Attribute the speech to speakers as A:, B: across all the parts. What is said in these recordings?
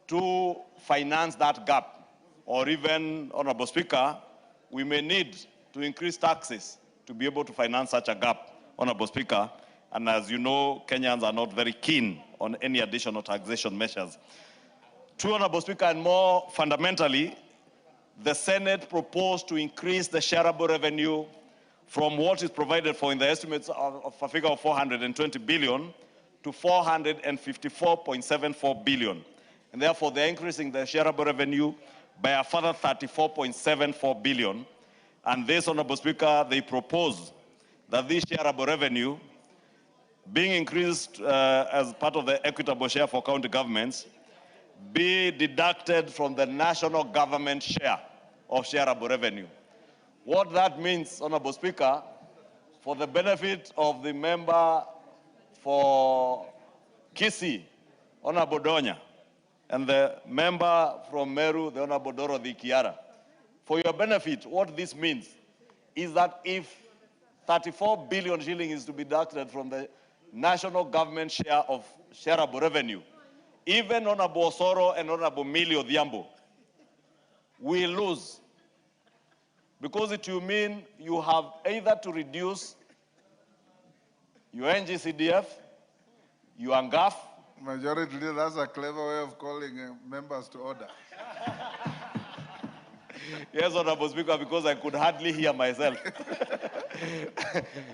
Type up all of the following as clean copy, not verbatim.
A: to finance that gap. Or even, Honorable Speaker, we may need to increase taxes to be able to finance such a gap, Honorable Speaker. And as you know, Kenyans are not very keen on any additional taxation measures. Two, Honorable Speaker, and more fundamentally, the Senate proposed to increase the shareable revenue from what is provided for in the estimates of a figure of 420 billion to 454.74 billion. And therefore, they're increasing the shareable revenue by a further 34.74 billion. And this, Honorable Speaker, they propose that this shareable revenue, being increased as part of the equitable share for county governments, be deducted from the national government share of shareable revenue. What that means, Honorable Speaker, for the benefit of the member for Kisii, Honorable Donya, and the member from Meru, the Honorable Dorothy Kiara, for your benefit, what this means is that if 34 billion shillings is to be deducted from the national government share of shareable revenue, even Honorable Osoro and Honorable Millie Odhiambo will lose. Because it will mean you have either to reduce your NGCDF, your NGAF.
B: Majority Leader, that's a clever way of calling members to order.
A: Yes, Honorable Speaker, because I could hardly hear myself.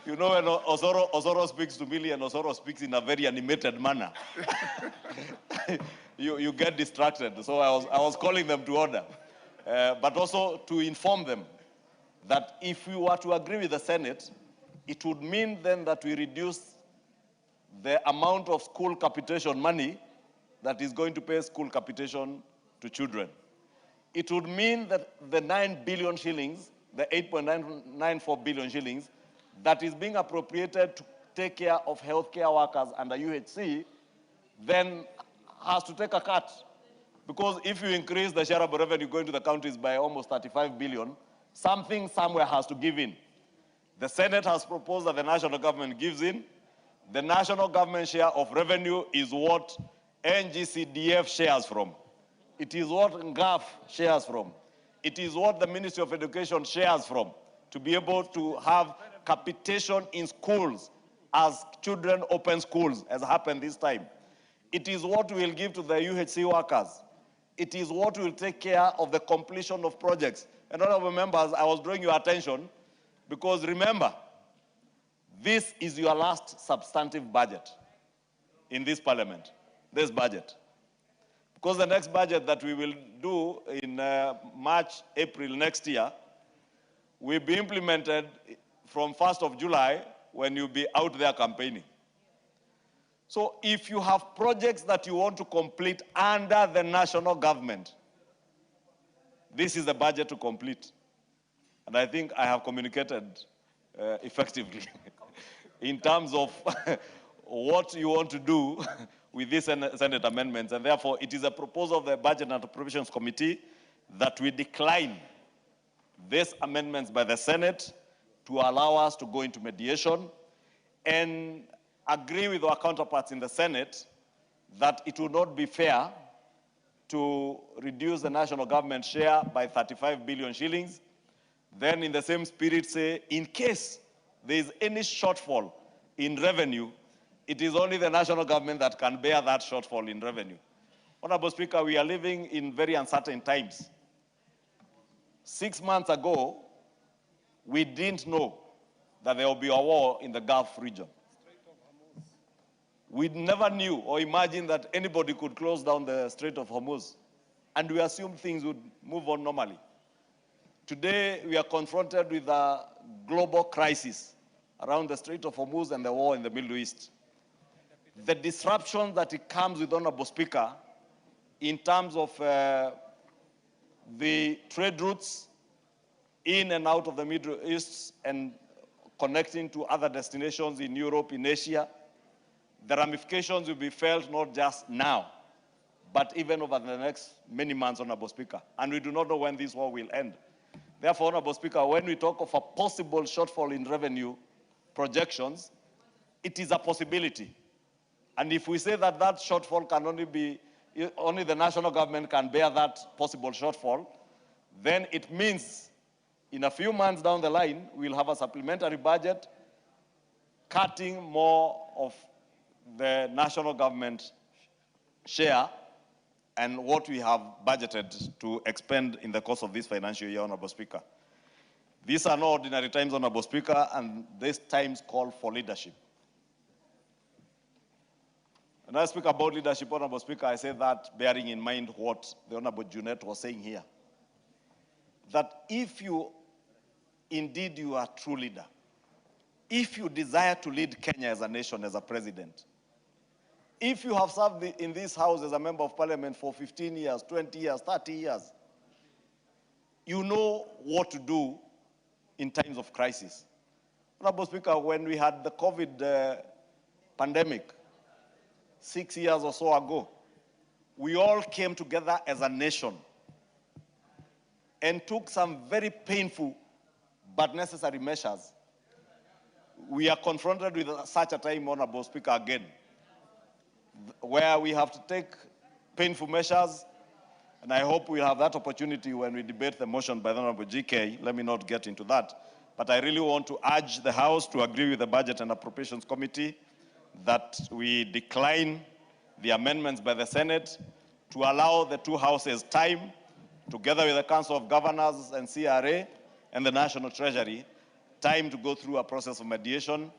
A: You know, when Osoro speaks to Millie and Osoro speaks in a very animated manner, you get distracted. So I was calling them to order. But also to inform them that if we were to agree with the Senate, it would mean then that we reduce the amount of school capitation money that is going to pay school capitation to children. It would mean that the 9 billion shillings, the 8.994 billion shillings, that is being appropriated to take care of healthcare workers under UHC, then has to take a cut. Because if you increase the shareable revenue going to the counties by almost 35 billion, something somewhere has to give in. The Senate has proposed that the national government gives in. The national government share of revenue is what NGCDF shares from. It is what NGAF shares from. It is what the Ministry of Education shares from, to be able to have capitation in schools as children open schools, as happened this time. It is what we will give to the UHC workers. It is what will take care of the completion of projects. And honorable members, I was drawing your attention because remember, this is your last substantive budget in this parliament, this budget. Because the next budget that we will do in March, April next year will be implemented from 1st of July when you'll be out there campaigning. So if you have projects that you want to complete under the national government, this is the budget to complete. And I think I have communicated effectively in terms of what you want to do with these Senate amendments. And therefore, it is a proposal of the Budget and Appropriations Committee that we decline these amendments by the Senate to allow us to go into mediation and agree with our counterparts in the Senate that it would not be fair to reduce the national government share by 35 billion shillings. Then in the same spirit say, in case there is any shortfall in revenue, it is only the national government that can bear that shortfall in revenue. Honorable Speaker, we are living in very uncertain times. 6 months ago, we didn't know that there will be a war in the Gulf region. We never knew or imagined that anybody could close down the Strait of Hormuz, and we assumed things would move on normally. Today, we are confronted with a global crisis around the Strait of Hormuz and the war in the Middle East. The disruption that it comes with, Honorable Speaker, in terms of the trade routes in and out of the Middle East and connecting to other destinations in Europe, in Asia, the ramifications will be felt not just now, but even over the next many months, Honorable Speaker. And we do not know when this war will end. Therefore, Honorable Speaker, when we talk of a possible shortfall in revenue projections, it is a possibility. And if we say that that shortfall can only be only the national government can bear that possible shortfall, then it means in a few months down the line, we'll have a supplementary budget cutting more of the national government share and what we have budgeted to expend in the course of this financial year, Honorable Speaker. These are no ordinary times, Honorable Speaker, and these times call for leadership. When I speak about leadership, Honorable Speaker, I say that bearing in mind what the Honorable Junet was saying here. That if you, indeed you are a true leader, if you desire to lead Kenya as a nation, as a president, if you have served in this house as a member of parliament for 15 years, 20 years, 30 years, you know what to do in times of crisis. Honorable Speaker, when we had the COVID pandemic 6 years or so ago, we all came together as a nation and took some very painful but necessary measures. We are confronted with such a time, Honorable Speaker, again, where we have to take painful measures, and I hope we'll have that opportunity when we debate the motion by the Honorable GK. Let me not get into that. But I really want to urge the House to agree with the Budget and Appropriations Committee that we decline the amendments by the Senate to allow the two houses time, together with the Council of Governors and CRA and the National Treasury, time to go through a process of mediation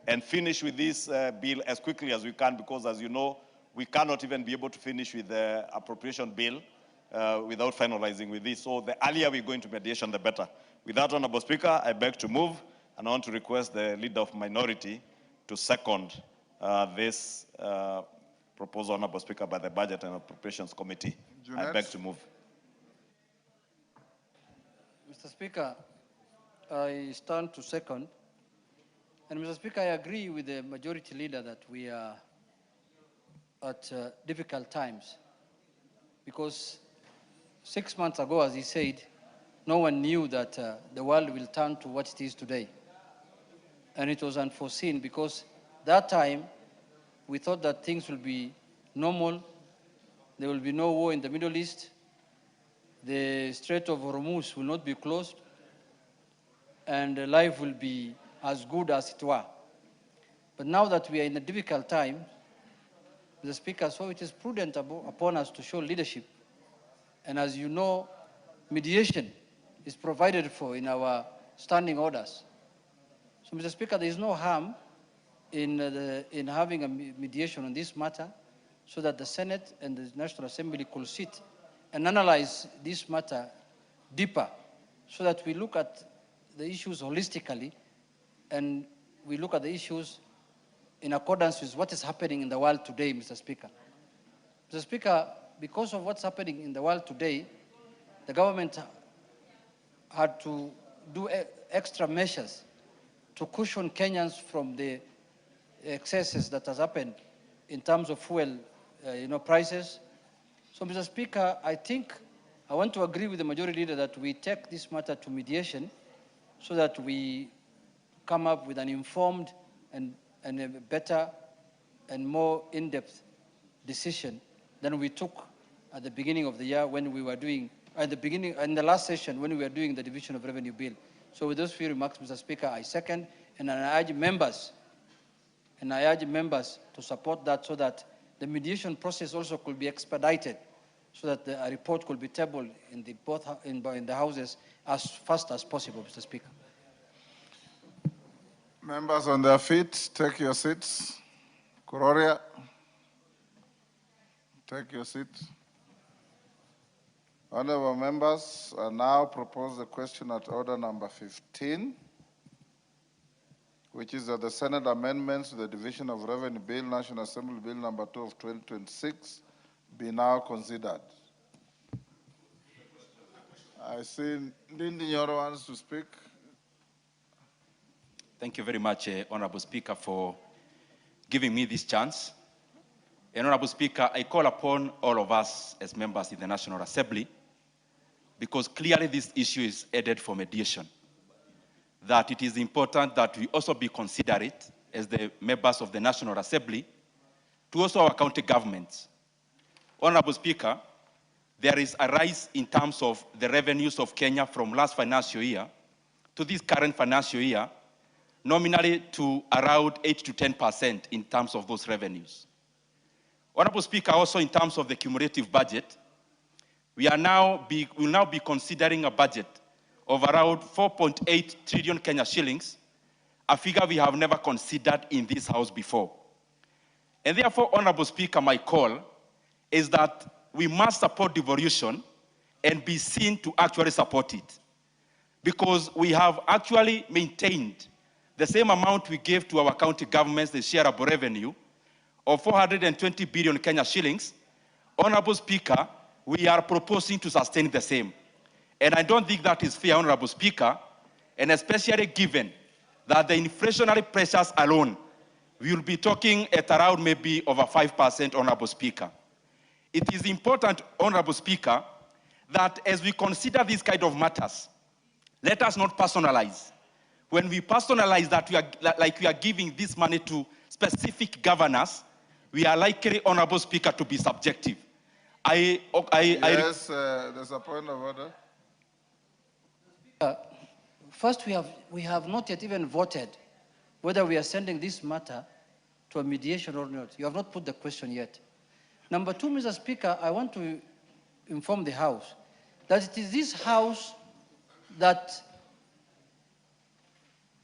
A: and finish with this bill as quickly as we can, because as you know, we cannot even be able to finish with the appropriation bill without finalizing with this. So the earlier we go into mediation, the better. With that, Honorable Speaker, I beg to move, and I want to request the Leader of Minority to second this proposal, Honorable Speaker, by the Budget and Appropriations Committee. I beg to move.
C: Mr. Speaker, I stand to second. And Mr. Speaker, I agree with the majority leader that we are at difficult times, because 6 months ago, as he said, no one knew that the world will turn to what it is today. And it was unforeseen, because that time we thought that things will be normal, there will be no war in the Middle East, the Strait of Hormuz will not be closed, and life will be as good as it were. But now that we are in a difficult time, Mr. Speaker, so it is prudent upon us to show leadership. And as you know, mediation is provided for in our standing orders. So, Mr. Speaker, there is no harm in having a mediation on this matter, so that the Senate and the National Assembly could sit and analyze this matter deeper, so that we look at the issues holistically and we look at the issues in accordance with what is happening in the world today, Mr. Speaker. Mr. Speaker, because of what's happening in the world today, the government had to do extra measures to cushion Kenyans from the excesses that has happened in terms of fuel prices. So, Mr. Speaker, I want to agree with the majority leader that we take this matter to mediation, so that we come up with an informed and a better and more in-depth decision than we took at the beginning of the year when we were doing, in the last session when we were doing the division of revenue bill. So with those few remarks, Mr. Speaker, I second, and I urge members to support that, so that the mediation process also could be expedited, so that a report could be tabled in the houses as fast as possible, Mr. Speaker.
B: Members on their feet, take your seats. Kuroria, take your seat. Honorable members, I now propose the question at order number 15, which is that the Senate amendments to the Division of Revenue Bill, National Assembly Bill number 2 of 2026, be now considered. I see Ndindi Nyoro wants to speak.
D: Thank you very much, Honorable Speaker, for giving me this chance. And Honorable Speaker, I call upon all of us as members in the National Assembly, because clearly this issue is headed for mediation, that it is important that we also be considerate as the members of the National Assembly to also our county governments, Honorable Speaker, there is a rise in terms of the revenues of Kenya from last financial year to this current financial year, nominally to around 8 to 10% in terms of those revenues. Honorable Speaker, also in terms of the cumulative budget, we will now be considering a budget of around 4.8 trillion Kenya shillings, a figure we have never considered in this House before. And therefore, Honorable Speaker, my call is that we must support devolution and be seen to actually support it. Because we have actually maintained the same amount we gave to our county governments, the shareable revenue of 420 billion Kenya shillings. Honorable Speaker, we are proposing to sustain the same. And I don't think that is fair, Honorable Speaker, and especially given that the inflationary pressures alone, we will be talking at around maybe over 5%, Honorable Speaker. It is important, Honorable Speaker, that as we consider these kind of matters, let us not personalize. When we personalize that we are giving this money to specific governors, we are likely, Honorable Speaker, to be subjective.
B: Yes, there's a point of order.
C: First, we have not yet even voted whether we are sending this matter to a mediation or not. You have not put the question yet. Number two, Mr. Speaker, I want to inform the House that it is this House that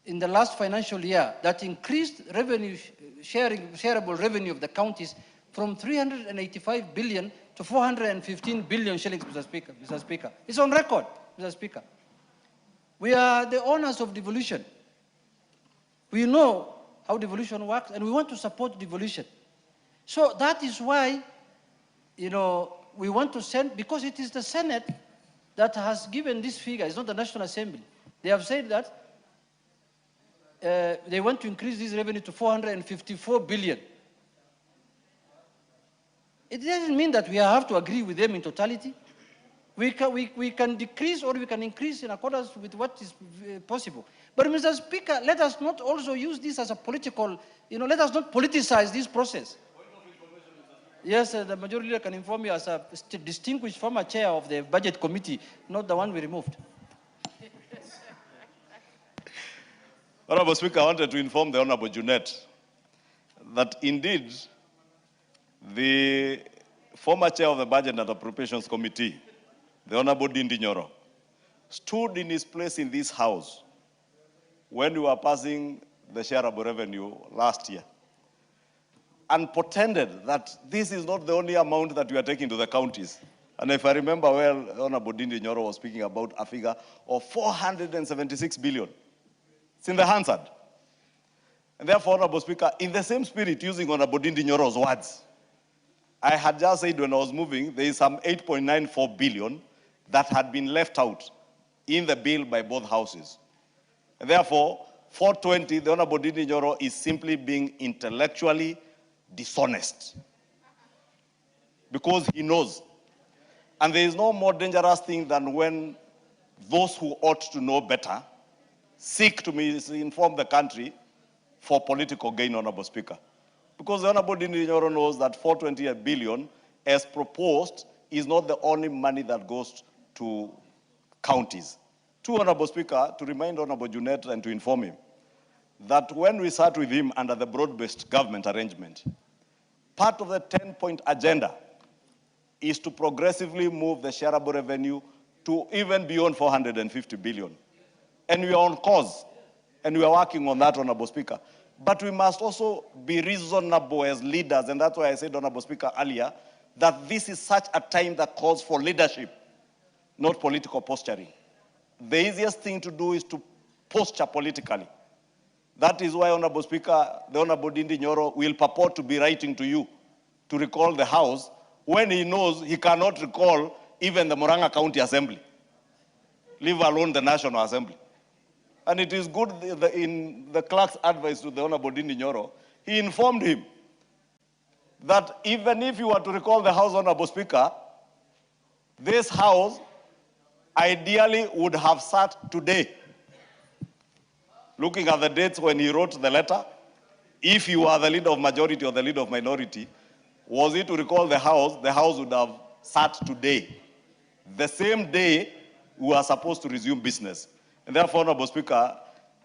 C: in the last financial year that increased revenue shareable revenue of the counties from 385 billion to 415 billion shillings, Mr. Speaker. Mr. Speaker. It's on record, Mr. Speaker. We are the owners of devolution. We know how devolution works, and we want to support devolution. So that is why, we want to send, because it is the Senate that has given this figure. It's not the National Assembly. They have said that they want to increase this revenue to 454 billion. It doesn't mean that we have to agree with them in totality. We can decrease or we can increase in accordance with what is possible. But Mr. Speaker, let us not also use this as a political, let us not politicize this process. Yes, the majority leader can inform me as a distinguished former chair of the budget committee, not the one we removed.
A: Honorable Speaker, I wanted to inform the Honorable Junet that indeed the former chair of the Budget and Appropriations Committee, the Honorable Dindi Nyoro, stood in his place in this House when we were passing the shareable revenue last year and pretended that this is not the only amount that we are taking to the counties. And if I remember well, Honorable Dindi Nyoro was speaking about a figure of 476 billion. It's in the Hansard. And therefore, Honorable Speaker, in the same spirit, using Honorable Dindi Nyoro's words, I had just said when I was moving, there is some 8.94 billion that had been left out in the bill by both houses. And therefore, 420, the Honorable Dindi Nyoro is simply being intellectually dishonest because he knows. And there is no more dangerous thing than when those who ought to know better seek to misinform the country for political gain, Honorable Speaker. Because the Honorable Dindi Nyoro knows that 420 billion, as proposed, is not the only money that goes to counties. Two, Honorable Speaker, to remind Honorable Junet and to inform him that when we sat with him under the broad-based government arrangement, part of the 10-point agenda is to progressively move the shareable revenue to even beyond 450 billion. And we are on course, and we are working on that, Honorable Speaker. But we must also be reasonable as leaders, and that's why I said, Honorable Speaker, earlier, that this is such a time that calls for leadership, not political posturing. The easiest thing to do is to posture politically. That is why, Honorable Speaker, the Honorable Dindi Nyoro will purport to be writing to you to recall the House when he knows he cannot recall even the Murang'a County Assembly, leave alone the National Assembly. And it is good in the clerk's advice to the Honorable Dindi Nyoro, he informed him that even if you were to recall the House, Honorable Speaker, this House ideally would have sat today. Looking at the dates when he wrote the letter, if you are the leader of majority or the leader of minority, was he to recall the House would have sat today, the same day we are supposed to resume business. And therefore, Honorable Speaker,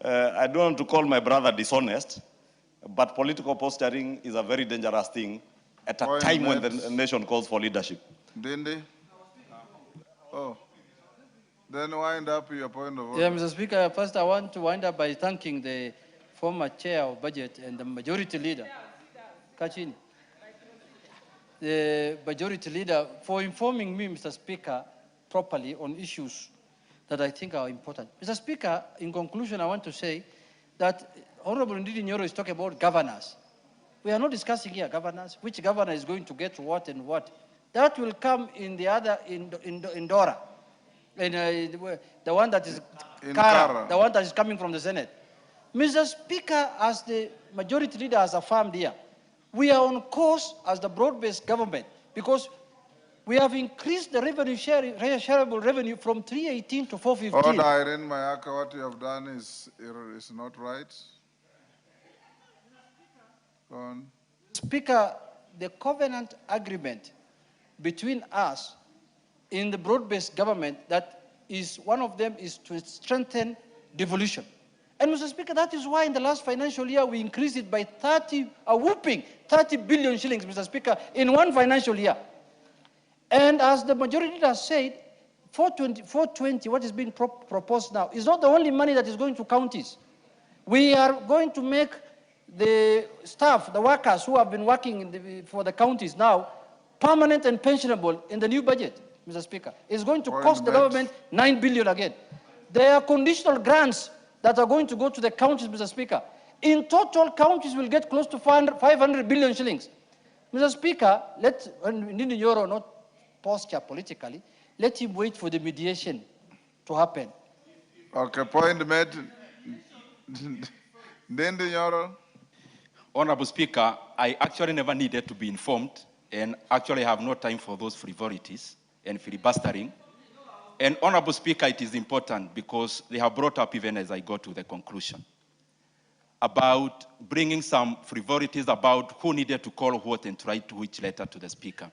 A: I don't want to call my brother dishonest, but political posturing is a very dangerous thing at a time when the nation calls for leadership.
B: Dindi? Oh. Then wind up your point of order.
C: Yeah, Mr. Speaker, first I want to wind up by thanking the former chair of budget and the majority leader, Kachin, the majority leader, for informing me, Mr. Speaker, properly on issues that I think are important. Mr. Speaker, in conclusion, I want to say that Honorable Ndidi Nyoro is talking about governors. We are not discussing here governors, which governor is going to get what and what. That will come in the other, in Dora. The one that is Kara, the one that is coming from the Senate. Mr. Speaker, as the majority leader has affirmed here, we are on course as the broad-based government because we have increased the revenue shareable revenue from 318 to 415.
B: Order, Irene Mayaka, what you have done is not right. Go on.
C: Speaker, the covenant agreement between us in the broad-based government, that is, one of them is to strengthen devolution. And Mr. Speaker, that is why in the last financial year we increased it by a whooping 30 billion shillings, Mr. Speaker, in one financial year. And as the majority has said, 420, what is being proposed now, is not the only money that is going to counties. We are going to make the staff, the workers who have been working for the counties now, permanent and pensionable in the new budget, Mr. Speaker. It's going to cost the government 9 billion again. There are conditional grants that are going to go to the counties, Mr. Speaker. In total, counties will get close to 500 billion shillings. Mr. Speaker, let Ndidi Nyoro not posture politically, let him wait for the mediation to happen.
B: Okay, point made. Ndidi Nyoro.
D: Honorable Speaker, I actually never needed to be informed and actually have no time for those frivolities and filibustering. And Honorable Speaker, it is important because they have brought up, even as I go to the conclusion, about bringing some frivolities about who needed to call what and write which letter to the Speaker.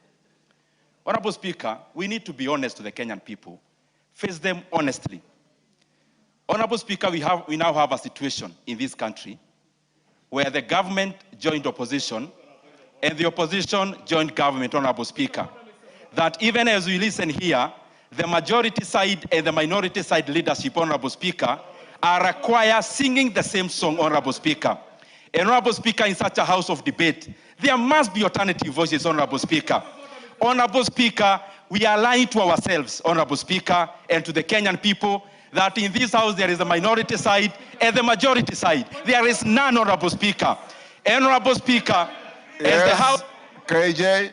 D: Honorable Speaker, we need to be honest to the Kenyan people, face them honestly. Honorable Speaker, we now have a situation in this country where the government joined opposition and the opposition joined government, Honorable Speaker. That even as we listen here, the majority side and the minority side leadership, Honorable Speaker, are required singing the same song, Honorable Speaker. And Honorable Speaker, in such a house of debate, there must be alternative voices, Honorable Speaker. Honorable Speaker, we are lying to ourselves, Honorable Speaker, and to the Kenyan people, that in this house there is a minority side and the majority side. There is none, Honorable Speaker. Honorable Speaker,
B: yes.
D: As the House...
B: KJ.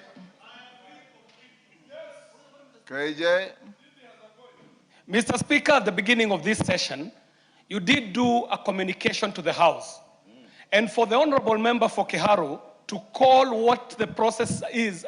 E: Mr. Speaker, at the beginning of this session, you did do a communication to the House. And for the Honorable Member for Kiharu to call what the process is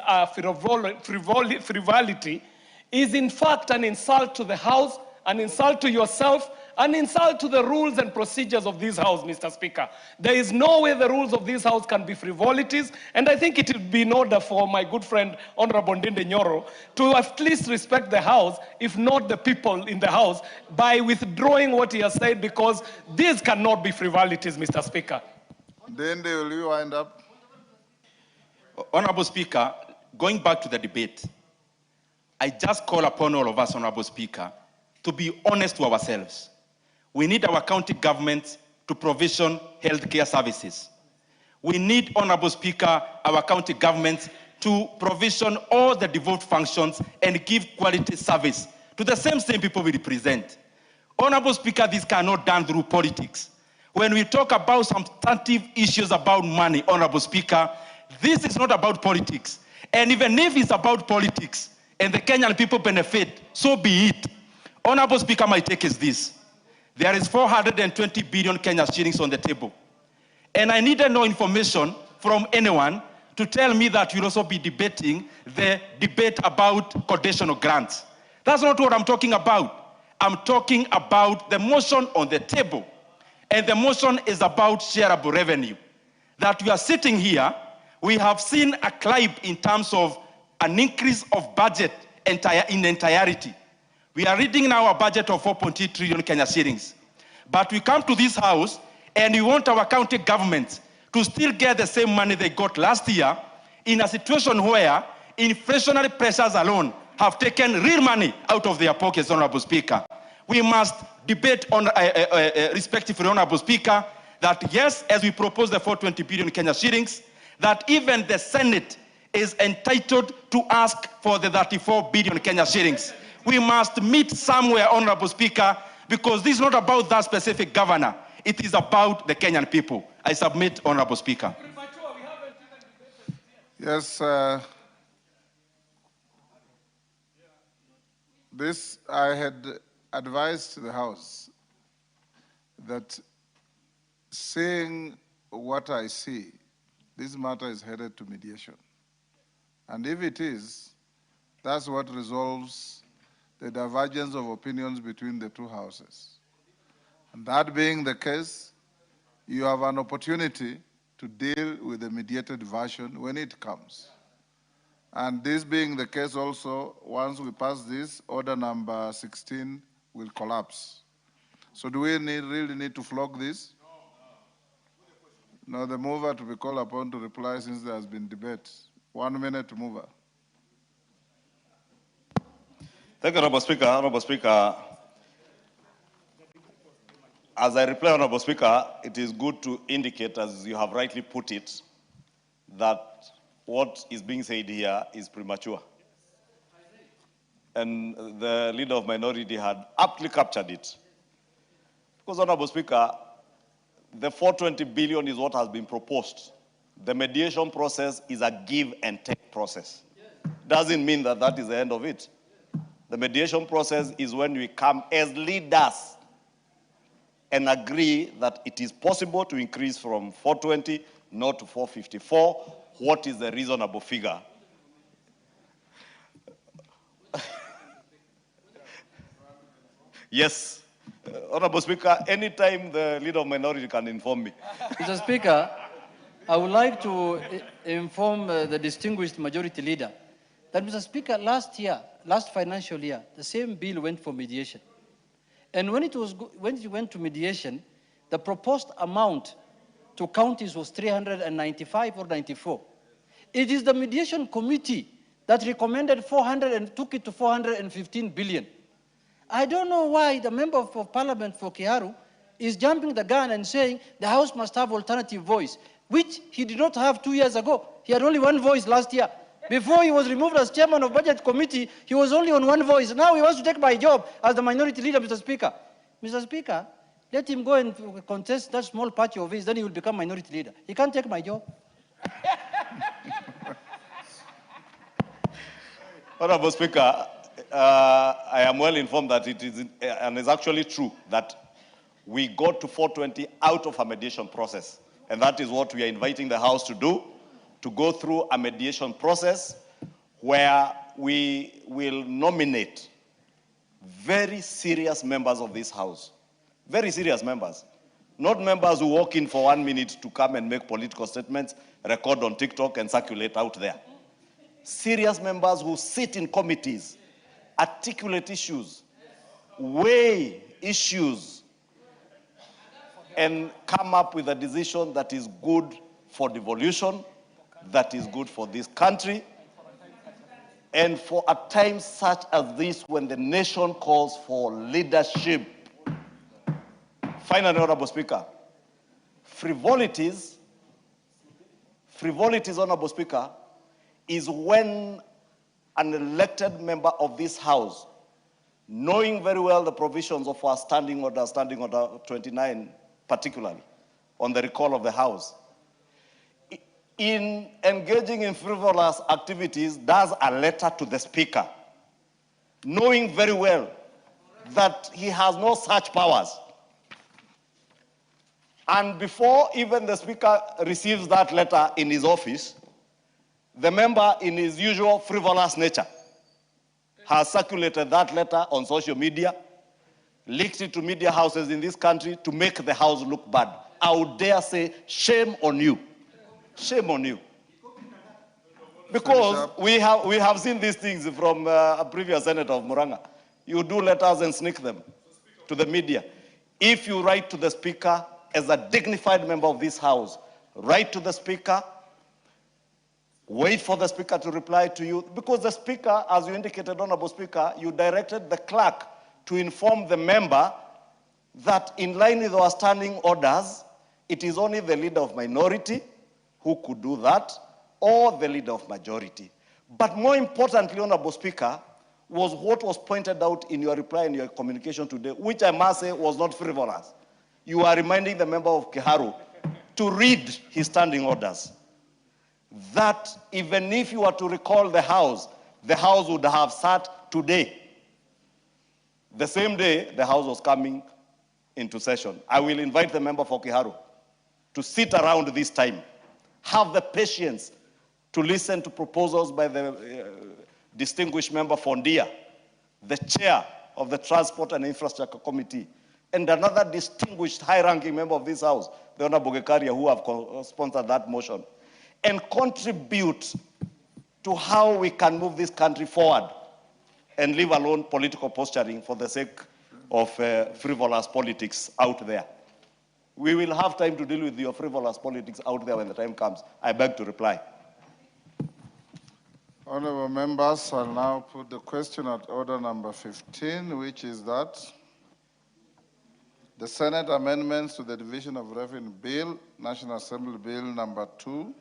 E: frivolity is in fact an insult to the House, an insult to yourself, an insult to the rules and procedures of this House, Mr. Speaker. There is no way the rules of this House can be frivolities, and I think it would be in order for my good friend, Honorable Ndidi Nyoro, to at least respect the House, if not the people in the House, by withdrawing what he has said, because these cannot be frivolities, Mr. Speaker.
B: Then will you wind up?
D: Honorable Speaker, going back to the debate, I just call upon all of us, Honorable Speaker, to be honest to ourselves. We need our county governments to provision healthcare services. We need, Honorable Speaker, our county governments to provision all the devolved functions and give quality service to the same people we represent. Honorable Speaker, this cannot be done through politics. When we talk about substantive issues about money, Honorable Speaker, this is not about politics. And even if it's about politics and the Kenyan people benefit, so be it. Honorable Speaker, my take is this. There is 420 billion Kenya shillings on the table. And I needed no information from anyone to tell me that you'll also be debating the debate about conditional grants. That's not what I'm talking about. I'm talking about the motion on the table. And the motion is about shareable revenue. That we are sitting here, We have seen a climb in terms of an increase of budget in entirety. We are reading now a budget of 4.8 trillion Kenya shillings. But we come to this house and we want our county government to still get the same money they got last year in a situation where inflationary pressures alone have taken real money out of their pockets, Honorable Speaker. We must debate on, respectively, Honorable Speaker, that yes, as we propose the 420 billion Kenya shillings, that even the Senate is entitled to ask for the 34 billion Kenya shillings. We must meet somewhere, Honorable Speaker, because this is not about that specific governor. It is about the Kenyan people. I submit, Honorable Speaker.
B: Yes, this I had advised the House that seeing what I see, this matter is headed to mediation. And if it is, that's what resolves the divergence of opinions between the two houses. And that being the case, you have an opportunity to deal with the mediated version when it comes. And this being the case also, once we pass this, order number 16 will collapse. So do we really need to flog this? No, the mover to be called upon to reply since there has been debate. 1 minute to mover.
A: Thank you, Honorable Speaker. Honorable Speaker, as I reply, Honorable Speaker, it is good to indicate, as you have rightly put it, that what is being said here is premature. And the leader of minority had aptly captured it. Because, Honorable Speaker, the 420 billion is what has been proposed. The mediation process is a give and take process. Doesn't mean that that is the end of it. The mediation process is when we come as leaders and agree that it is possible to increase from 420 not to 454. What is the reasonable figure? Yes. Honorable Speaker, anytime the leader of minority can inform me.
C: Mr. Speaker, I would like to inform the distinguished majority leader that, Mr. Speaker, last financial year, the same bill went for mediation. And when it went to mediation, the proposed amount to counties was 395 or 94. It is the mediation committee that recommended 400 and took it to 415 billion. I don't know why the member of parliament for Kiaru is jumping the gun and saying the House must have alternative voice, which he did not have 2 years ago. He had only one voice last year. Before he was removed as chairman of budget committee, he was only on one voice. Now he wants to take my job as the minority leader, Mr. Speaker. Mr. Speaker, let him go and contest that small party of his, then he will become minority leader. He can't take my job.
A: Honorable Speaker, I am well informed that it is, and it's actually true, that we got to 420 out of a mediation process. And that is what we are inviting the House to do, to go through a mediation process where we will nominate very serious members of this House. Very serious members. Not members who walk in for 1 minute to come and make political statements, record on TikTok and circulate out there. Serious members who sit in committees, articulate issues, weigh issues, and come up with a decision that is good for devolution, that is good for this country, and for a time such as this when the nation calls for leadership. Finally, Honorable Speaker, frivolities, Honorable Speaker, is when an elected member of this House, knowing very well the provisions of our Standing Order 29 particularly, on the recall of the House, in engaging in frivolous activities, does a letter to the Speaker, knowing very well that he has no such powers. And before even the Speaker receives that letter in his office, the member, in his usual frivolous nature, has circulated that letter on social media, leaked it to media houses in this country to make the House look bad. I would dare say, shame on you. Shame on you. Because we have seen these things from a previous senator of Muranga. You do letters and sneak them to the media. If you write to the Speaker as a dignified member of this House, write to the Speaker, wait for the Speaker to reply to you, because the Speaker, as you indicated, Honorable Speaker, you directed the clerk to inform the member that in line with our standing orders, it is only the leader of minority who could do that, or the leader of majority. But more importantly, Honorable Speaker, was what was pointed out in your reply and your communication today, which I must say was not frivolous. You are reminding the member of Kiharu to read his standing orders. That even if you were to recall the House would have sat today. The same day the House was coming into session. I will invite the member for Kiharu to sit around this time, have the patience to listen to proposals by the distinguished member Fondia, the chair of the Transport and Infrastructure Committee, and another distinguished high-ranking member of this House, the Honorable Gekaria, who have sponsored that motion, and contribute to how we can move this country forward and leave alone political posturing for the sake of frivolous politics out there. We will have time to deal with your frivolous politics out there when the time comes. I beg to reply.
B: Honorable members, I'll now put the question at order number 15, which is that the Senate amendments to the Division of Revenue Bill, National Assembly Bill number 2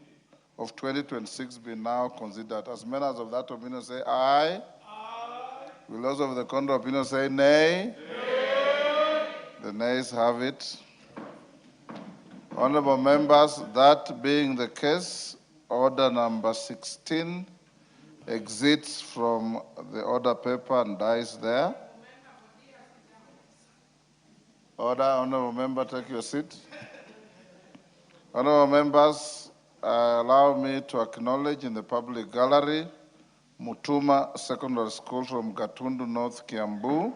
B: of 2026 be now considered. As members of that opinion say aye. Aye. Will those of the contrary opinion say nay? Nay. The nays have it. Honorable members, that being the case, order number 16 exits from the order paper and dies there. Order, honorable member, take your seat. Honorable members, allow me to acknowledge in the public gallery Mutuma Secondary School from Gatundu, North Kiambu,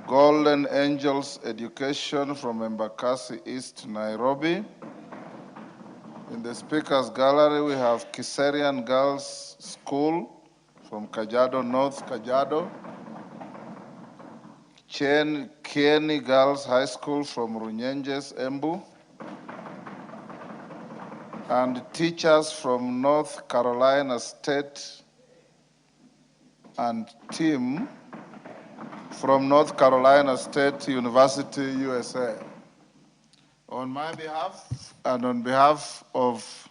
B: Golden Angels Education from Embakasi East, Nairobi. In the Speaker's Gallery, we have Kiserian Girls School from Kajiado, North Kajiado. Kieni Girls High School from Runyenjes, Embu. And teachers from North Carolina State and team from North Carolina State University, USA. On my behalf and on behalf of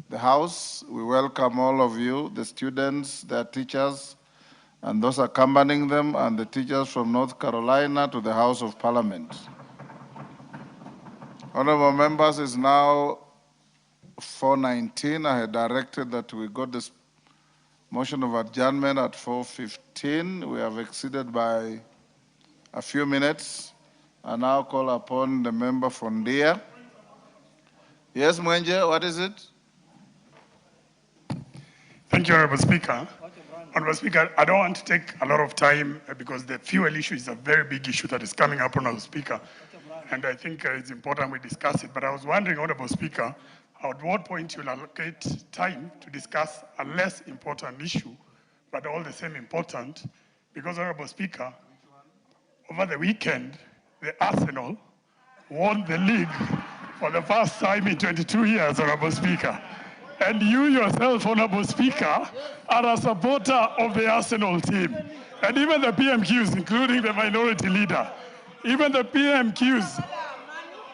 B: the House, we welcome all of you, the students, their teachers, and those accompanying them, and the teachers from North Carolina to the House of Parliament. Honorable members, it's now 4:19. I had directed that we got this motion of adjournment at 4:15. We have exceeded by a few minutes. I now call upon the member from Fondia. Yes, Mwenje, what is it?
F: Thank you, Honorable Speaker. Honorable Speaker, I don't want to take a lot of time because the fuel issue is a very big issue that is coming up, Honorable Speaker. And I think it's important we discuss it. But I was wondering, Honorable Speaker, at what point you'll allocate time to discuss a less important issue, but all the same important, because, Honorable Speaker, over the weekend, the Arsenal won the league for the first time in 22 years, Honorable Speaker. And you yourself, Honorable Speaker, are a supporter of the Arsenal team. And even the PMQs, including the minority leader, even the PMQs,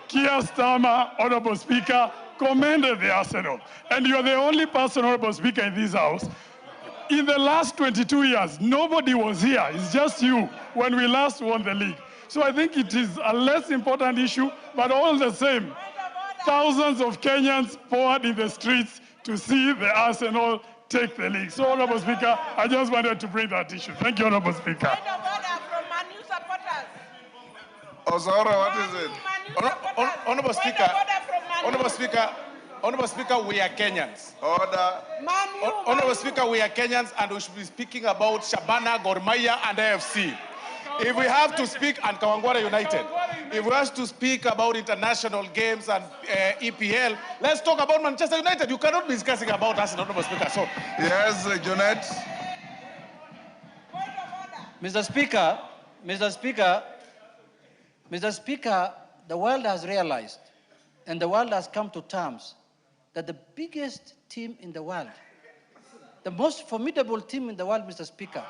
F: Keir Starmer, Honorable Speaker, commended the Arsenal. And you're the only person, Honorable Speaker, in this House. In the last 22 years, nobody was here. It's just you when we last won the league. So I think it is a less important issue, but all the same, thousands of Kenyans poured in the streets to see the Arsenal take the league. So, Honorable Speaker, I just wanted to bring that issue. Thank you, Honorable Speaker.
B: Ozora, what is it?
G: Honorable Speaker, Honorable Speaker, we are Kenyans.
B: Order.
G: Honorable Speaker, we are Kenyans, and we should be speaking about Shabana, Gor Mahia, and AFC. If we have to speak, and Kawangware United, if we are to speak about international games and EPL, let's talk about Manchester United. You cannot be discussing about us, Honorable Speaker. So,
B: Yes, Junet.
C: Mr. Speaker, Mr. Speaker, Mr. Speaker, the world has realized and the world has come to terms that the biggest team in the world, the most formidable team in the world, Mr. Speaker,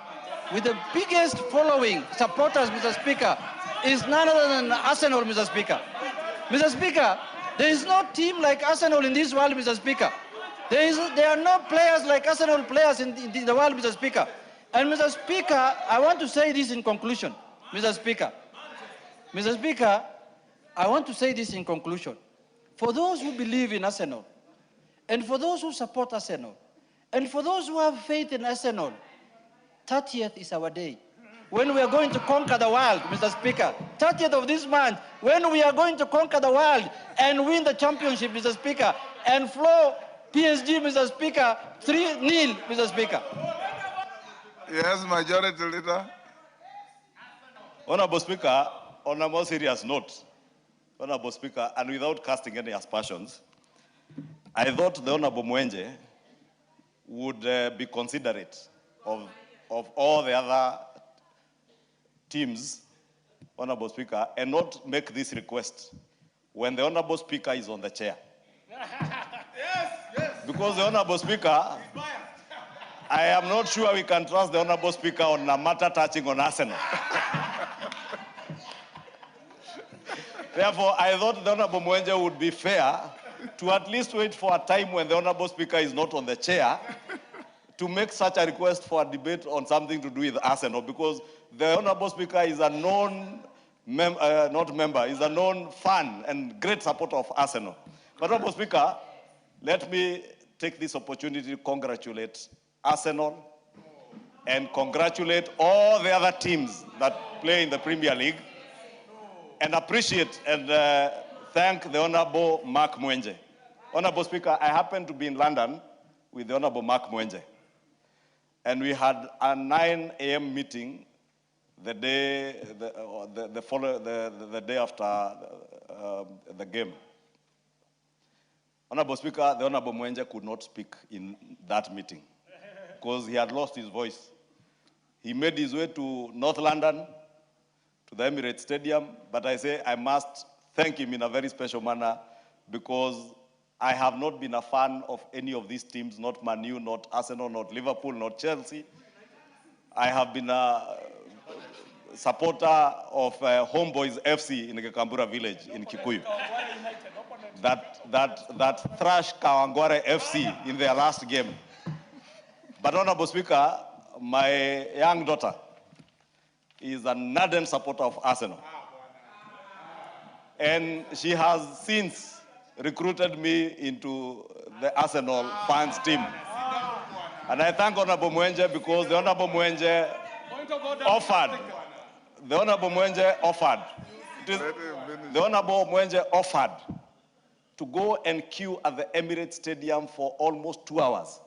C: with the biggest following, supporters, Mr. Speaker, is none other than Arsenal, Mr. Speaker. Mr. Speaker, there is no team like Arsenal in this world, Mr. Speaker. There are no players like Arsenal players in the world, Mr. Speaker. And Mr. Speaker, I want to say this in conclusion, Mr. Speaker. Mr. Speaker, I want to say this in conclusion. For those who believe in Arsenal, and for those who support Arsenal, and for those who have faith in Arsenal, 30th is our day. When we are going to conquer the world, Mr. Speaker, 30th of this month, when we are going to conquer the world and win the championship, Mr. Speaker, and floor PSG, Mr. Speaker, 3-0, Mr. Speaker.
B: Yes, Majority Leader.
A: Honorable Speaker, on a more serious note, Honorable Speaker, and without casting any aspersions, I thought the Honorable Mwenje would be considerate of all the other teams, Honorable Speaker, and not make this request when the Honorable Speaker is on the chair. Because the Honorable Speaker, I am not sure we can trust the Honorable Speaker on a matter touching on Arsenal. Therefore, I thought the Honorable Mwenje would be fair to at least wait for a time when the Honorable Speaker is not on the chair to make such a request for a debate on something to do with Arsenal, because the Honorable Speaker is a known, is a known fan and great supporter of Arsenal. But Honorable Speaker, let me take this opportunity to congratulate Arsenal and congratulate all the other teams that play in the Premier League, and appreciate and thank the Honorable Mark Mwenje. Honorable Speaker, I happened to be in London with the Honorable Mark Mwenje, and we had a 9 a.m. meeting the day, the day after the game. Honorable Speaker, the Honorable Mwenje could not speak in that meeting because he had lost his voice. He made his way to North London, to the Emirates Stadium, but I say I must thank him in a very special manner because I have not been a fan of any of these teams, not Man U, not Arsenal, not Liverpool, not Chelsea. I have been a supporter of Homeboys FC in Gekambura village in Kikuyu. That thrashed Kawangware FC in their last game. But Honorable Speaker, my young daughter is an ardent supporter of Arsenal. And she has since recruited me into the Arsenal fans team. And I thank Honorable Mwenje because the Honorable Mwenje offered, the Honorable Mwenje offered to go and queue at the Emirates Stadium for almost 2 hours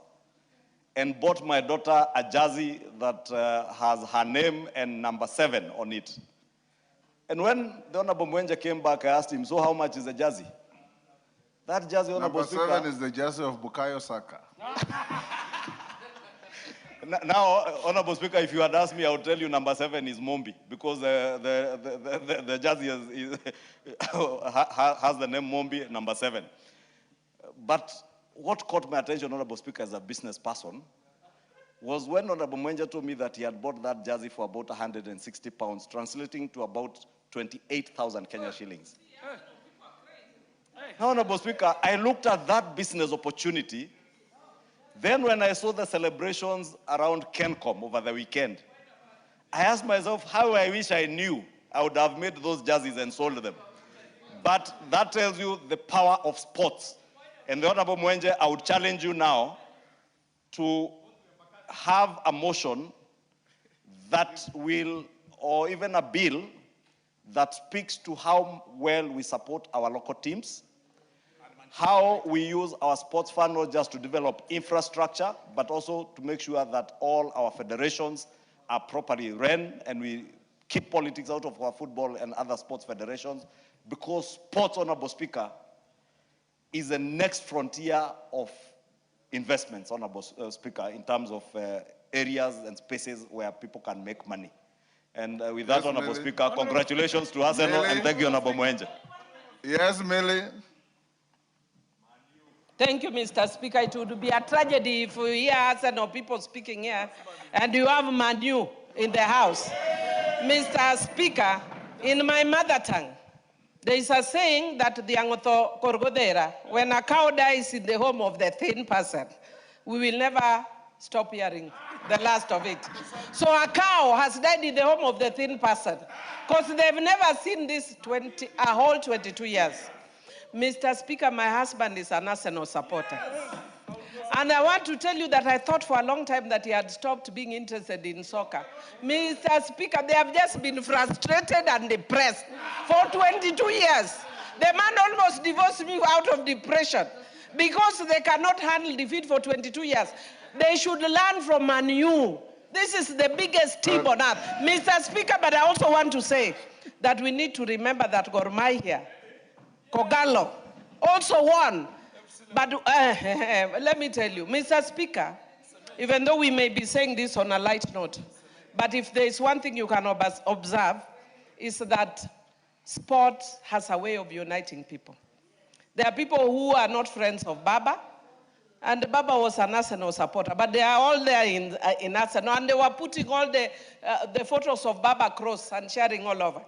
A: and bought my daughter a jersey that has her name and number 7 on it. And when the Honorable Mwenje came back, I asked him, so how much is the jersey? That jersey, Honorable Speaker.
B: Number 7 is the jersey of Bukayo Saka.
A: Now, Honorable Speaker, if you had asked me, I would tell you number 7 is Mombi, because the jersey has the name Mombi, number 7. But what caught my attention, Honorable Speaker, as a business person, was when Honorable Mwenje told me that he had bought that jersey for about 160 pounds, translating to about 28,000 Kenya shillings. Now, Honorable Speaker, I looked at that business opportunity. Then when I saw the celebrations around Kencom over the weekend, I asked myself how I wish I knew I would have made those jerseys and sold them. But that tells you the power of sports. And the Honorable Mwenje, I would challenge you now to have a motion that will, or even a bill that speaks to how well we support our local teams, how we use our sports fund not just to develop infrastructure, but also to make sure that all our federations are properly run and we keep politics out of our football and other sports federations, because sports, Honorable Speaker, is the next frontier of investments, Honorable Speaker, in terms of areas and spaces where people can make money. And with that,
B: Yes,
A: Honorable
B: Millie.
A: Speaker, congratulations to Arsenal
B: Millie.
A: and thank you, Honorable Mwenje.
B: Yes, Millie.
H: Thank you, Mr. Speaker. It would be a tragedy if we hear Arsenal people speaking here and you have Manu in the house. Mr. Speaker, in my mother tongue, there is a saying that the Angotho Korgodera, when a cow dies in the home of the thin person, we will never stop hearing the last of it. So a cow has died in the home of the thin person because they've never seen this a whole 22 years. Mr. Speaker, my husband is an Arsenal supporter. And I want to tell you that I thought for a long time that he had stopped being interested in soccer. Mr. Speaker, they have just been frustrated and depressed for 22 years. The man almost divorced me out of depression because they cannot handle defeat for 22 years. They should learn from Man U. This is the biggest team on earth. Mr. Speaker, but I also want to say that we need to remember that Gor Mahia, Kogalo, also won. But let me tell you, Mr. Speaker, even though we may be saying this on a light note, but if there is one thing you can observe, is that sport has a way of uniting people. There are people who are not friends of Baba, and Baba was an Arsenal supporter, but they are all there in Arsenal, and they were putting all the photos of Baba across and sharing all over.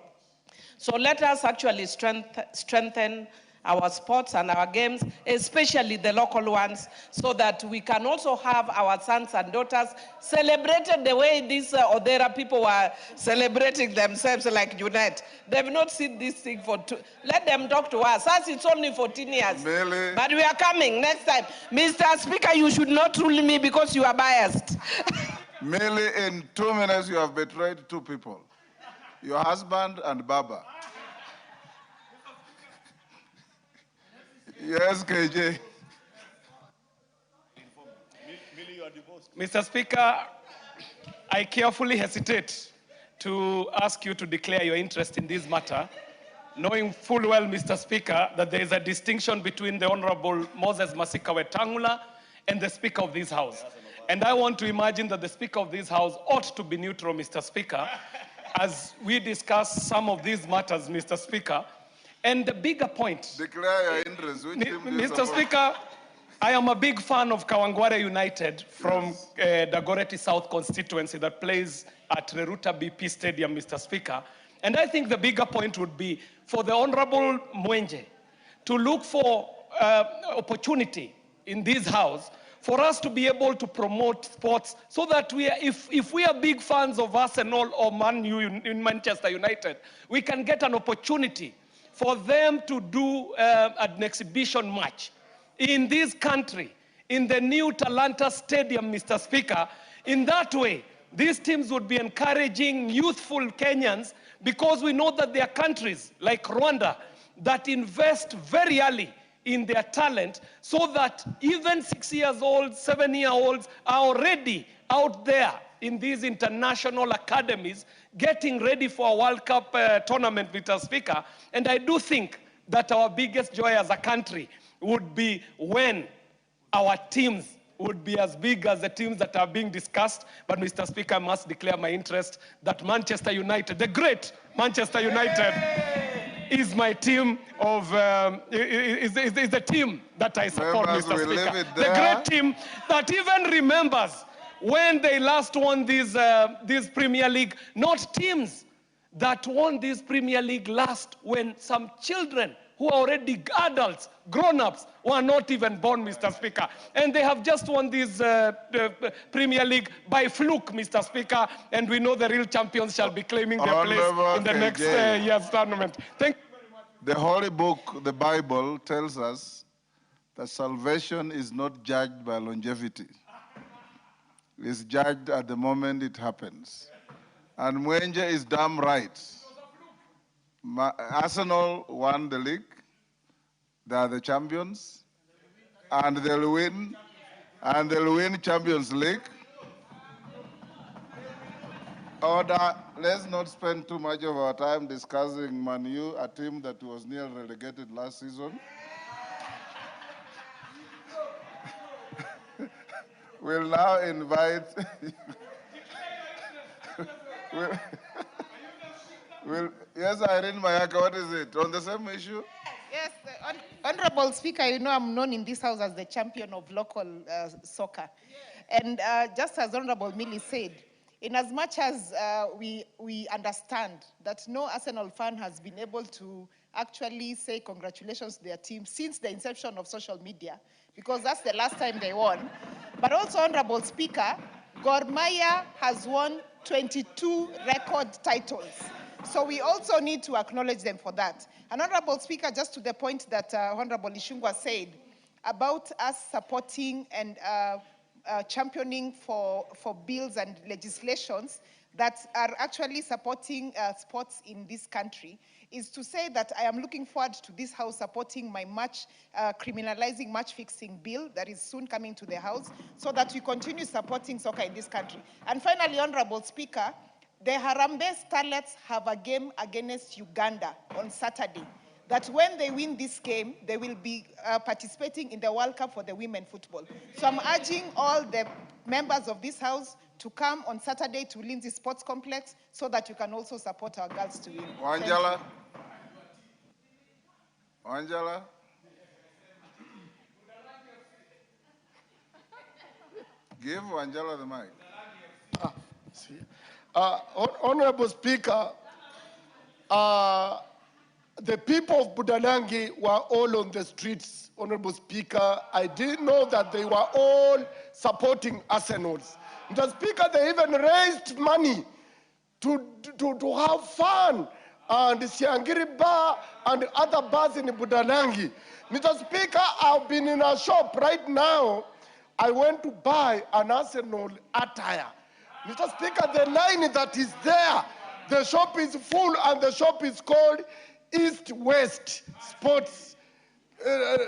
H: So let us actually strengthen our sports and our games, especially the local ones, so that we can also have our sons and daughters celebrated the way these Odera people were celebrating themselves like Unite. They've not seen this thing for let them talk to us. Us, it's only 14 years.
B: Really?
H: But we are coming next time. Mr. Speaker, you should not rule me because you are biased.
B: Merely in 2 minutes, you have betrayed two people, your husband and Baba. Yes, KJ.
E: Mr. Speaker, I carefully hesitate to ask you to declare your interest in this matter, knowing full well, Mr. Speaker, that there is a distinction between the Honorable Moses Masika Wetangula and the Speaker of this House. And I want to imagine that the Speaker of this House ought to be neutral, Mr. Speaker, as we discuss some of these matters, Mr. Speaker. And the bigger point,
B: Declare your interest. Which team do you
E: Mr.
B: support?
E: Speaker, I am a big fan of Kawangware United from Dagoretti South constituency that plays at Reruta BP Stadium, Mr. Speaker. And I think the bigger point would be for the Honorable Mwenje to look for opportunity in this house for us to be able to promote sports so that if we are big fans of Arsenal or Man U in Manchester United, we can get an opportunity for them to do an exhibition match in this country, in the new Talanta Stadium, Mr. Speaker. In that way, these teams would be encouraging youthful Kenyans, because we know that there are countries like Rwanda that invest very early in their talent, so that even 6-year-olds, 7-year-olds are already out there in these international academies getting ready for a World Cup tournament, Mr. Speaker. And I do think that our biggest joy as a country would be when our teams would be as big as the teams that are being discussed. But Mr. Speaker, I must declare my interest that Manchester United, the great Manchester United, is my team of, is the team that I support,
B: Members,
E: Mr.
B: we leave
E: Speaker.
B: it
E: The
B: there.
E: great team that even remembers when they last won this Premier League, not teams that won this Premier League last when some children who are already adults, grown-ups, were not even born, Mr. Speaker. And they have just won this Premier League by fluke, Mr. Speaker, and we know the real champions shall be claiming their place in the next year's tournament. Thank you very much.
B: The Holy Book, the Bible, tells us that salvation is not judged by longevity. It's judged at the moment it happens. And Mwenje is damn right. Arsenal won the league. They are the champions. And they'll win Champions League. Order. Let's not spend too much of our time discussing Man U, a team that was nearly relegated last season. We'll now invite. Yes, Irene Mayaka, what is it? On the same issue?
I: Yes, Honorable Speaker, you know I'm known in this house as the champion of local soccer. And just as Honorable Millie said, in as much as we understand that no Arsenal fan has been able to actually say congratulations to their team since the inception of social media, because that's the last time they won. But also, Honorable Speaker, Gor Mahia has won 22 record titles. So we also need to acknowledge them for that. And Honorable Speaker, just to the point that Honorable Ishungwa said about us supporting and championing for bills and legislations that are actually supporting sports in this country, is to say that I am looking forward to this House supporting my criminalizing match fixing bill that is soon coming to the House, so that we continue supporting soccer in this country. And finally, Honorable Speaker, the Harambee Starlets have a game against Uganda on Saturday, that when they win this game, they will be participating in the World Cup for the women football. So I'm urging all the members of this House to come on Saturday to Lindsay Sports Complex so that you can also support our girls to win.
B: Wanjala? Wanjala? Give Wanjala the mic.
E: Honorable Speaker, the people of Budalangi were all on the streets, Honorable Speaker. I didn't know that they were all supporting Arsenals. Mr. Speaker, they even raised money to have fun and Siangiri Bar and other bars in Budalangi. Mr. Speaker, I've been in a shop right now. I went to buy an Arsenal attire. Mr. Speaker, the line that is there, the shop is full, and the shop is called East-West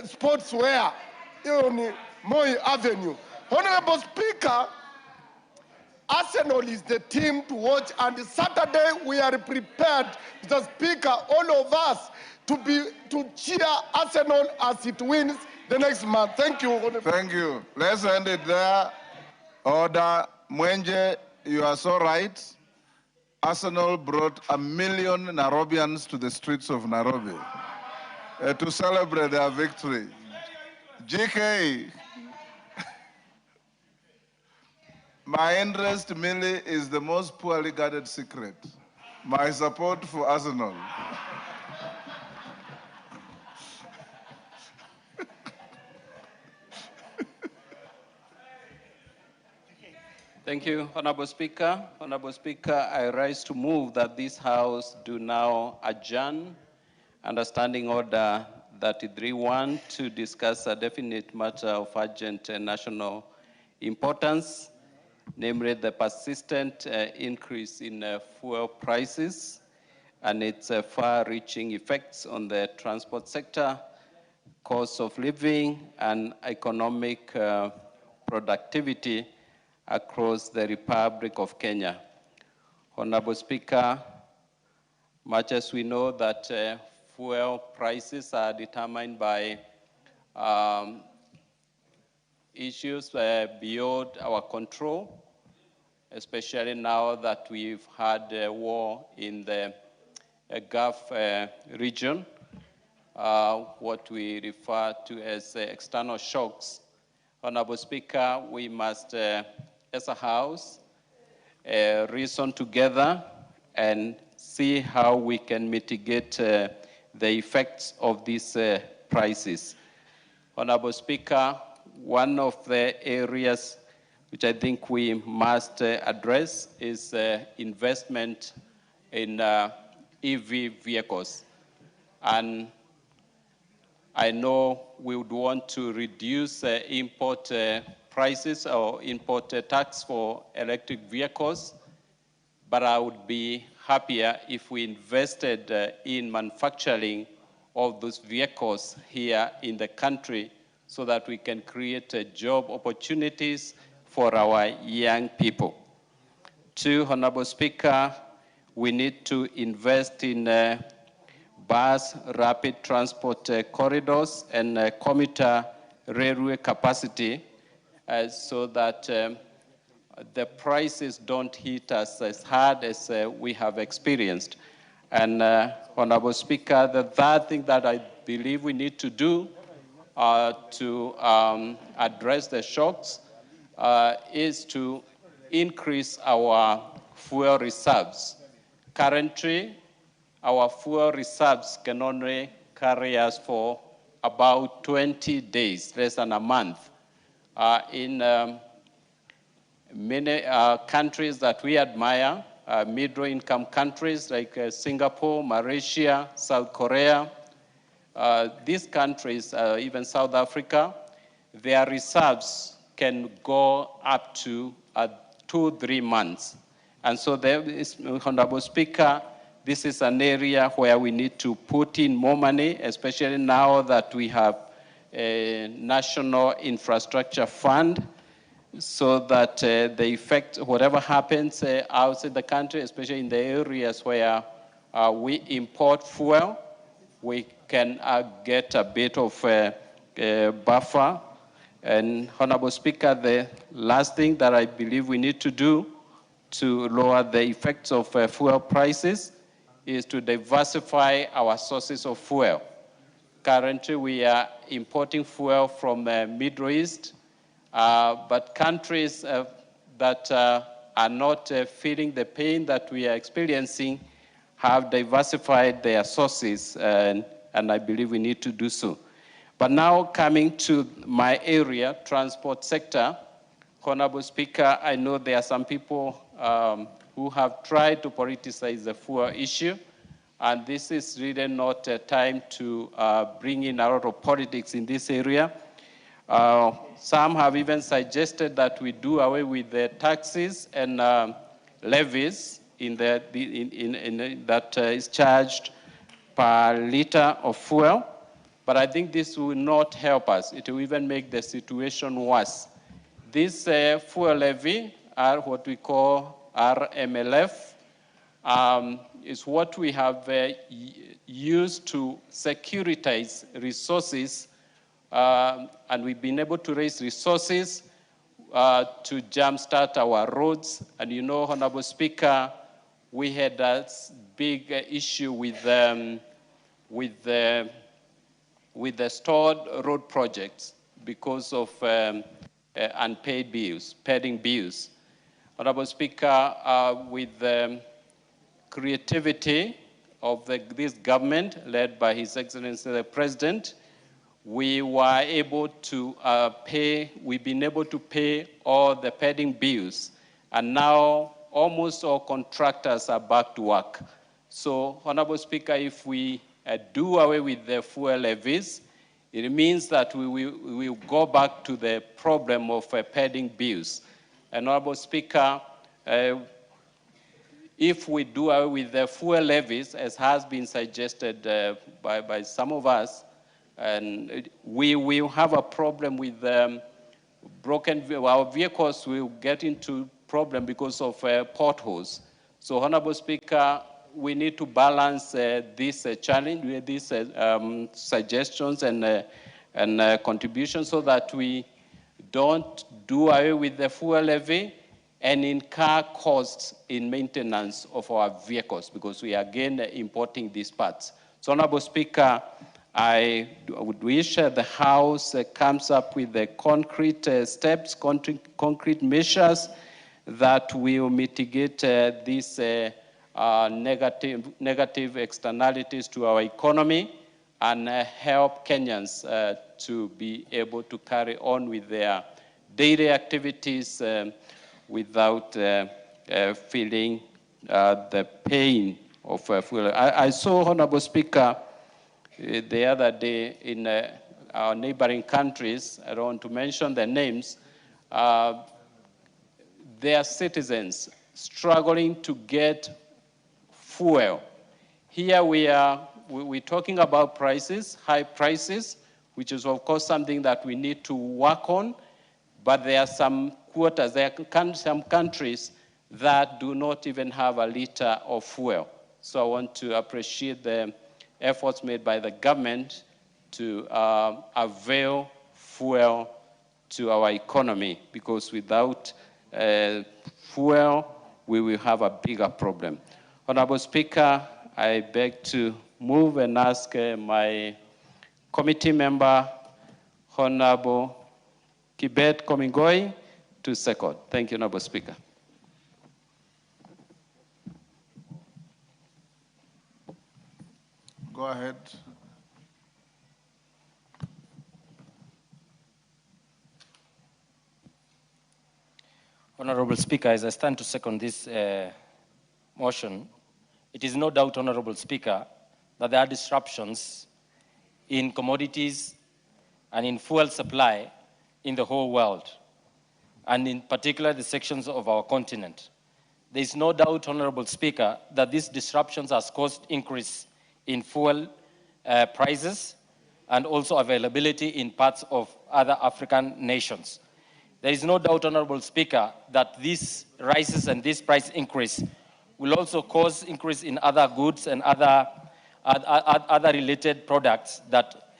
E: Sportswear on Moi Avenue. Honorable Speaker, Arsenal is the team to watch, and Saturday we are prepared, Mr. Speaker, all of us, to cheer Arsenal as it wins the next month. Thank you, Honorable.
B: Thank you. Let's end it there. Order. Mwenje, you are so right. Arsenal brought 1 million Nairobians to the streets of Nairobi to celebrate their victory. GK, my interest, Millie, is the most poorly guarded secret. My support for Arsenal.
J: Thank you, Honorable Speaker. Honorable Speaker, I rise to move that this House do now adjourn under Standing Order 33-1 to discuss a definite matter of urgent national importance, namely the persistent increase in fuel prices and its far-reaching effects on the transport sector, cost of living, and economic productivity across the Republic of Kenya. Honorable Speaker, much as we know that fuel prices are determined by issues beyond our control, especially now that we've had a war in the Gulf region, what we refer to as external shocks. Honorable Speaker, we must as a House, reason together and see how we can mitigate the effects of these prices. Honorable Speaker, one of the areas which I think we must address is investment in EV vehicles. And I know we would want to reduce import prices or import tax for electric vehicles, but I would be happier if we invested in manufacturing of those vehicles here in the country so that we can create job opportunities for our young people. Two, Honorable Speaker, we need to invest in bus rapid transport corridors and commuter railway capacity so that the prices don't hit us as hard as we have experienced. And Honorable Speaker, the third thing that I believe we need to do to address the shocks is to increase our fuel reserves. Currently, our fuel reserves can only carry us for about 20 days, less than a month. In many countries that we admire, middle-income countries like Singapore, Malaysia, South Korea, these countries, even South Africa, their reserves can go up to 2-3 months. And so there is, Honorable Speaker, this is an area where we need to put in more money, especially now that we have a national infrastructure fund, so that the effect, whatever happens outside the country, especially in the areas where we import fuel, we can get a bit of a buffer. And Honorable Speaker, the last thing that I believe we need to do to lower the effects of fuel prices is to diversify our sources of fuel. Currently, we are importing fuel from the Middle East, but countries that are not feeling the pain that we are experiencing have diversified their sources, and I believe we need to do so. But now coming to my area, transport sector, Honorable Speaker, I know there are some people who have tried to politicize the fuel issue, and this is really not a time to bring in a lot of politics in this area. Some have even suggested that we do away with the taxes and levies that is charged per liter of fuel. But I think this will not help us. It will even make the situation worse. This fuel levy, are what we call RMLF, is what we have used to securitize resources, and we've been able to raise resources to jumpstart our roads. And you know, Honorable Speaker, we had a big issue with the stored road projects because of unpaid bills, pending bills. Honorable Speaker, with the creativity of this government led by His Excellency the President, we were able to we've been able to pay all the pending bills, and now almost all contractors are back to work. So, Honorable Speaker, if we do away with the fuel levies, it means that we will go back to the problem of pending bills. And Honorable Speaker, if we do away with the fuel levies, as has been suggested by some of us, and we will have a problem with our vehicles will get into problem because of potholes. So, Honorable Speaker, we need to balance this challenge with these suggestions and contributions so that we don't do away with the fuel levy and incur costs in maintenance of our vehicles, because we are again importing these parts. So, Honorable Speaker, I would wish the House comes up with the concrete steps, concrete measures that will mitigate these negative externalities to our economy and help Kenyans to be able to carry on with their daily activities without feeling the pain of fuel. I saw, Honorable Speaker, the other day in our neighboring countries, I don't want to mention their names, their citizens struggling to get fuel. Here we're talking about prices, high prices, which is of course something that we need to work on, but there are some quotas, there are some countries that do not even have a liter of fuel. So I want to appreciate the efforts made by the government to avail fuel to our economy, because without fuel, we will have a bigger problem. Honorable Speaker, I beg to move and ask my committee member, Honorable Kibet Komingoi, to second. Thank you, Honorable Speaker.
B: Go ahead.
E: Honorable Speaker, as I stand to second this motion, it is no doubt, Honorable Speaker, that there are disruptions in commodities and in fuel supply in the whole world, and in particular the sections of our continent. There is no doubt, Honorable Speaker, that these disruptions have caused increase in fuel prices and also availability in parts of other African nations. There is no doubt, Honorable Speaker, that these rises and this price increase will also cause increase in other goods and other related products that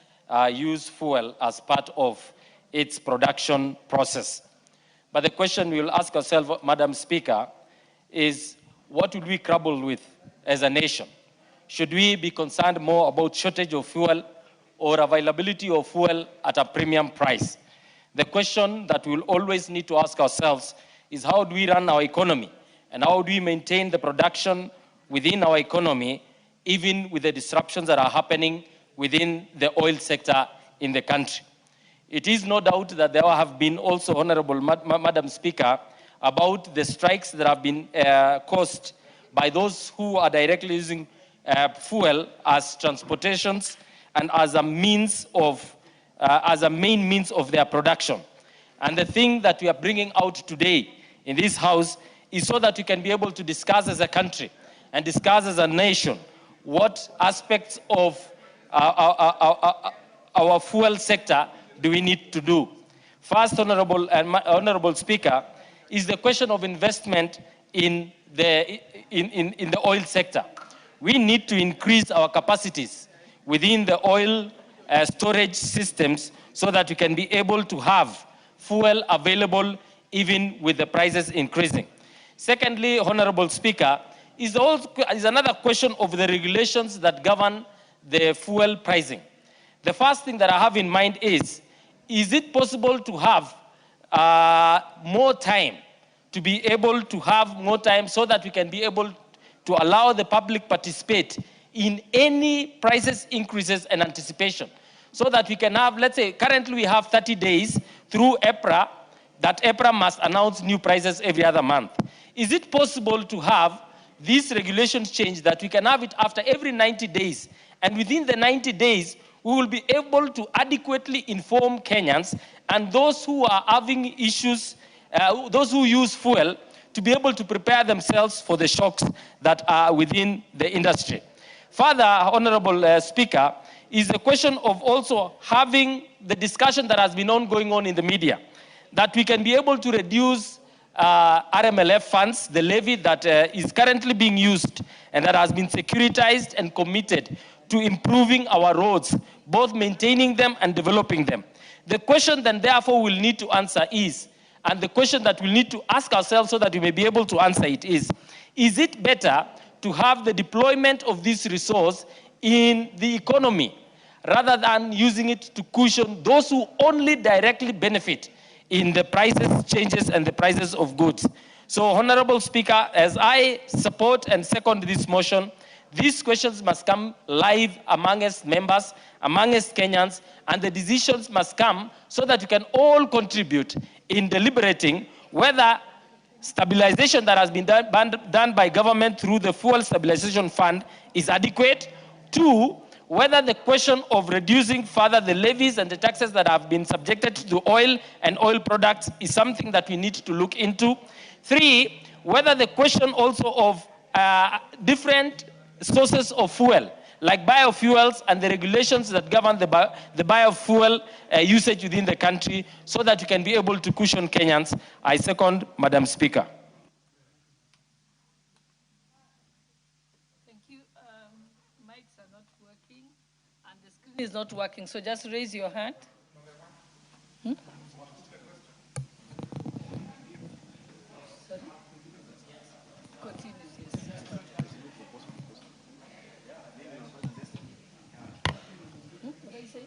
E: use fuel as part of its production process. But the question we will ask ourselves, Madam Speaker, is what would we grapple with as a nation? Should we be concerned more about shortage of fuel or availability of fuel at a premium price? The question that we'll always need to ask ourselves is how do we run our economy and how do we maintain the production within our economy, even with the disruptions that are happening within the oil sector in the country. It is no doubt that there have been also, Honorable Madam Speaker, about the strikes that have been caused by those who are directly using fuel as transportations and as a means of as a main means of their production. And the thing that we are bringing out today in this House is so that we can be able to discuss as a country and discuss as a nation what aspects of our fuel sector do we need to do. First, Honorable Speaker, is the question of investment in the oil sector. We need to increase our capacities within the oil storage systems so that we can be able to have fuel available even with the prices increasing. Secondly, Honorable Speaker, is another question of the regulations that govern the fuel pricing. The first thing that I have in mind is it possible to have more time, to be able to have more time so that we can be able to allow the public participate in any prices increases and anticipation, so that we can have, let's say, currently we have 30 days through EPRA, that EPRA must announce new prices every other month. Is it possible to have these regulations change that we can have it after every 90 days, and within the 90 days, we will be able to adequately inform Kenyans and those who are having issues, those who use fuel, to be able to prepare themselves for the shocks that are within the industry. Further, Honorable Speaker, is the question of also having the discussion that has been ongoing in the media, that we can be able to reduce RMLF funds, the levy that is currently being used and that has been securitized and committed to improving our roads, both maintaining them and developing them. The question then therefore we'll need to answer is, and the question that we'll need to ask ourselves so that we may be able to answer it is it better to have the deployment of this resource in the economy rather than using it to cushion those who only directly benefit in the prices changes and the prices of goods? So, Honorable Speaker, as I support and second this motion, these questions must come live amongst members, amongst Kenyans, and the decisions must come so that we can all contribute in deliberating whether stabilization that has been done by government through the Fuel Stabilization Fund is adequate. Two, whether the question of reducing further the levies and the taxes that have been subjected to oil and oil products is something that we need to look into. Three, whether the question also of different sources of fuel, like biofuels and the regulations that govern the biofuel usage within the country, so that we can be able to cushion Kenyans. I second, Madam Speaker.
K: you. Mics are not working, and the screen is not working, so just raise your hand. Hmm? Sorry? Continue, yes. What did I say? What did I say?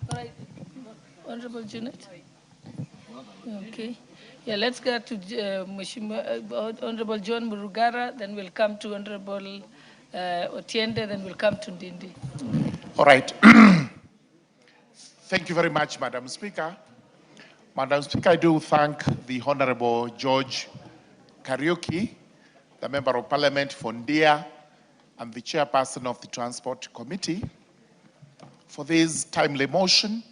K: All right. Honorable Janet. Okay. Yeah, let's get to Honorable John Murugara, then we'll come to Honorable Otiende, then we'll come to Ndindi.
L: All right. Thank you very much, Madam Speaker. Madam Speaker, I do thank the Honorable George Kariuki, the Member of Parliament for Ndia, and the Chairperson of the Transport Committee, for this timely motion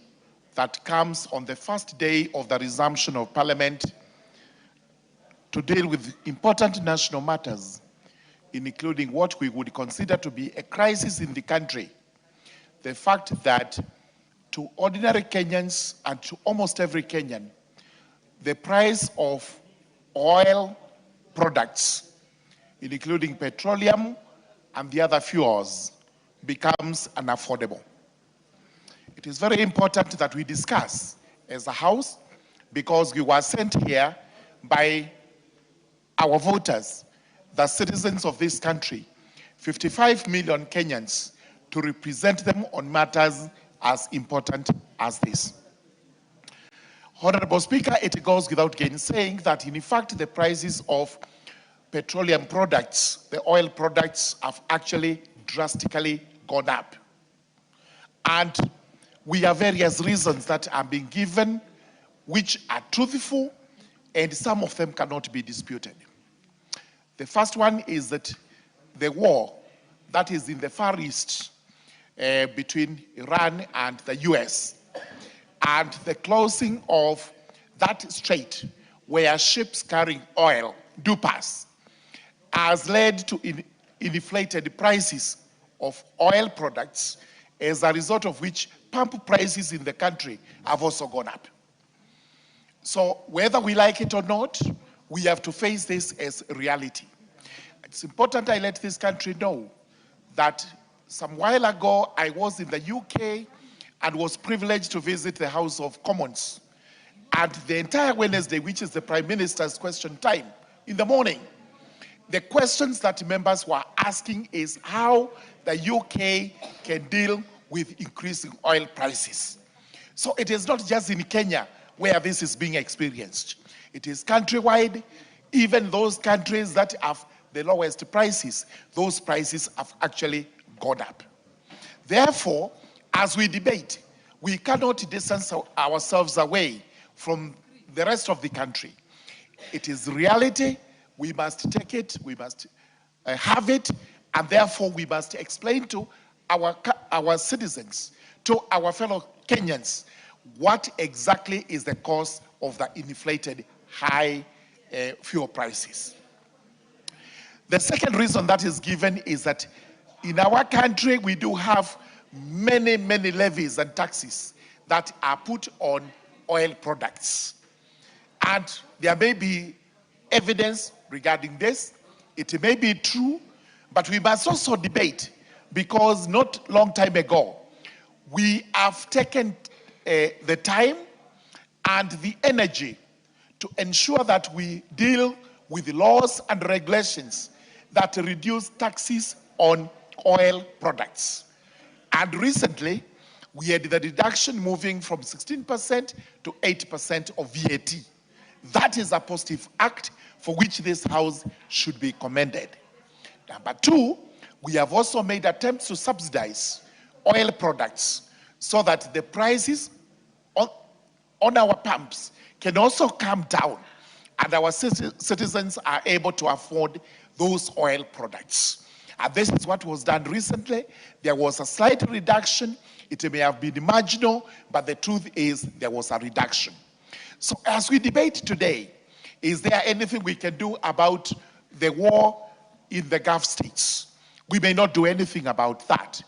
L: that comes on the first day of the resumption of Parliament to deal with important national matters, including what we would consider to be a crisis in the country. The fact that to ordinary Kenyans and to almost every Kenyan, the price of oil products, including petroleum and the other fuels, becomes unaffordable. It is very important that we discuss as a House, because we were sent here by our voters, the citizens of this country, 55 million Kenyans, to represent them on matters as important as this. Honorable Speaker, it goes without gainsaying that in fact the prices of petroleum products, the oil products, have actually drastically gone up. And we have various reasons that are being given which are truthful, and some of them cannot be disputed. The first one is that the war that is in the Far East between Iran and the US, and the closing of that strait where ships carrying oil do pass, has led to inflated prices of oil products, as a result of which pump prices in the country have also gone up. So whether we like it or not, we have to face this as reality. It's important I let this country know that some while ago I was in the UK and was privileged to visit the House of Commons. And the entire Wednesday, which is the Prime Minister's question time, in the morning, the questions that members were asking is how the UK can deal with increasing oil prices. So it is not just in Kenya where this is being experienced. It is countrywide. Even those countries that have the lowest prices, those prices have actually gone up. Therefore, as we debate, we cannot distance ourselves away from the rest of the country. It is reality. We must take it. We must have it. And therefore, we must explain to our citizens, to our fellow Kenyans, what exactly is the cause of the inflated high fuel prices. The second reason that is given is that in our country, we do have many, many levies and taxes that are put on oil products. And there may be evidence regarding this. It may be true, but we must also debate, because not long time ago, we have taken the time and the energy to ensure that we deal with the laws and regulations that reduce taxes on oil products. And recently, we had the reduction moving from 16% to 8% of VAT. That is a positive act for which this House should be commended. Number two, we have also made attempts to subsidize oil products so that the prices on our pumps can also come down and our citizens are able to afford those oil products. And this is what was done recently. There was a slight reduction. It may have been marginal, but the truth is there was a reduction. So as we debate today, is there anything we can do about the war in the Gulf states? We may not do anything about that,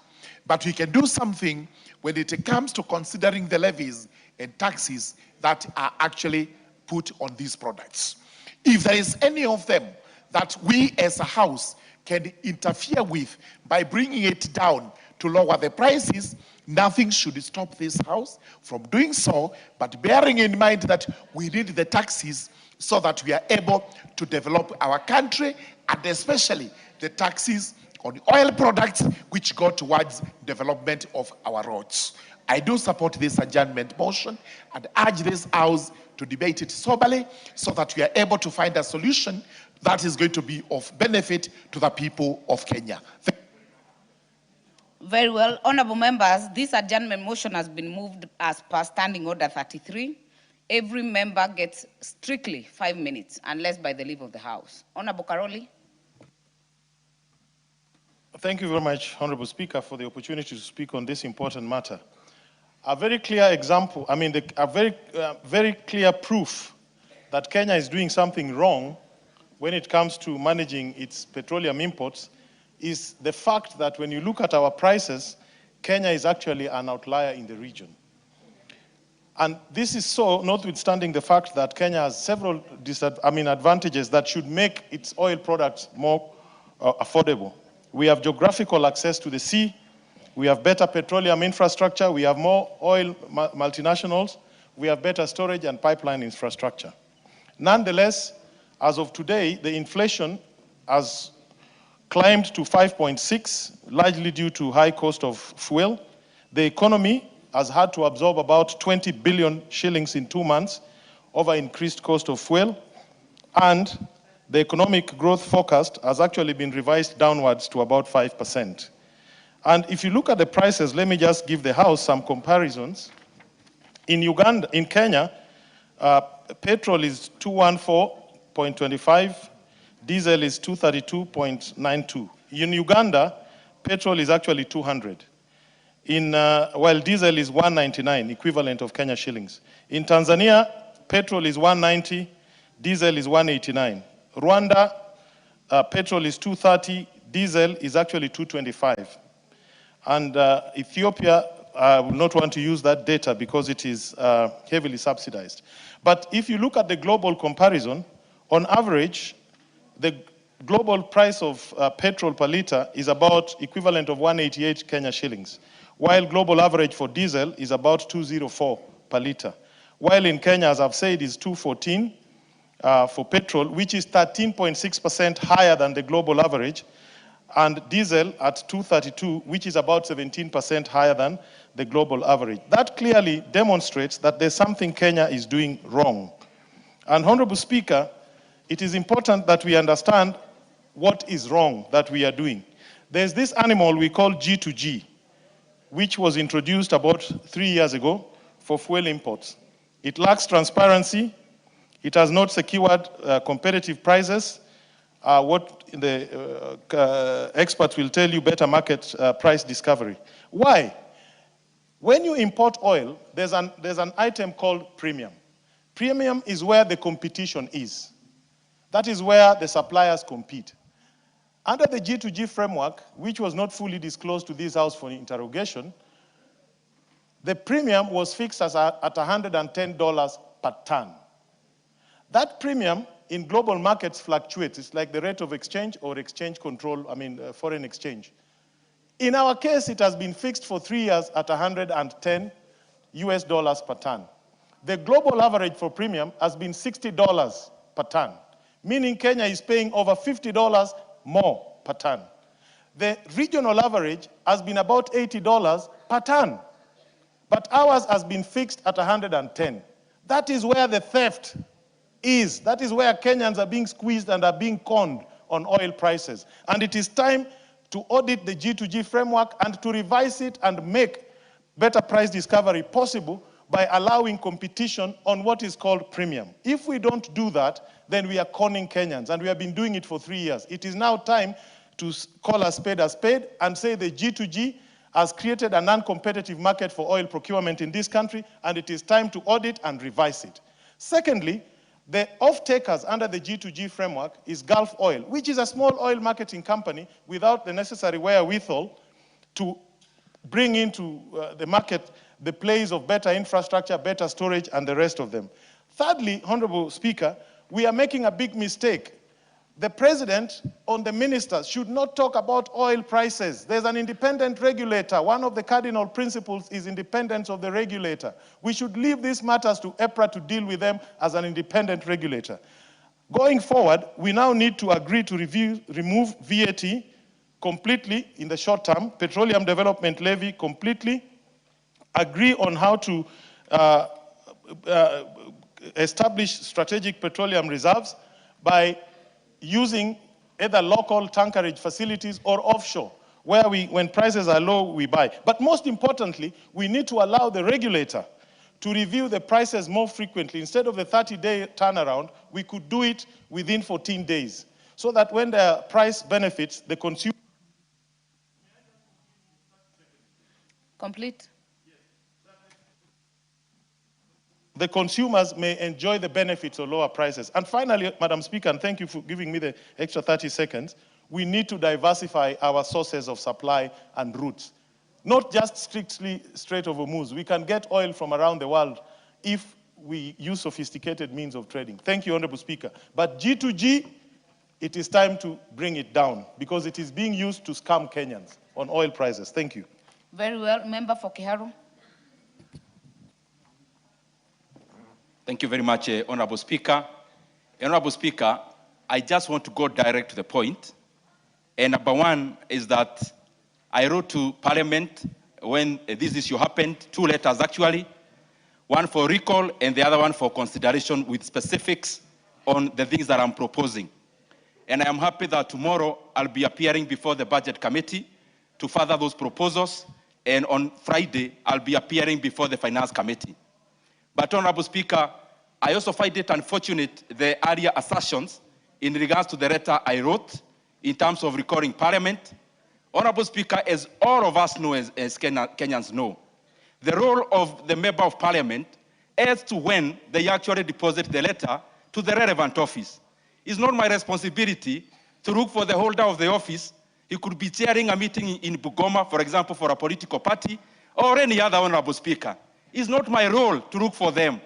L: but we can do something when it comes to considering the levies and taxes that are actually put on these products. If there is any of them that we as a house can interfere with by bringing it down to lower the prices, nothing should stop this house from doing so, but bearing in mind that we need the taxes so that we are able to develop our country, and especially the taxes on oil products which go towards development of our roads. I do support this adjournment motion and urge this house to debate it soberly so that we are able to find a solution that is going to be of benefit to the people of Kenya.
M: Very well. Honorable members, this adjournment motion has been moved as per Standing Order 33. Every member gets strictly 5 minutes, unless by the leave of the House. Honorable Karoli.
N: Thank you very much, Honorable Speaker, for the opportunity to speak on this important matter. A very clear example, very clear proof that Kenya is doing something wrong when it comes to managing its petroleum imports is the fact that when you look at our prices, Kenya is actually an outlier in the region. And this is so notwithstanding the fact that Kenya has several advantages that should make its oil products more affordable. We have geographical access to the sea, we have better petroleum infrastructure, we have more oil multinationals, we have better storage and pipeline infrastructure. Nonetheless, as of today, the inflation has climbed to 5.6, largely due to high cost of fuel. The economy has had to absorb about 20 billion shillings in 2 months over increased cost of fuel, and the economic growth forecast has actually been revised downwards to about 5%. And if you look at the prices, let me just give the House some comparisons. In Uganda, in Kenya, petrol is 214.25, diesel is 232.92. In Uganda, petrol is actually 200. While diesel is 199, equivalent of Kenya shillings. In Tanzania, petrol is 190, diesel is 189. Rwanda, petrol is 230, diesel is actually 225. And Ethiopia, I would not want to use that data because it is heavily subsidized. But if you look at the global comparison, on average, the global price of petrol per liter is about equivalent of 188 Kenya shillings, while global average for diesel is about 204 per liter. While in Kenya, as I've said, is 214 for petrol, which is 13.6% higher than the global average, and diesel at 232, which is about 17% higher than the global average. That clearly demonstrates that there's something Kenya is doing wrong. And Honorable Speaker, it is important that we understand what is wrong that we are doing. There's this animal we call G2G, which was introduced about 3 years ago for fuel imports. It lacks transparency. It has not secured competitive prices. What the experts will tell you, better market price discovery. Why? When you import oil, there's an item called premium. Premium is where the competition is. That is where the suppliers compete. Under the G2G framework, which was not fully disclosed to this House for interrogation, the premium was fixed at $110 per ton. That premium in global markets fluctuates. It's like the rate of exchange or exchange control, foreign exchange. In our case, it has been fixed for 3 years at $110 per ton. The global average for premium has been $60 per ton, meaning Kenya is paying over $50 more per ton. The regional average has been about $80 per ton, but ours has been fixed at 110. That is where the theft is. That is where Kenyans are being squeezed and are being conned on oil prices. And it is time to audit the G2G framework and to revise it and make better price discovery possible by allowing competition on what is called premium. If we don't do that, then we are conning Kenyans, and we have been doing it for 3 years. It is now time to call a spade and say the G2G has created a non-competitive market for oil procurement in this country, and it is time to audit and revise it. Secondly, The off-takers under the G2G framework is Gulf Oil, which is a small oil marketing company without the necessary wherewithal to bring into the market the place of better infrastructure, better storage, and the rest of them. Thirdly, Honorable Speaker, we are making a big mistake. The president on the ministers should not talk about oil prices. There's an independent regulator. One of the cardinal principles is independence of the regulator. We should leave these matters to EPRA to deal with them as an independent regulator. Going forward, we now need to agree to remove VAT completely in the short term, petroleum development levy completely, agree on how to establish strategic petroleum reserves by using either local tankerage facilities or offshore, where when prices are low, we buy. But most importantly, we need to allow the regulator to review the prices more frequently. Instead of the 30-day turnaround, we could do it within 14 days, so that when the price benefits, the consumer...
M: Complete.
N: The consumers may enjoy the benefits of lower prices. And finally, Madam Speaker, and thank you for giving me the extra 30 seconds, we need to diversify our sources of supply and routes. Not just strictly Strait of Hormuz. We can get oil from around the world if we use sophisticated means of trading. Thank you, Honorable Speaker. But G2G, it is time to bring it down because it is being used to scam Kenyans on oil prices. Thank you.
M: Very well. Member for Kiharu.
D: Thank you very much, Honorable Speaker. Honorable Speaker, I just want to go direct to the point. And number one is that I wrote to Parliament when this issue happened, 2 letters actually, one for recall and the other one for consideration with specifics on the things that I'm proposing. And I am happy that tomorrow I'll be appearing before the Budget Committee to further those proposals. And on Friday, I'll be appearing before the Finance Committee. But, Honorable Speaker, I also find it unfortunate the earlier assertions in regards to the letter I wrote in terms of recalling Parliament. Honorable Speaker, as all of us know, as Kenyans know, the role of the Member of Parliament as to when they actually deposit the letter to the relevant office. It's not my responsibility to look for the holder of the office. He could be chairing a meeting in Bugoma, for example, for a political party, or any other Honorable Speaker. It's not my role to look for them.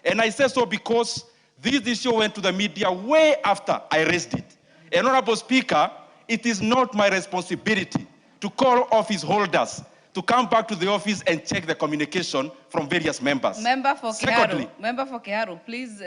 D: And I say so because this issue went to the media way after I raised it. And Honorable Speaker, it is not my responsibility to call office holders to come back to the office and check the communication from various members.
M: Member for
D: Secondly,
M: Kiharu, please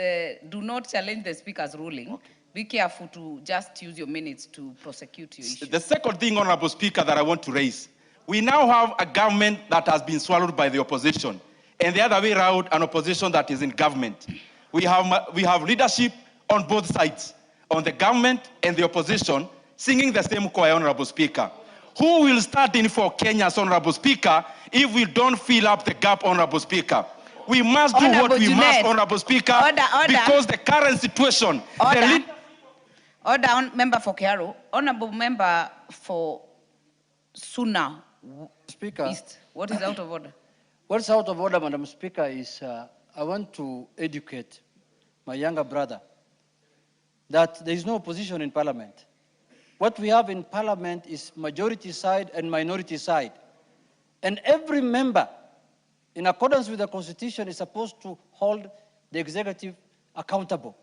M: do not challenge the Speaker's ruling. Okay. Be careful to just use your minutes to prosecute your issue.
D: The second thing, Honorable Speaker, that I want to raise, we now have a government that has been swallowed by the opposition, and the other way around, an opposition that is in government. We have leadership on both sides, on the government and the opposition, singing the same choir, Honorable Speaker. Who will stand in for Kenya's, Honorable Speaker, if we don't fill up the gap, Honorable Speaker? We must do what we must, Honorable Speaker, because the current situation...
M: Order, Member for Kiharu. Honorable Member for Suna
C: Speaker,
M: East. What is out of order?
C: What's out of order, Madam Speaker, is I want to educate my younger brother that there is no opposition in Parliament. What we have in Parliament is majority side and minority side. And every member, in accordance with the Constitution, is supposed to hold the executive accountable.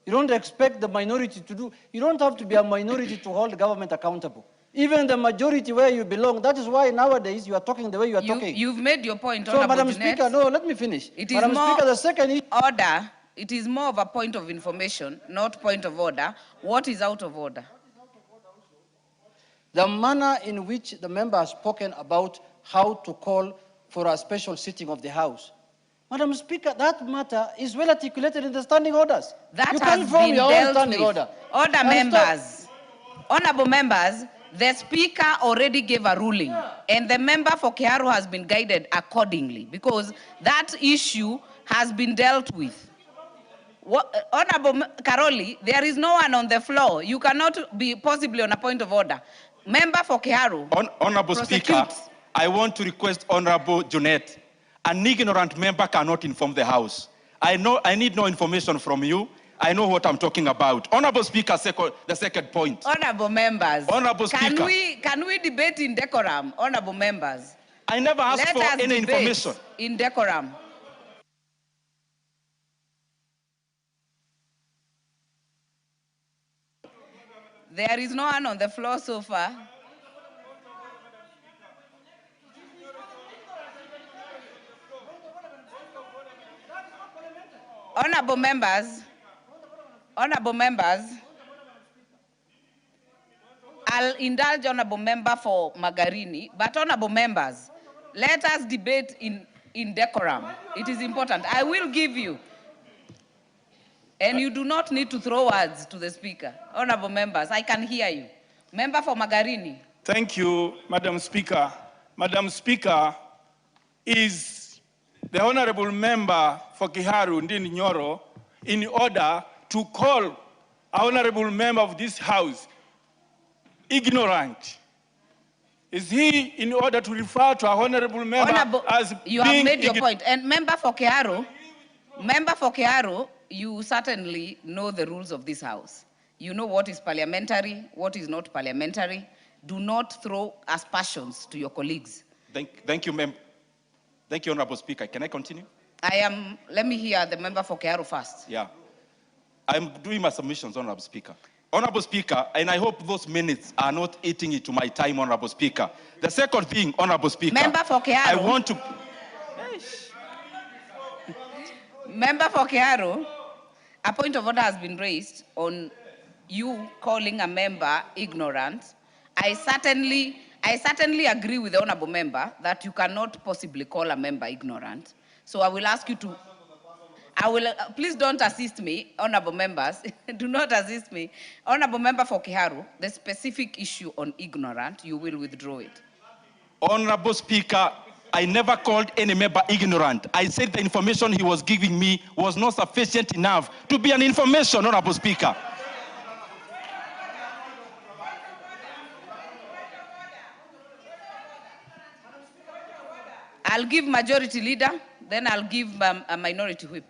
C: You don't expect the minority to do, you don't have to be a minority to hold the government accountable. Even the majority where you belong, that is why nowadays you are talking the way you are talking.
M: You've made your point,
C: So, Madam Speaker, no, let me finish.
M: It is
C: Madam
M: more
C: Speaker, the second
M: order. It is more of a point of information, not point of order. What is out of order?
C: The manner in which the member has spoken about how to call for a special sitting of the House. Madam Speaker, that matter is well articulated in the standing orders.
M: That
C: you
M: has
C: can form
M: been
C: your own
M: dealt
C: standing
M: with.
C: order.
M: Order, members. Honorable members, the Speaker already gave a ruling, and the member for Kiharu has been guided accordingly, because that issue has been dealt with. Honorable Karoli, there is no one on the floor. You cannot be possibly on a point of order. Member for Kiharu.
D: Honorable Speaker, I want to request Honorable Junet, an ignorant member cannot inform the House. I need no information from you. I know what I'm talking about. Honorable Speaker, the second point.
M: Honorable members.
D: Honorable Speaker.
M: Can we debate in decorum, honorable members?
D: I never asked
M: Let
D: for
M: us
D: any
M: debate
D: information.
M: in decorum. There is no one on the floor so far. Honorable members, I'll indulge honorable member for Magarini, but honorable members, let us debate in decorum. It is important. I will give you. And you do not need to throw words to the speaker. Honorable members, I can hear you. Member for Magarini.
E: Thank you, Madam Speaker. Madam Speaker, is the honorable member for Kiharu, Ndini Nyoro, in order to call an honorable member of this House ignorant? Is he in order to refer to a honorable member as
M: you have made your point. And member for Kiharu, you certainly know the rules of this House. You know what is parliamentary, what is not parliamentary. Do not throw aspersions to your colleagues.
D: Thank you, ma'am. Thank you, Honorable Speaker. Can I continue?
M: Let me hear the member for Kiharu first.
D: Yeah. I'm doing my submissions, Honorable Speaker. Honorable Speaker, and I hope those minutes are not eating into my time, Honorable Speaker. The second thing, Honorable Speaker.
M: Member for Kiharu.
D: I want to...
M: Member for Kiharu, a point of order has been raised on you calling a member ignorant. I certainly agree with the honorable member that you cannot possibly call a member ignorant. So I will ask you to, please don't assist me, honorable members. Do not assist me. Honorable member for Kiharu, the specific issue on ignorant, you will withdraw it.
D: Honorable Speaker, I never called any member ignorant. I said the information he was giving me was not sufficient enough to be an information, Honorable Speaker.
M: I'll give majority leader, then I'll give a minority whip.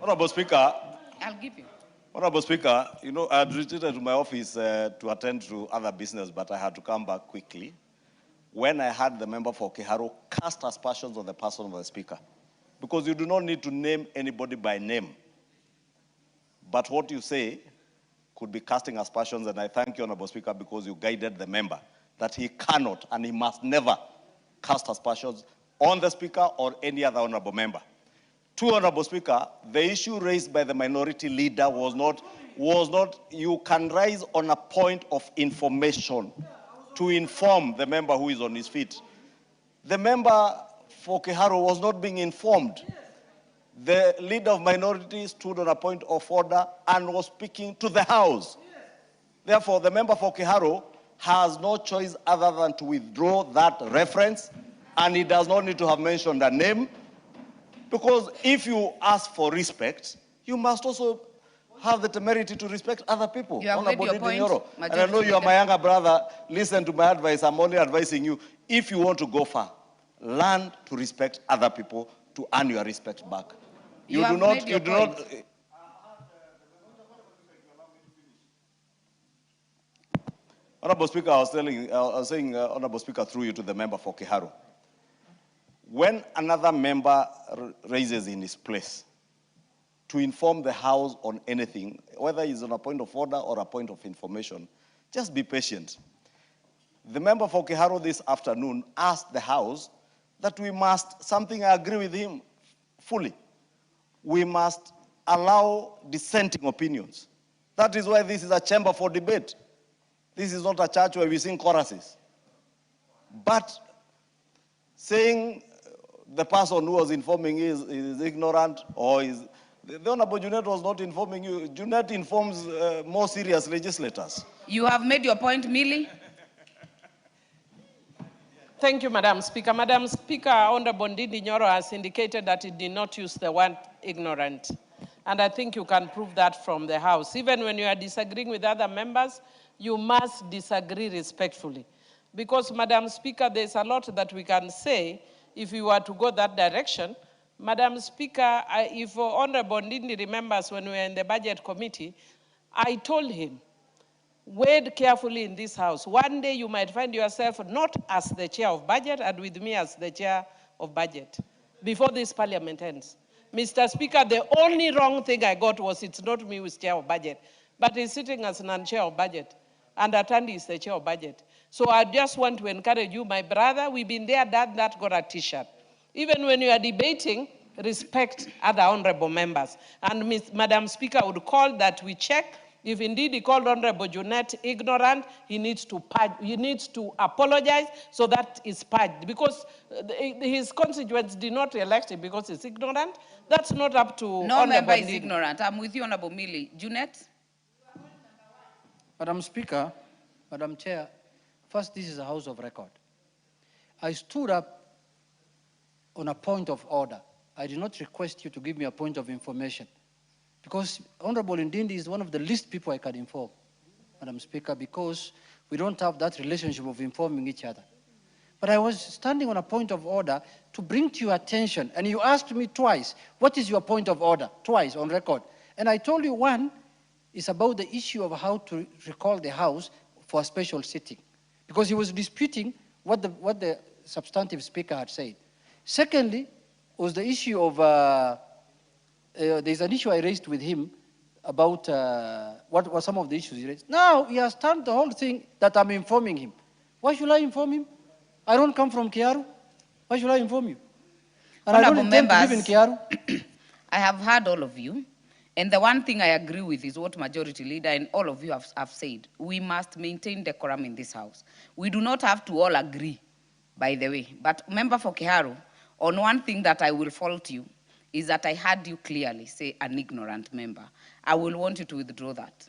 A: Honorable Speaker.
M: I'll give you.
A: Honorable Speaker, you know, I had retreated to my office to attend to other business, but I had to come back quickly. When I had the member for Kiharu cast aspersions on the person of the Speaker, because you do not need to name anybody by name. But what you say could be casting aspersions, and I thank you, Honorable Speaker, because you guided the member that he cannot and he must never cast aspersions on the Speaker or any other honorable member. Two, Honorable Speaker, the issue raised by the minority leader was not you can rise on a point of information to inform the member who is on his feet. The member for Kiharu was not being informed. The leader of minority stood on a point of order and was speaking to the House. Therefore, the member for Kiharu has no choice other than to withdraw that reference, and he does not need to have mentioned a name, because if you ask for respect, you must also have the temerity to respect other people.
M: You have made your point.
A: And I know you are my younger brother. Listen to my advice. I'm only advising you. If you want to go far, learn to respect other people to earn your respect back. You do not. Honorable Speaker, I was saying, Honorable Speaker, through you to the member for Kiharu. When another member raises in his place to inform the House on anything, whether it's on a point of order or a point of information, just be patient. The member for Kiharu this afternoon asked the House that we must, something I agree with him fully, we must allow dissenting opinions. That is why this is a chamber for debate. This is not a church where we sing choruses. But saying the person who was informing is ignorant or is... The Honorable Junet was not informing you. Junet informs more serious legislators.
M: You have made your point, Millie.
H: Thank you, Madam Speaker. Madam Speaker, Honorable Ndindi Nyoro has indicated that he did not use the word ignorant. And I think you can prove that from the House. Even when you are disagreeing with other members, you must disagree respectfully. Because, Madam Speaker, there's a lot that we can say if we were to go that direction, Madam Speaker, if Honorable Ndindi remembers when we were in the budget committee, I told him, wade carefully in this house. One day you might find yourself not as the chair of budget and with me as the chair of budget before this parliament ends. Mr. Speaker, the only wrong thing I got was it's not me who's chair of budget, but he's sitting as non-chair of budget, and Atandi is the chair of budget. So I just want to encourage you, my brother, we've been there, done that, got a t-shirt. Even when you are debating, respect other honorable members. And Madam Speaker would call that we check. If indeed he called Honorable Junet ignorant, he needs to apologize so that is purged. Because his constituents did not elect him because he's ignorant. That's not up to
M: No member is
H: Ndindi.
M: ignorant. I'm with you, Honorable Millie. Junet?
C: Madam Speaker, Madam Chair, first, this is a house of record. I stood up on a point of order. I did not request you to give me a point of information because Honorable Ndindi is one of the least people I can inform, Madam Speaker, because we don't have that relationship of informing each other. But I was standing on a point of order to bring to your attention, and you asked me twice, what is your point of order? Twice on record. And I told you one is about the issue of how to recall the House for a special sitting, because he was disputing what the substantive speaker had said. Secondly, was the issue of, there's an issue I raised with him about what were some of the issues he raised. Now he has turned the whole thing that I'm informing him. Why should I inform him? I don't come from Kiaru. Why should I inform you? And
M: Honorable
C: I don't intend to live in Kiaru.
M: I have heard all of you. And the one thing I agree with is what Majority Leader and all of you have said. We must maintain decorum in this house. We do not have to all agree, by the way. But Member for Kiharu, on one thing that I will fault you is that I heard you clearly say an ignorant member. I will want you to withdraw that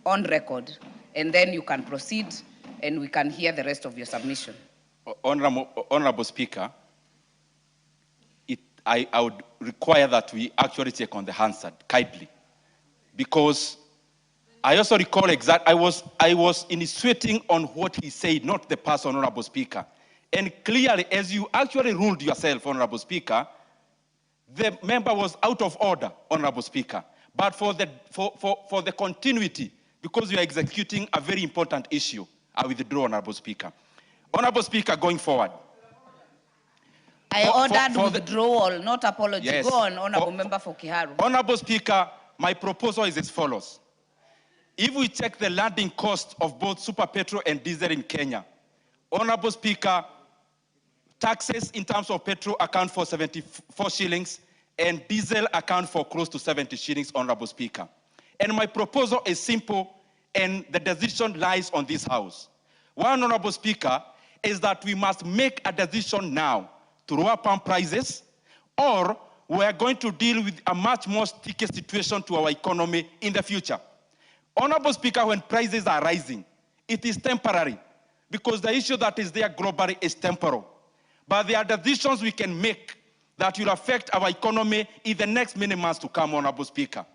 M: on record, and then you can proceed and we can hear the rest of your submission.
D: Honorable Speaker, I would require that we actually take on the Hansard kindly, because I also recall I was insinuating on what he said, not the person, Honorable Speaker. And clearly, as you actually ruled yourself, Honorable Speaker, the member was out of order, Honorable Speaker. But for the continuity, because you are executing a very important issue, I withdraw, Honorable Speaker. Honorable Speaker, going forward.
M: I ordered withdrawal, not apology.
D: Yes.
M: Go on, Honorable Member for Kiharu.
D: Honorable Speaker, my proposal is as follows. If we check the landing cost of both super petrol and diesel in Kenya, Honorable Speaker, taxes in terms of petrol account for 74 shillings and diesel account for close to 70 shillings, Honorable Speaker. And my proposal is simple, and the decision lies on this House. One, Honorable Speaker, is that we must make a decision now to lower pump prices, or we are going to deal with a much more sticky situation to our economy in the future. Honorable Speaker, when prices are rising, it is temporary, because the issue that is there globally is temporal. But there are decisions we can make that will affect our economy in the next many months to come, Honorable Speaker.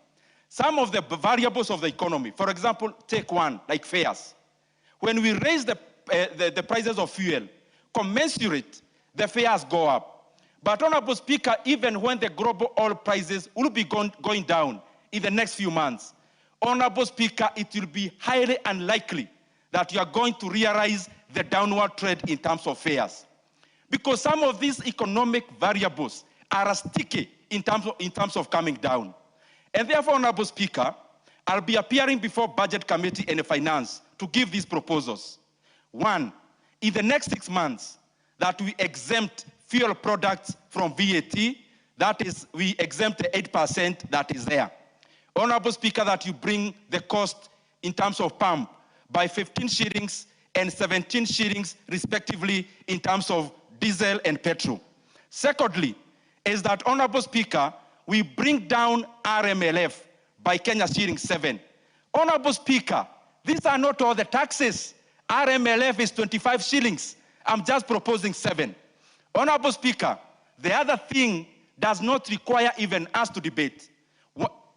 D: Some of the variables of the economy, for example, take one, like fares. When we raise the prices of fuel, commensurate, the fares go up. But Honorable Speaker, even when the global oil prices will be going down in the next few months, Honorable Speaker, it will be highly unlikely that you are going to realize the downward trend in terms of fares. Because some of these economic variables are sticky in terms of coming down. And therefore, Honorable Speaker, I'll be appearing before Budget Committee and Finance to give these proposals. One, in the next 6 months, that we exempt fuel products from VAT, that is, we exempt the 8% that is there. Honorable Speaker, that you bring the cost in terms of pump by 15 shillings and 17 shillings respectively in terms of diesel and petrol. Secondly, is that, Honorable Speaker, we bring down RMLF by Kenya shilling 7. Honorable Speaker, these are not all the taxes. RMLF is 25 shillings. I'm just proposing 7. Honorable Speaker, the other thing does not require even us to debate.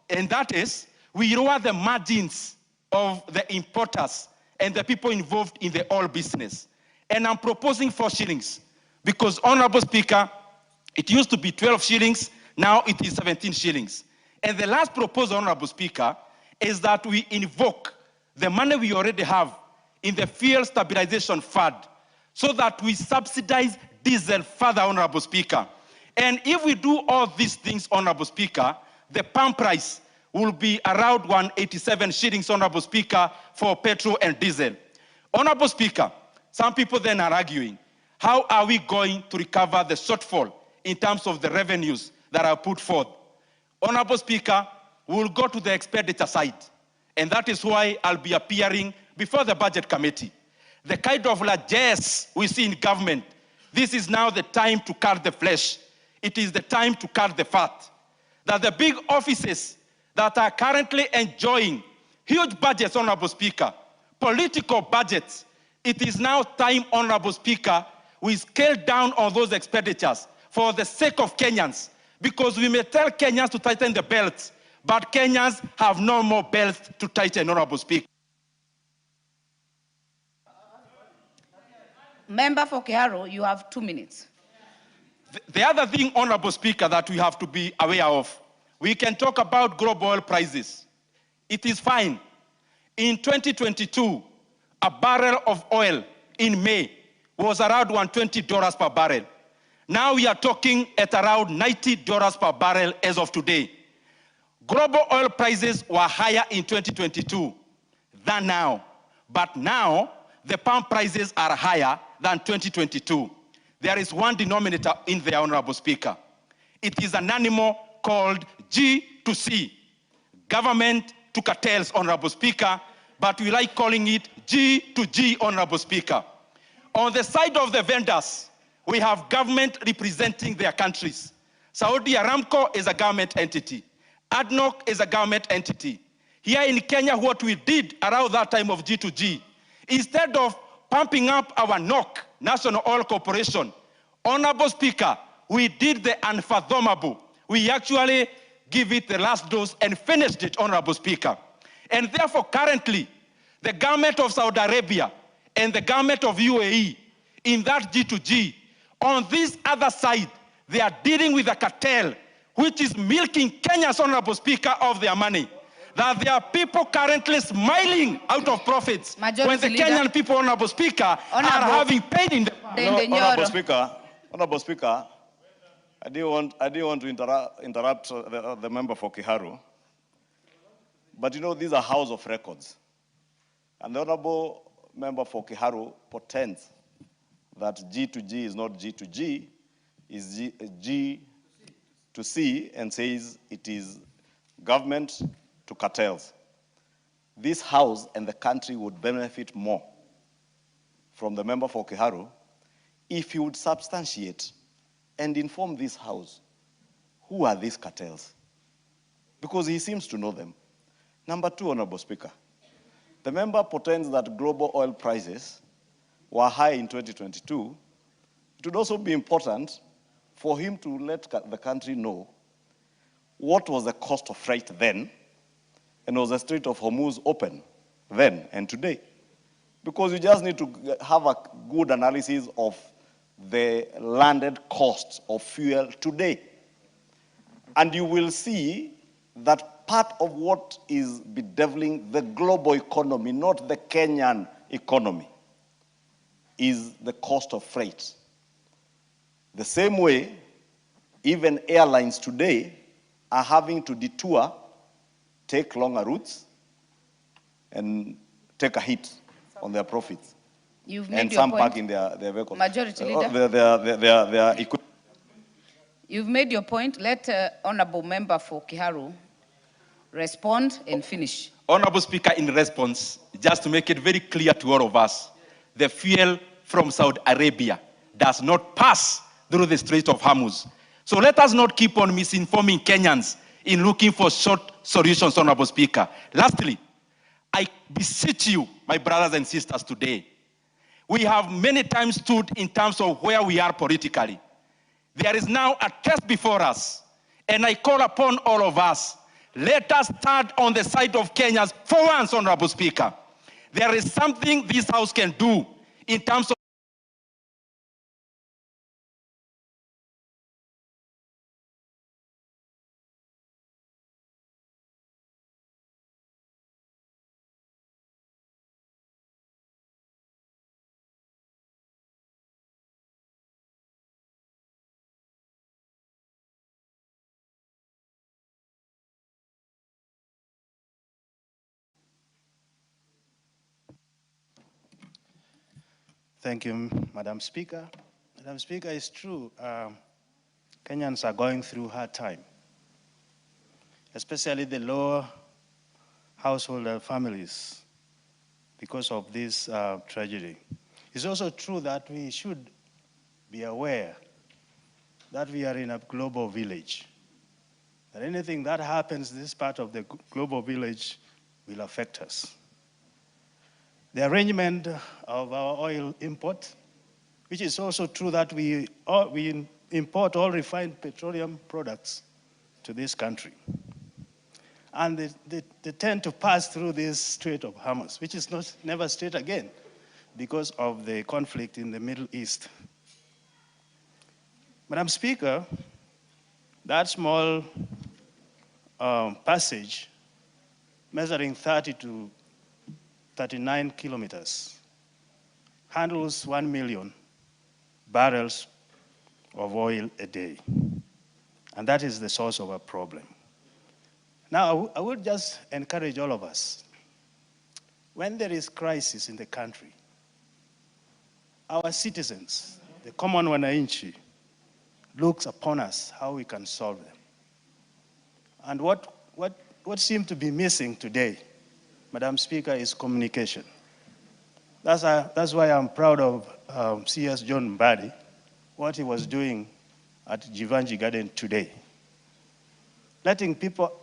D: And that is, we lower the margins of the importers and the people involved in the oil business. And I'm proposing 4 shillings. Because, Honorable Speaker, It used to be 12 shillings, now it is 17 shillings. And the last proposal, Honorable Speaker, is that we invoke the money we already have in the Fuel Stabilization Fund so that we subsidize diesel further, Honorable Speaker. And if we do all these things, Honorable Speaker, the pump price will be around 187 shillings, Honorable Speaker, for petrol and diesel. Honorable Speaker, some people then are arguing, how are we going to recover the shortfall in terms of the revenues that are put forth? Honorable Speaker, we will go to the expenditure side, and that is why I'll be appearing before the Budget Committee. The kind of largesse we see in government, this is now the time to cut the flesh. It is the time to cut the fat. That the big offices that are currently enjoying huge budgets, Honorable Speaker, political budgets, it is now time, Honorable Speaker, we scale down on those expenditures for the sake of Kenyans, because we may tell Kenyans to tighten the belts, but Kenyans have no more belts to tighten, Honorable Speaker.
M: Member for Kiharu, you have 2 minutes.
D: The other thing, Honorable Speaker, that we have to be aware of, we can talk about global oil prices. It is fine. In 2022, a barrel of oil in May was around $120 per barrel. Now we are talking at around $90 per barrel as of today. Global oil prices were higher in 2022 than now. But now, the pump prices are higher than 2022. There is one denominator in there, Honorable Speaker. It is an animal called G to C, government to cartels, Honorable Speaker, but we like calling it G to G, Honorable Speaker. On the side of the vendors, we have government representing their countries. Saudi Aramco is a government entity. ADNOC is a government entity. Here in Kenya, what we did around that time of G to G, instead of pumping up our NOC, National Oil Corporation, Honorable Speaker, we did the unfathomable. We actually give it the last dose and finished it, Honorable Speaker. And therefore, currently, the government of Saudi Arabia and the government of UAE, in that G2G, on this other side, they are dealing with a cartel which is milking Kenya's, Honorable Speaker, of their money. That there are people currently smiling out of profits when the Kenyan people, Honorable Speaker, are having paid in the...
A: Honorable Speaker, I didn't want to interrupt the member for Kiharu. But you know, these are House of Records. And the Honorable member for Kiharu pretends that G to G is not G to G, is G to C, and says it is government to cartels. This House and the country would benefit more from the member for Kiharu if he would substantiate and inform this House who are these cartels, because he seems to know them. Number two, Honorable Speaker, the member pretends that global oil prices were high in 2022. It would also be important for him to let the country know what was the cost of freight then, and was the Strait of Hormuz open then and today? Because you just need to have a good analysis of the landed cost of fuel today. And you will see that part of what is bedeviling the global economy, not the Kenyan economy, is the cost of freight. The same way, even airlines today are having to detour, take longer routes, and take a hit on their profits.
M: You've made
A: and
M: your
A: some
M: point.
A: parking their vehicles.
M: Majority Leader.
A: Their equipment.
M: You've made your point. Let Honorable Member for Kiharu respond and finish.
D: Honorable Speaker, in response, just to make it very clear to all of us, the fuel from Saudi Arabia does not pass through the Strait of Hormuz. So let us not keep on misinforming Kenyans in looking for short solutions, Honorable Speaker. Lastly, I beseech you, my brothers and sisters, today, we have many times stood in terms of where we are politically. There is now a test before us, and I call upon all of us, let us stand on the side of Kenyans for once, Honorable Speaker. There is something this House can do in terms of
O: Thank you, Madam Speaker. Madam Speaker, it's true. Kenyans are going through a hard time, especially the lower household families because of this tragedy. It's also true that we should be aware that we are in a global village. That anything that happens in this part of the global village will affect us. The arrangement of our oil import, which is also true that we import all refined petroleum products to this country. And they tend to pass through this Strait of Hormuz, which is never straight again because of the conflict in the Middle East. Madam Speaker, that small passage measuring 30 to 39 kilometers handles 1 million barrels of oil a day. And that is the source of our problem. Now, I would just encourage all of us, when there is crisis in the country, our citizens, the common wananchi, looks upon us how we can solve them. And what seems to be missing today, Madam Speaker, is communication. That's why I'm proud of CS John Bahari, what he was doing at Jivanji Garden today. Letting people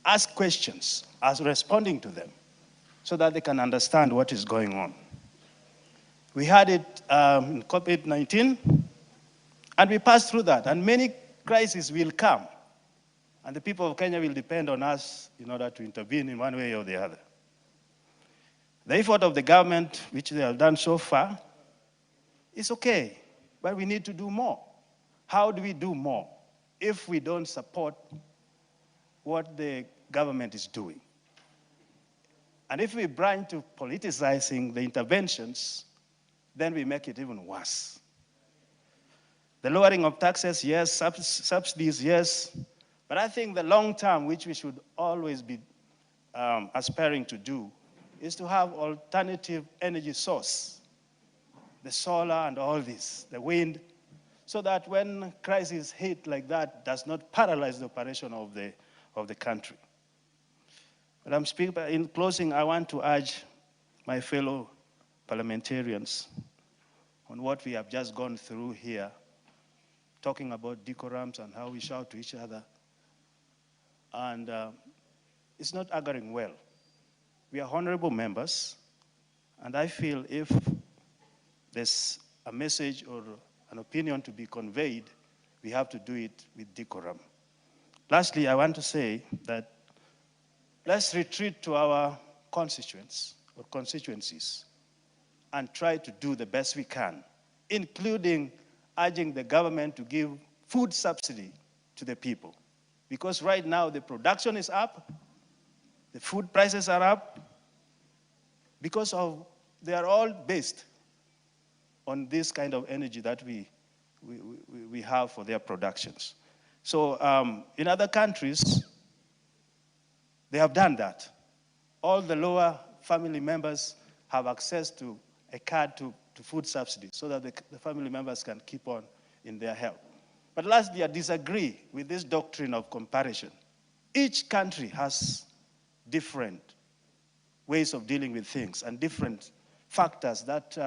O: ask questions as responding to them so that they can understand what is going on. We had it in COVID-19, and we passed through that, and many crises will come, and the people of Kenya will depend on us in order to intervene in one way or the other. The effort of the government, which they have done so far, is okay, but we need to do more. How do we do more if we don't support what the government is doing? And if we branch to politicizing the interventions, then we make it even worse. The lowering of taxes, yes. Subsidies, yes. But I think the long term, which we should always be aspiring to do, is to have alternative energy source, the solar and all this, the wind, so that when crises hit like that, does not paralyze the operation of the country. Madam Speaker, in closing, I want to urge my fellow parliamentarians on what we have just gone through here, talking about decorums and how we shout to each other. And it's not auguring well. We are honorable members, and I feel if there's a message or an opinion to be conveyed, we have to do it with decorum. Lastly, I want to say that let's retreat to our constituents or constituencies and try to do the best we can, including urging the government to give food subsidy to the people. Because right now the production is up, the food prices are up, because they are all based on this kind of energy that we have for their productions. So in other countries, they have done that. All the lower family members have access to a card to food subsidy so that the family members can keep on in their help. But lastly, I disagree with this doctrine of comparison. Each country has different ways of dealing with things and different factors that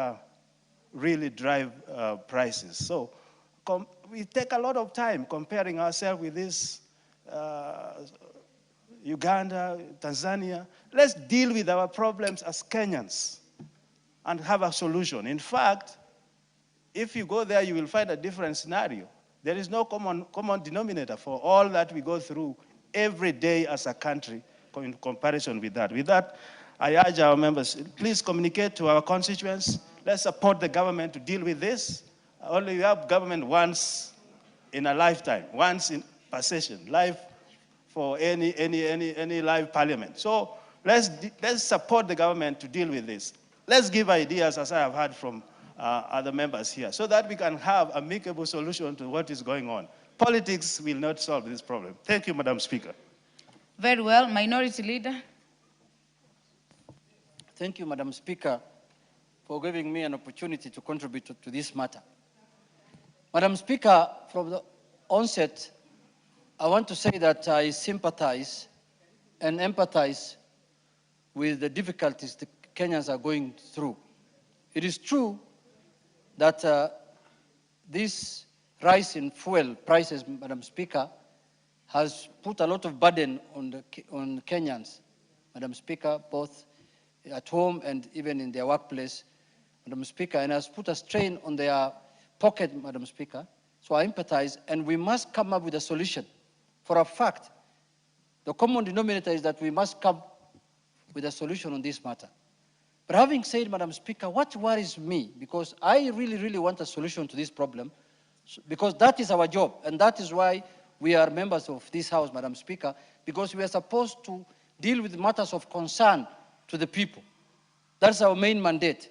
O: really drive prices. So we take a lot of time comparing ourselves with this Uganda, Tanzania. Let's deal with our problems as Kenyans and have a solution. In fact, if you go there, you will find a different scenario. There is no common denominator for all that we go through every day as a country in comparison with that. With that, I urge our members, please communicate to our constituents. Let's support the government to deal with this. Only you have government once in a lifetime, once per session, live for any live parliament. So let's support the government to deal with this. Let's give ideas, as I have heard from other members here, so that we can have a amicable solution to what is going on. Politics will not solve this problem. Thank you, Madam Speaker.
M: Very well. Minority Leader.
C: Thank you, Madam Speaker. for giving me an opportunity to contribute to this matter. Madam Speaker, from the onset, I want to say that I sympathize and empathize with the difficulties the Kenyans are going through. It is true that this rise in fuel prices, Madam Speaker, has put a lot of burden on Kenyans, Madam Speaker, both at home and even in their workplace, Madam Speaker, and has put a strain on their pocket, Madam Speaker. So I empathize, and we must come up with a solution. For a fact, the common denominator is that we must come with a solution on this matter. But having said, Madam Speaker, what worries me, because I really, really want a solution to this problem, because that is our job, and that is why we are members of this House, Madam Speaker, because we are supposed to deal with matters of concern to the people. That's our main mandate.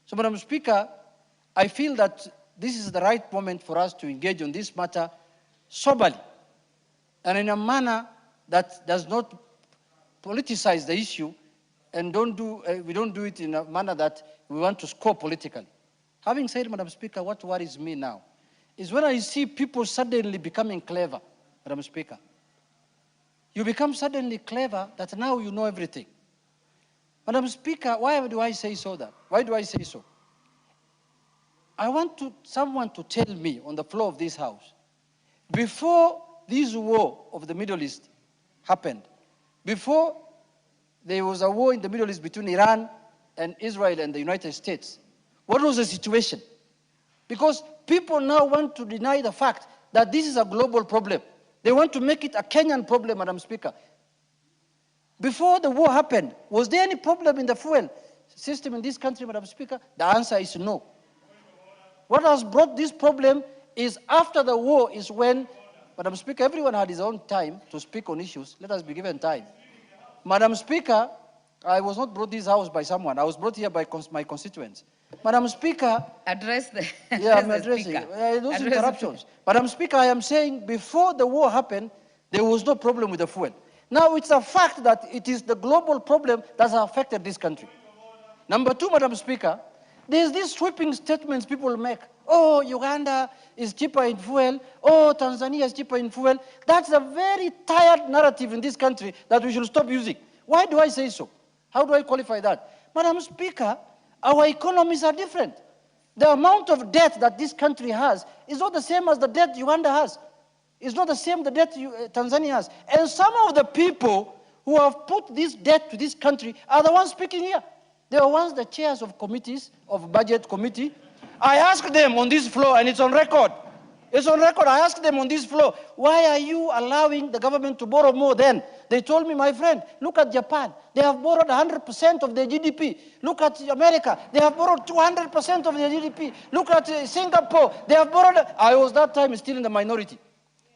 C: So, Madam Speaker, I feel that this is the right moment for us to engage on this matter soberly and in a manner that does not politicize the issue, and we don't do it in a manner that we want to score politically. Having said, Madam Speaker, what worries me now is when I see people suddenly becoming clever, Madam Speaker. You become suddenly clever that now you know everything. Madam Speaker, why do I say so that? Why do I say so? I want someone to tell me on the floor of this House, before this war of the Middle East happened, before there was a war in the Middle East between Iran and Israel and the United States, what was the situation? Because people now want to deny the fact that this is a global problem. They want to make it a Kenyan problem, Madam Speaker. Before the war happened, was there any problem in the fuel system in this country, Madam Speaker? The answer is no. What has brought this problem is after the war is when, Madam Speaker, everyone had his own time to speak on issues. Let us be given time. Madam Speaker, I was not brought this house by someone. I was brought here by my constituents. Madam Speaker.
M: Address the
C: I'm addressing. Those interruptions. Madam Speaker, I am saying before the war happened, there was no problem with the fuel. Now it's a fact that it is the global problem that has affected this country. Number two, Madam Speaker, there's these sweeping statements people make. Oh, Uganda is cheaper in fuel. Oh, Tanzania is cheaper in fuel. That's a very tired narrative in this country that we should stop using. Why do I say so? How do I qualify that? Madam Speaker, our economies are different. The amount of debt that this country has is not the same as the debt Uganda has. It's not the same the debt Tanzania has. And some of the people who have put this debt to this country are the ones speaking here. They are once the chairs of committees, of budget committee. I asked them on this floor, and it's on record. It's on record. I asked them on this floor, why are you allowing the government to borrow more then? They told me, my friend, look at Japan. They have borrowed 100% of their GDP. Look at America. They have borrowed 200% of their GDP. Look at Singapore. They have borrowed. I was that time still in the minority.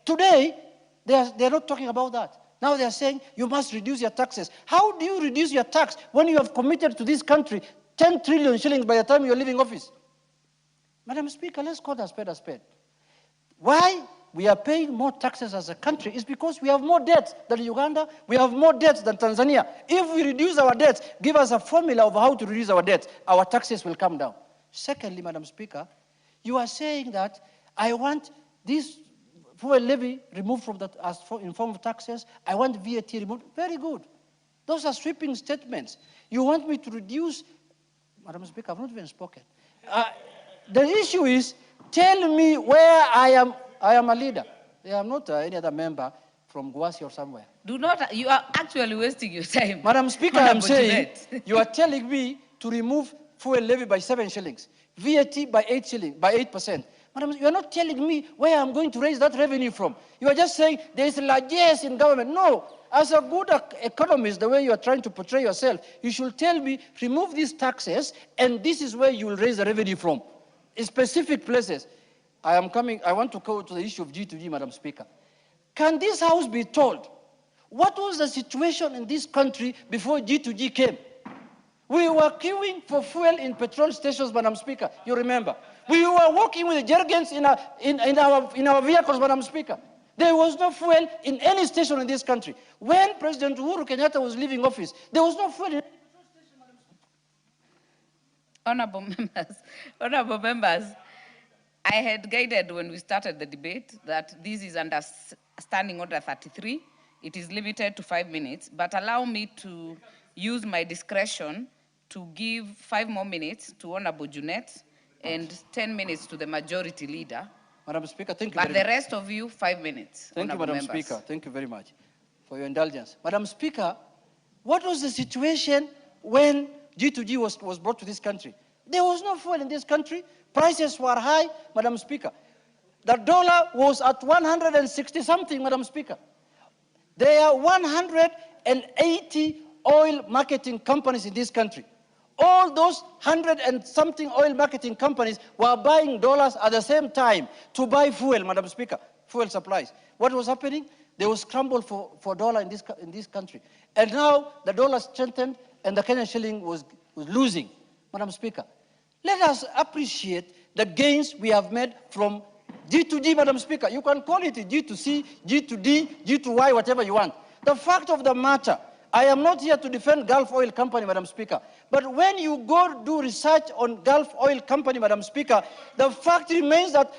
C: Today, they are not talking about that. Now they are saying, you must reduce your taxes. How do you reduce your tax when you have committed to this country 10 trillion shillings by the time you are leaving office? Madam Speaker, let's call a spade a spade. Why we are paying more taxes as a country is because we have more debts than Uganda, we have more debts than Tanzania. If we reduce our debts, give us a formula of how to reduce our debts, our taxes will come down. Secondly, Madam Speaker, you are saying that I want this fuel levy removed from that in form of taxes. I want VAT removed. Very good. Those are sweeping statements. You want me to reduce, Madam Speaker, I've not even spoken. The issue is, tell me where I am a leader. I am not any other member from Guasi or somewhere.
M: Do not, you are actually wasting your time.
C: Madam Speaker, I am saying, you are telling me to remove fuel levy by 7 shillings, VAT by 8 shillings, by 8%. Madam, you are not telling me where I'm going to raise that revenue from. You are just saying there is largesse in government. No, as a good economist, the way you are trying to portray yourself, you should tell me, remove these taxes, and this is where you will raise the revenue from. In specific places. I want to go to the issue of G2G, Madam Speaker. Can this House be told what was the situation in this country before G2G came? We were queuing for fuel in petrol stations, Madam Speaker, you remember. We were walking with jerrycans in our vehicles, Madam Speaker. There was no fuel in any station in this country. When President Uhuru Kenyatta was leaving office, there was no fuel in any petrol station, Madam Speaker.
M: Honorable members, I had guided when we started the debate that this is under Standing Order 33. It is limited to 5 minutes, but allow me to use my discretion to give 5 more minutes to Honorable Junet and 10 minutes to the majority leader.
C: Madam Speaker, thank you
M: But
C: very
M: the
C: much.
M: rest of you, 5 minutes.
C: Thank you,
M: Honorable
C: Madam
M: members.
C: Speaker. Thank you very much for your indulgence. Madam Speaker, what was the situation when G2G was brought to this country? There was no fuel in this country. Prices were high, Madam Speaker. The dollar was at 160 something, Madam Speaker. There are 180 oil marketing companies in this country. All those 100 and something oil marketing companies were buying dollars at the same time to buy fuel, Madam Speaker, fuel supplies. What was happening? There was scramble for dollar in this country. And now the dollar strengthened and the Kenyan shilling was losing, Madam Speaker. Let us appreciate the gains we have made from G2G, Madam Speaker. You can call it G2C, G2D, G2Y, whatever you want. The fact of the matter, I am not here to defend Gulf Oil Company, Madam Speaker. But when you go do research on Gulf Oil Company, Madam Speaker, the fact remains that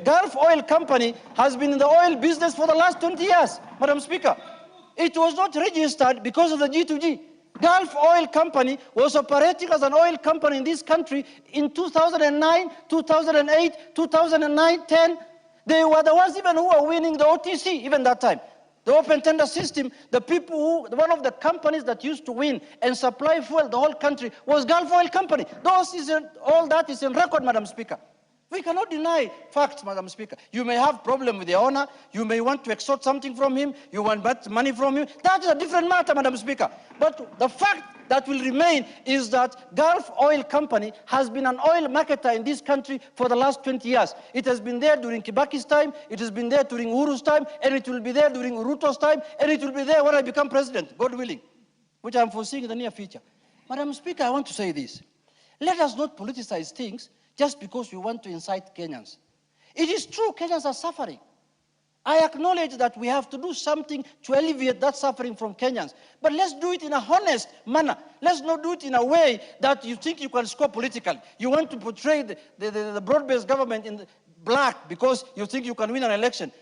C: Gulf Oil Company has been in the oil business for the last 20 years, Madam Speaker. It was not registered because of the G2G. Gulf Oil Company was operating as an oil company in this country in 2009, 2008, 2009, 10. They were the ones even who were winning the OTC even that time. The open tender system, the people who, one of the companies that used to win and supply fuel the whole country was Gulf Oil Company. All that is in record, Madam Speaker. We cannot deny facts, Madam Speaker. You may have problem with the owner. You may want to extort something from him. You want money from him. That is a different matter, Madam Speaker. But the fact that will remain is that Gulf Oil Company has been an oil marketer in this country for the last 20 years. It has been there during Kibaki's time. It has been there during Uhuru's time. And it will be there during Ruto's time. And it will be there when I become president, God willing, which I'm foreseeing in the near future. Madam Speaker, I want to say this. Let us not politicize things just because we want to incite Kenyans. It is true Kenyans are suffering. I acknowledge that we have to do something to alleviate that suffering from Kenyans. But let's do it in a honest manner. Let's not do it in a way that you think you can score politically. You want to portray the broad-based government in black because you think you can win an election.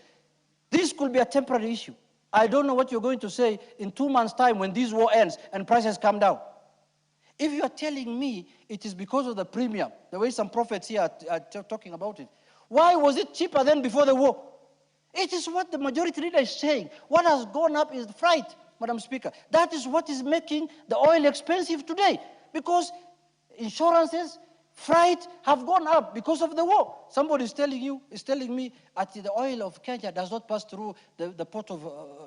C: This could be a temporary issue. I don't know what you're going to say in 2 months' time when this war ends and prices come down. If you are telling me it is because of the premium, the way some prophets here are talking about it, why was it cheaper than before the war? It is what the majority leader is saying. What has gone up is freight, Madam Speaker. That is what is making the oil expensive today, because insurances, freight have gone up because of the war. Somebody is telling me that the oil of Kenya does not pass through the port of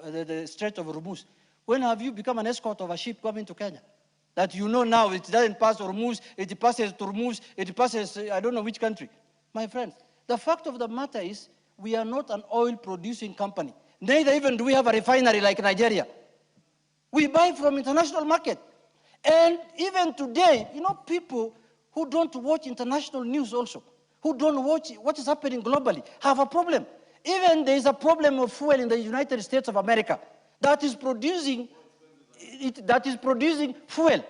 C: the Strait of Hormuz. When have you become an escort of a ship coming to Kenya? That you know now it doesn't pass Hormuz, it passes Hormuz, it passes I don't know which country. My friends, the fact of the matter is we are not an oil producing company. Neither even do we have a refinery like Nigeria. We buy from international market. And even today, you know, people who don't watch international news also, who don't watch what is happening globally, have a problem. Even there is a problem of fuel in the United States of America that is producing fuel.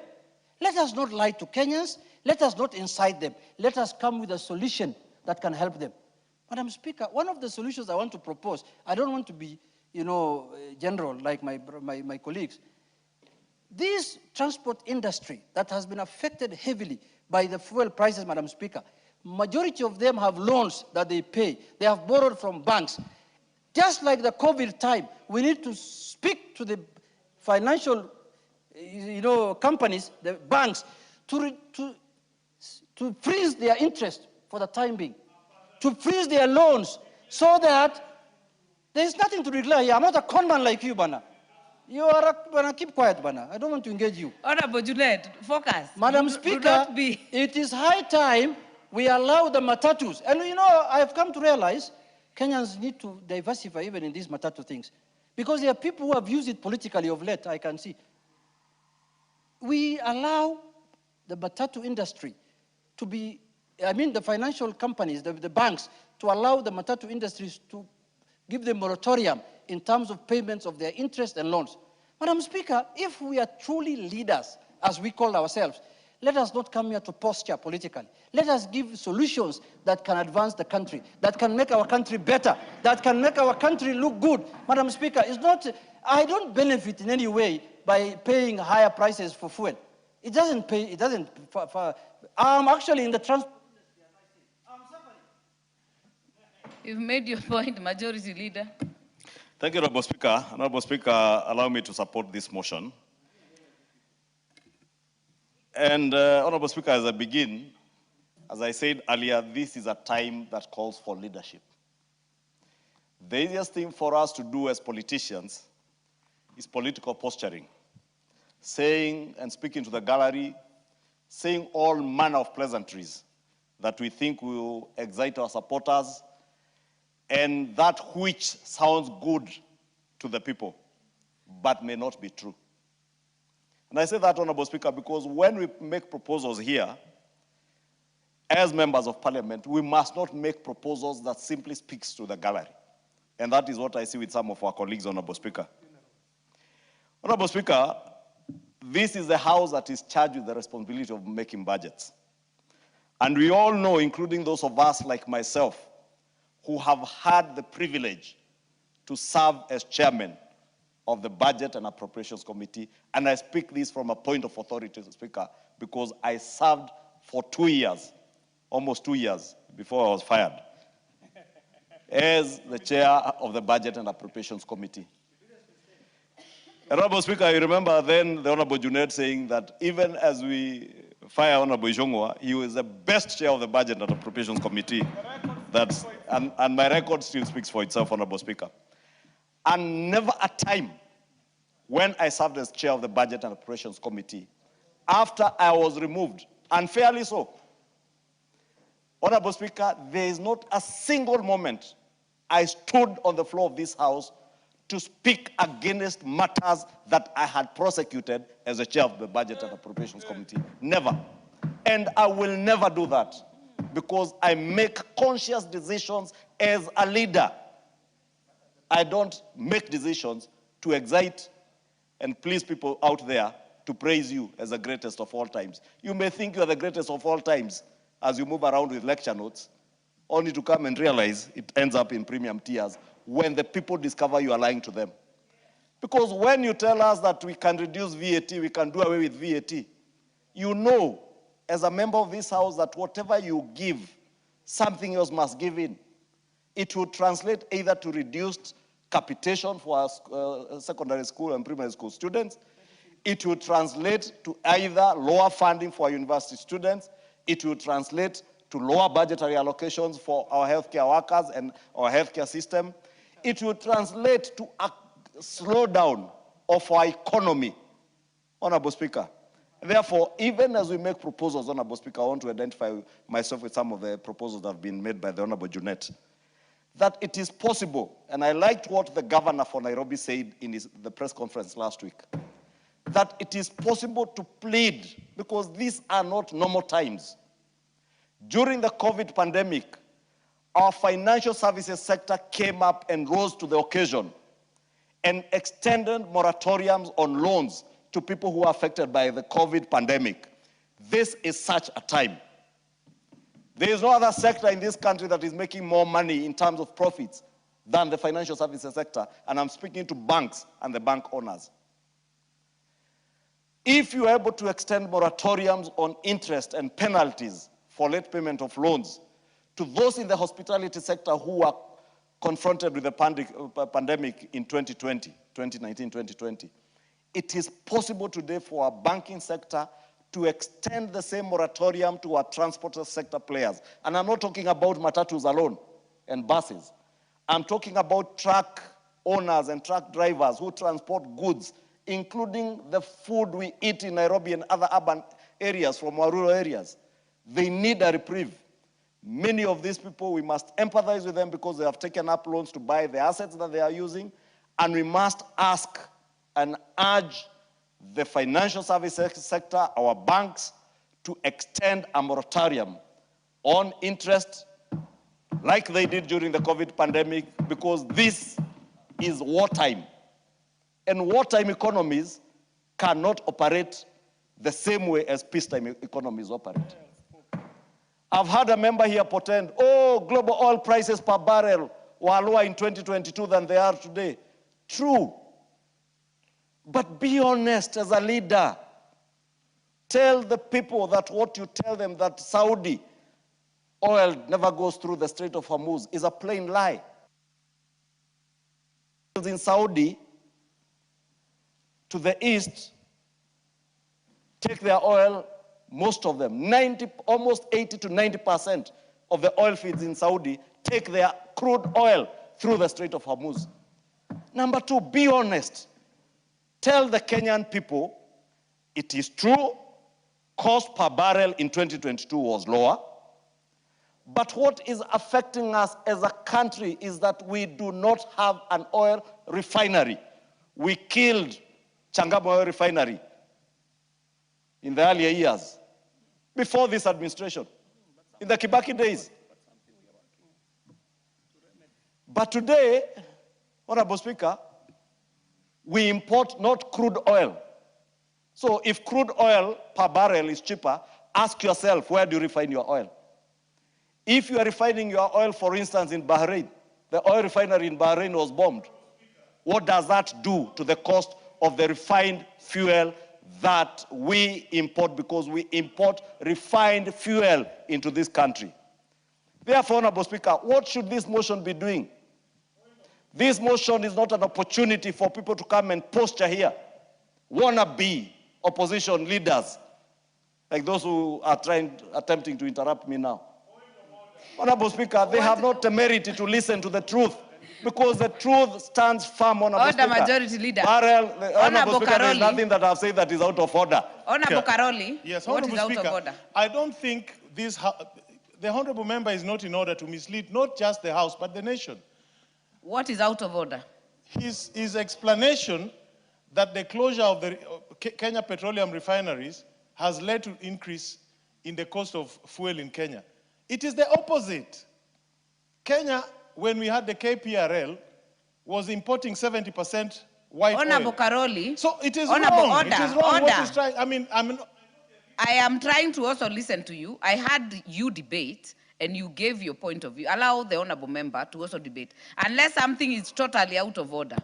C: Let us not lie to Kenyans. Let us not incite them. Let us come with a solution that can help them. Madam Speaker, one of the solutions I want to propose, I don't want to be, general like my colleagues. This transport industry that has been affected heavily by the fuel prices, Madam Speaker, majority of them have loans that they pay. They have borrowed from banks. Just like the COVID time, we need to speak to the financial, companies, the banks, to freeze their interest for the time being, to freeze their loans, so that there is nothing to declare here. I'm not a conman like you, Bana. You are Bana, keep quiet, Bana. I don't want to engage you.
M: Honorable Junet, focus.
C: Madam Speaker, it is high time we allow the matatus. And I've come to realize Kenyans need to diversify even in these matatu things. Because there are people who have used it politically of late, I can see. We allow the matatu industry to be, the financial companies, the banks, to allow the matatu industries to give them moratorium in terms of payments of their interest and loans. Madam Speaker, if we are truly leaders, as we call ourselves, Let us not come here to posture politically. Let us give solutions that can advance the country, that can make our country better, that can make our country look good. Madam Speaker, it's not, I don't benefit in any way by paying higher prices for fuel. It doesn't pay, it doesn't, I'm actually in the transport.
M: You've made your point, Majority Leader.
A: Thank you, Honorable Speaker. Honorable Speaker, allow me to support this motion. And Honorable Speaker, as I begin, as I said earlier, this is a time that calls for leadership. The easiest thing for us to do as politicians is political posturing, saying and speaking to the gallery, saying all manner of pleasantries that we think will excite our supporters, and that which sounds good to the people, but may not be true. And I say that, Honorable Speaker, because when we make proposals here, as members of parliament, we must not make proposals that simply speaks to the gallery. And that is what I see with some of our colleagues, Honorable Speaker. Honorable Speaker, this is the House that is charged with the responsibility of making budgets. And we all know, including those of us like myself, who have had the privilege to serve as chairman of the Budget and Appropriations Committee, and I speak this from a point of authority, Speaker, because I served for 2 years, almost 2 years, before I was fired, as the chair of the Budget and Appropriations Committee. Honorable Speaker, you remember then the Honorable Junaid saying that even as we fire Honorable Ijongwa, he was the best chair of the Budget and Appropriations Committee. And my record still speaks for itself, Honorable Speaker. And never a time when I served as chair of the Budget and Appropriations Committee, after I was removed, unfairly so, Honorable Speaker, there is not a single moment I stood on the floor of this House to speak against matters that I had prosecuted as a chair of the Budget and Appropriations Committee. Never. And I will never do that, because I make conscious decisions as a leader. I don't make decisions to excite and please people out there to praise you as the greatest of all times. You may think you are the greatest of all times as you move around with lecture notes, only to come and realize it ends up in premium tiers when the people discover you are lying to them. Because when you tell us that we can reduce VAT, we can do away with VAT, you know, as a member of this House, that whatever you give, something else must give in. It will translate either to reduced capitation for our secondary school and primary school students. It will translate to either lower funding for our university students. It will translate to lower budgetary allocations for our healthcare workers and our healthcare system. It will translate to a slowdown of our economy, Honorable Speaker. Therefore, even as we make proposals, Honorable Speaker, I want to identify myself with some of the proposals that have been made by the Honorable Junet, that it is possible, and I liked what the governor for Nairobi said in the press conference last week, that it is possible to plead, because these are not normal times. During the COVID pandemic, our financial services sector came up and rose to the occasion and extended moratoriums on loans to people who are affected by the COVID pandemic. This is such a time. There is no other sector in this country that is making more money in terms of profits than the financial services sector, and I'm speaking to banks and the bank owners. If you are able to extend moratoriums on interest and penalties for late payment of loans to those in the hospitality sector who are confronted with the pandemic in 2019-2020, it is possible today for our banking sector to extend the same moratorium to our transport sector players. And I'm not talking about matatus alone and buses. I'm talking about truck owners and truck drivers who transport goods, including the food we eat in Nairobi and other urban areas from our rural areas. They need a reprieve. Many of these people, we must empathize with them because they have taken up loans to buy the assets that they are using, and we must ask and urge the financial services sector, our banks, to extend a moratorium on interest like they did during the COVID pandemic, because this is wartime. And wartime economies cannot operate the same way as peacetime economies operate. I've had a member here pretend, oh, global oil prices per barrel were lower in 2022 than they are today. True. But be honest as a leader. Tell the people that what you tell them, that Saudi oil never goes through the Strait of Hormuz, is a plain lie. In Saudi, to the east, take their oil, most of them, almost 80 to 90% of the oil fields in Saudi take their crude oil through the Strait of Hormuz. Number two, be honest. Tell the Kenyan people it is true, cost per barrel in 2022 was lower. But what is affecting us as a country is that we do not have an oil refinery. We killed Changamwe Oil Refinery in the earlier years, before this administration, in the Kibaki days. But today, Honorable Speaker, we import not crude oil. So if crude oil per barrel is cheaper, ask yourself, where do you refine your oil? If you are refining your oil, for instance, in Bahrain, the oil refinery in Bahrain was bombed. What does that do to the cost of the refined fuel that we import, because we import refined fuel into this country? Therefore, Honorable Speaker, what should this motion be doing? This motion is not an opportunity for people to come and posture here, wannabe opposition leaders, like those who are attempting to interrupt me now. Honorable Speaker, they have not the merit to listen to the truth, because the truth stands firm, Honorable Speaker.
M: Order, Majority Leader.
A: Honorable Speaker, there is nothing that I've said that is out of order.
M: Honorable Karoli,
N: Yes,
M: what
N: Honorable
M: is
N: Speaker,
M: out of order?
N: I don't think the Honorable Member is not in order to mislead not just the House, but the nation.
M: What is out of order?
N: His explanation that the closure of the Kenya petroleum refineries has led to increase in the cost of fuel in Kenya. It is the opposite. Kenya, when we had the KPRL, was importing 70% white
M: Honorable
N: oil.
M: Karoli.
N: So it is
M: Honorable,
N: wrong.
M: order,
N: It is wrong.
M: order.
N: What is trying,
M: I am trying to also listen to you. I had you debate, and you gave your point of view. Allow the honorable member to also debate, unless something is totally out of order.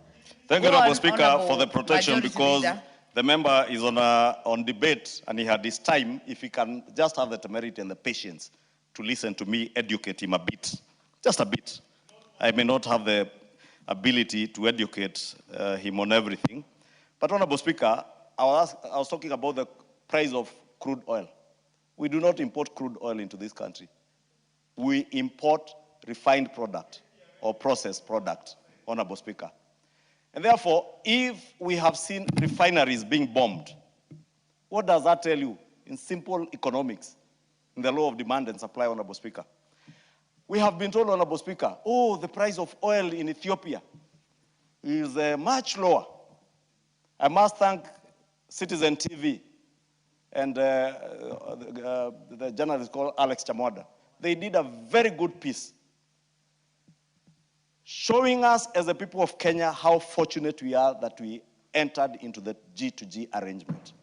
A: Thank you, Honorable Speaker, for the protection,
M: Majority
A: because
M: Leader.
A: the member is on debate, and he had his time. If he can just have the temerity and the patience to listen to me, educate him a bit, just a bit. I may not have the ability to educate him on everything. But, Honorable Speaker, I was talking about the price of crude oil. We do not import crude oil into this country. We import refined product or processed product, Honorable Speaker. And therefore, if we have seen refineries being bombed, what does that tell you in simple economics, in the law of demand and supply, Honorable Speaker? We have been told, Honorable Speaker, oh, the price of oil in Ethiopia is much lower. I must thank Citizen TV and the journalist called Alex Chamwada. They did a very good piece showing us as the people of Kenya how fortunate we are that we entered into the G2G arrangement.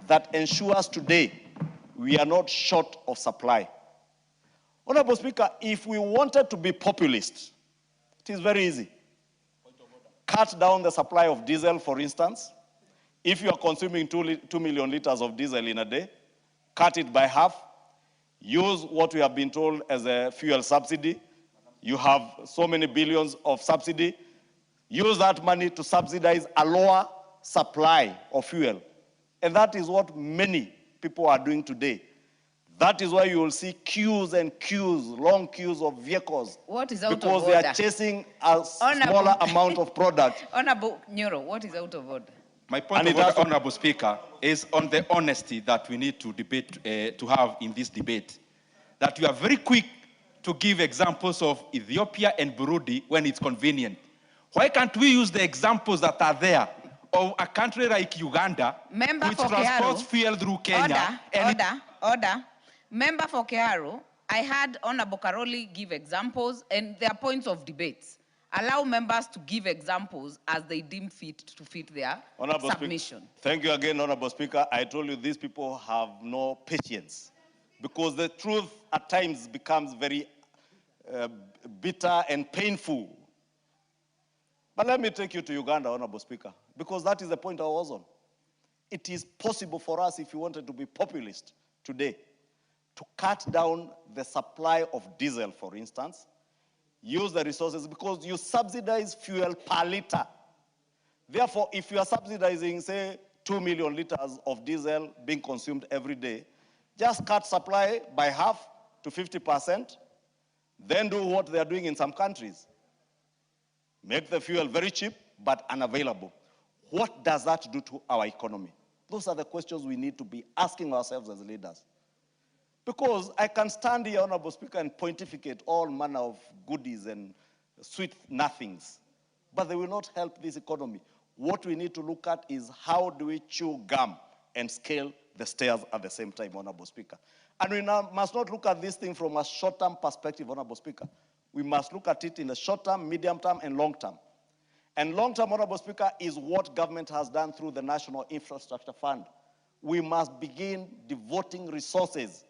A: That ensures today we are not short of supply. Honorable Speaker, if we wanted to be populist, it is very easy. Cut down the supply of diesel, for instance. If you are consuming 2 million liters of diesel in a day, cut it by half. Use what we have been told as a fuel subsidy. You have so many billions of subsidy. Use that money to subsidize a lower supply of fuel. And that is what many people are doing today. That is why you will see queues and queues, long queues of vehicles.
M: What is out of
A: because
M: order?
A: they are chasing a smaller amount of product.
M: Honorable Nyoro, what is out of order?
D: My point of order, Honorable Speaker, is on the honesty that we need to debate, to have in this debate. That you are very quick to give examples of Ethiopia and Burundi when it's convenient. Why can't we use the examples that are there of a country like Uganda,
M: Member
D: which
M: for
D: transports
M: Keharu.
D: fuel through Kenya?
M: Order. Member for Keharu, I had Honorable Karoli give examples, and there are points of debates. allow members to give examples as they deem fit to fit their
A: Honorable
M: submission.
A: Speaker, thank you again, Honorable Speaker. I told you these people have no patience because the truth at times becomes very bitter and painful. But let me take you to Uganda, Honorable Speaker, because that is the point I was on. It is possible for us, if you wanted to be populist today, to cut down the supply of diesel, for instance, use the resources, because you subsidize fuel per liter. Therefore, if you are subsidizing, say, 2 million liters of diesel being consumed every day, just cut supply by half to 50%, then do what they are doing in some countries. Make the fuel very cheap, but unavailable. What does that do to our economy? Those are the questions we need to be asking ourselves as leaders. Because I can stand here, Honorable Speaker, and pontificate all manner of goodies and sweet nothings, but they will not help this economy. What we need to look at is how do we chew gum and scale the stairs at the same time, Honorable Speaker. And we must not look at this thing from a short-term perspective, Honorable Speaker. We must look at it in the short term, medium term, and long term. And long term, Honorable Speaker, is what government has done through the National Infrastructure Fund. We must begin devoting resources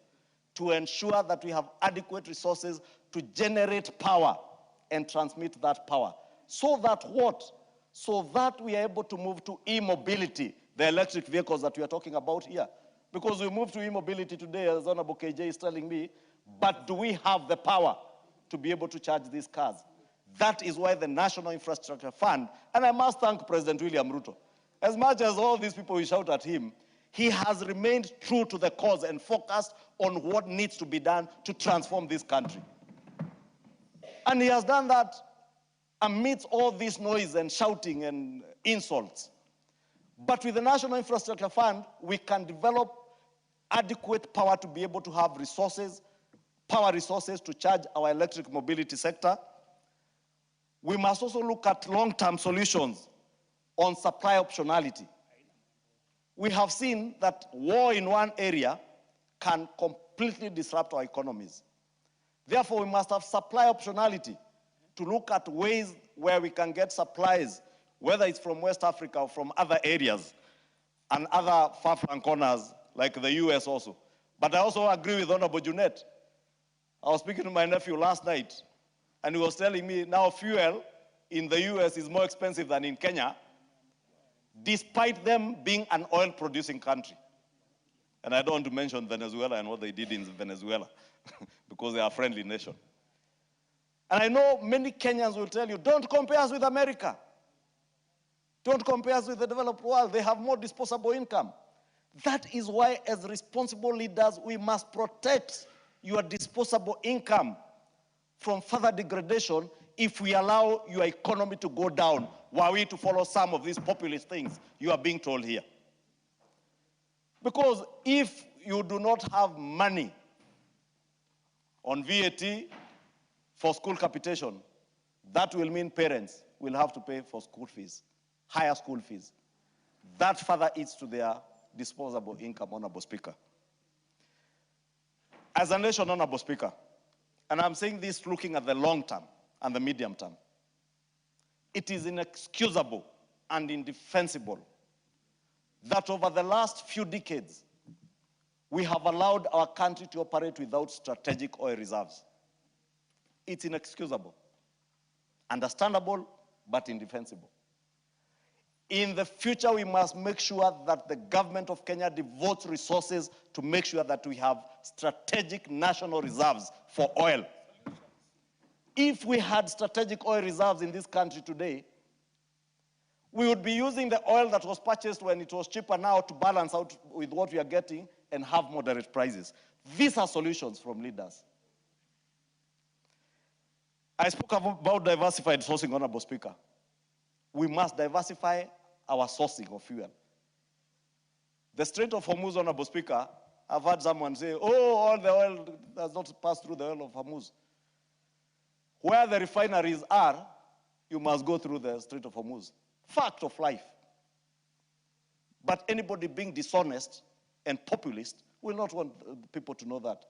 A: to ensure that we have adequate resources to generate power and transmit that power. So that what? So that we are able to move to e-mobility, the electric vehicles that we are talking about here. Because we move to e-mobility today, as Honorable KJ is telling me, but do we have the power to be able to charge these cars? That is why the National Infrastructure Fund, and I must thank President William Ruto. As much as all these people will shout at him, he has remained true to the cause and focused on what needs to be done to transform this country. And he has done that amidst all this noise and shouting and insults. But with the National Infrastructure Fund, we can develop adequate power to be able to have resources, power resources to charge our electric mobility sector. We must also look at long-term solutions on supply optionality. We have seen that war in one area can completely disrupt our economies. Therefore, we must have supply optionality to look at ways where we can get supplies, whether it's from West Africa or from other areas and other far-flung corners like the US also. But I also agree with Honorable Junet. I was speaking to my nephew last night, and he was telling me now fuel in the US is more expensive than in Kenya, despite them being an oil-producing country. And I don't want to mention Venezuela and what they did in Venezuela, because they are a friendly nation. And I know many Kenyans will tell you, don't compare us with America. Don't compare us with the developed world. They have more disposable income. That is why, as responsible leaders, we must protect your disposable income from further degradation if we allow your economy to go down, while we to follow some of these populist things you are being told here. Because if you do not have money on VAT for school capitation, that will mean parents will have to pay for school fees, higher school fees. That further eats to their disposable income, Honorable Speaker. As a nation, Honorable Speaker, and I'm saying this looking at the long term and the medium term, it is inexcusable and indefensible that over the last few decades, we have allowed our country to operate without strategic oil reserves. It's inexcusable, understandable, but indefensible. In the future, we must make sure that the government of Kenya devotes resources to make sure that we have strategic national reserves for oil. If we had strategic oil reserves in this country today, we would be using the oil that was purchased when it was cheaper now to balance out with what we are getting and have moderate prices. These are solutions from leaders. I spoke about diversified sourcing, Honorable Speaker. We must diversify our sourcing of fuel. The Strait of Hormuz, Honorable Speaker, I've heard someone say, oh, all the oil does not pass through the oil of Hormuz. Where the refineries are, you must go through the Strait of Hormuz. Fact of life. But anybody being dishonest and populist will not want people to know that.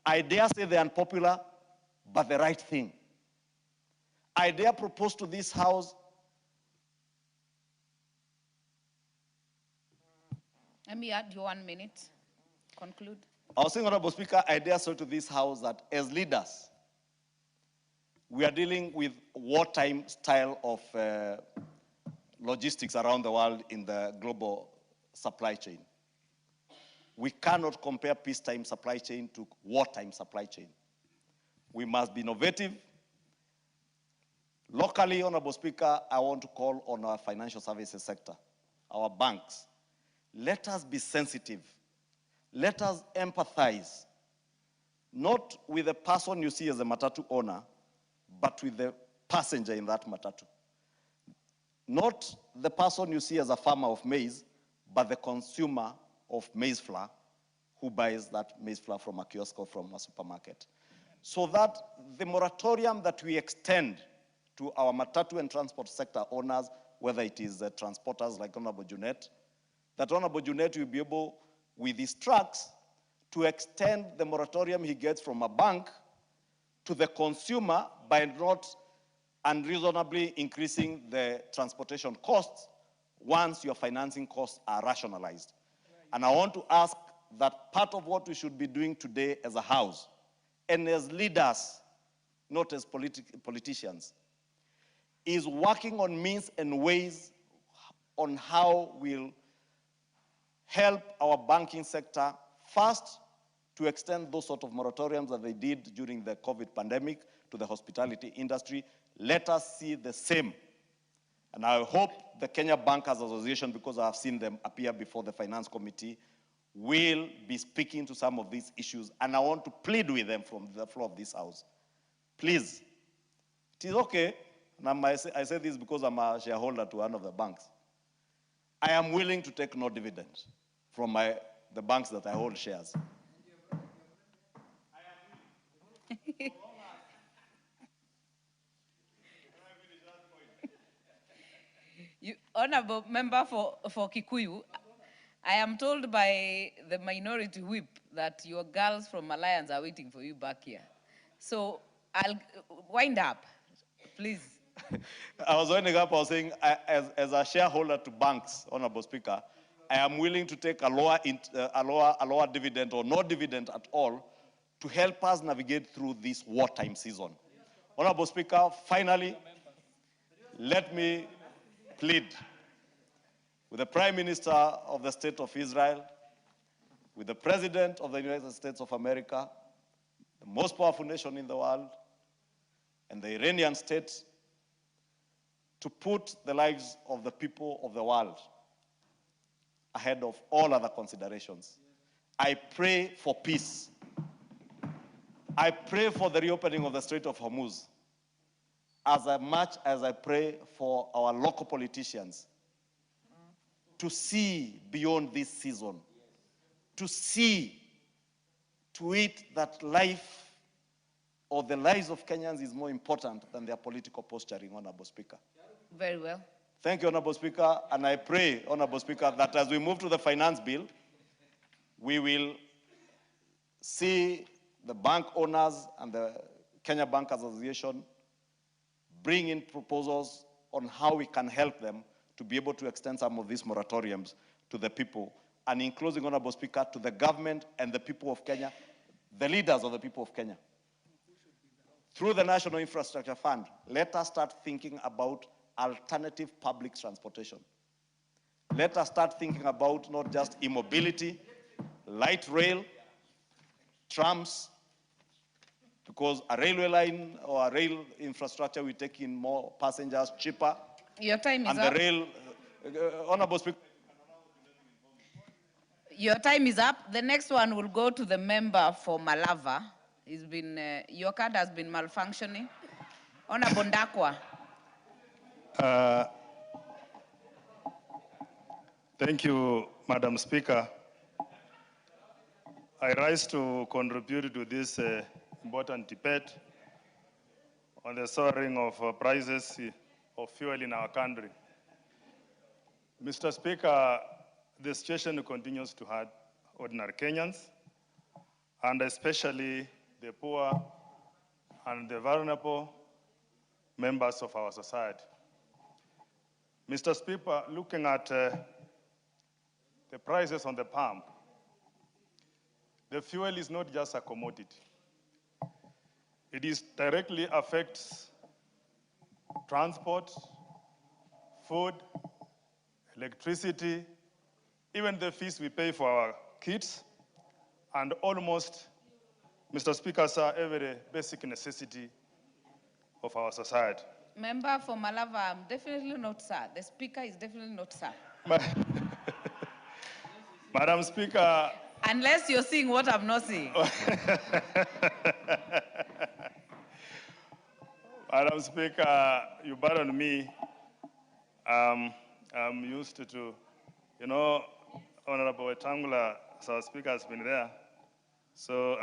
A: I dare say the unpopular, but the right thing. I dare propose to this House.
M: Let me add you 1 minute. Conclude.
A: I was saying, Honorable Speaker, I dare say to this House that as leaders, we are dealing with wartime style of logistics around the world in the global supply chain. We cannot compare peacetime supply chain to wartime supply chain. We must be innovative. Locally, Honorable Speaker, I want to call on our financial services sector, our banks. Let us be sensitive. Let us empathize, not with the person you see as a matatu owner, but with the passenger in that matatu. Not the person you see as a farmer of maize, but the consumer of maize flour who buys that maize flour from a kiosk or from a supermarket. So that the moratorium that we extend to our matatu and transport sector owners, whether it is transporters like Honorable Junet, that Honorable Junet will be able, with his trucks, to extend the moratorium he gets from a bank to the consumer by not unreasonably increasing the transportation costs once your financing costs are rationalized. And I want to ask that part of what we should be doing today as a House and as leaders, not as politicians, is working on means and ways on how we'll help our banking sector first to extend those sort of moratoriums that they did during the COVID pandemic to the hospitality industry. Let us see the same. And I hope the Kenya Bankers Association, because I've seen them appear before the Finance Committee, will be speaking to some of these issues. And I want to plead with them from the floor of this House. Please, it is okay, and I say this because I'm a shareholder to one of the banks. I am willing to take no dividend from the banks that I hold shares.
M: Honorable Member for Kikuyu, I am told by the minority whip that your girls from Alliance are waiting for you back here. So I'll wind up, please.
A: I was winding up, I was saying, as a shareholder to banks, Honorable Speaker, I am willing to take a lower dividend or no dividend at all to help us navigate through this wartime season. Honorable Speaker, finally, let me plead with the Prime Minister of the State of Israel, with the President of the United States of America, the most powerful nation in the world, and the Iranian state, to put the lives of the people of the world ahead of all other considerations. I pray for peace. I pray for the reopening of the Strait of Hormuz as much as I pray for our local politicians to see beyond this season, to see to it that life or the lives of Kenyans is more important than their political posturing, Honorable Speaker.
M: Very well.
A: Thank you, Honorable Speaker, and I pray, Honorable Speaker, that as we move to the finance bill, we will see the bank owners and the Kenya Bankers Association bring in proposals on how we can help them to be able to extend some of these moratoriums to the people. And in closing, Honorable Speaker, to the government and the people of Kenya, the leaders of the people of Kenya, through the National Infrastructure Fund, let us start thinking about alternative public transportation. Let us start thinking about not just e-mobility, light rail, trams, because a railway line or a rail infrastructure will take in more passengers cheaper.
M: Your time is
A: and
M: up.
A: And the rail, Honorable Speaker.
M: Your time is up. The next one will go to the member for Malava. Your card has been malfunctioning. Honorable Ndakwa.
N: Thank you, Madam Speaker. I rise to contribute to this important debate on the soaring of prices of fuel in our country. Mr. Speaker, the situation continues to hurt ordinary Kenyans, and especially the poor and the vulnerable members of our society. Mr. Speaker, looking at the prices on the pump, the fuel is not just a commodity. It directly affects transport, food, electricity, even the fees we pay for our kids, and almost, Mr. Speaker, sir, every basic necessity of our society.
M: Member for Malava, definitely not, sir. The speaker is definitely not, sir.
N: Madam Speaker.
M: Unless you're seeing what I'm not seeing.
N: Madam Speaker, you pardon me. I'm used to, Honorable Wetangula, our Speaker, has been there. So,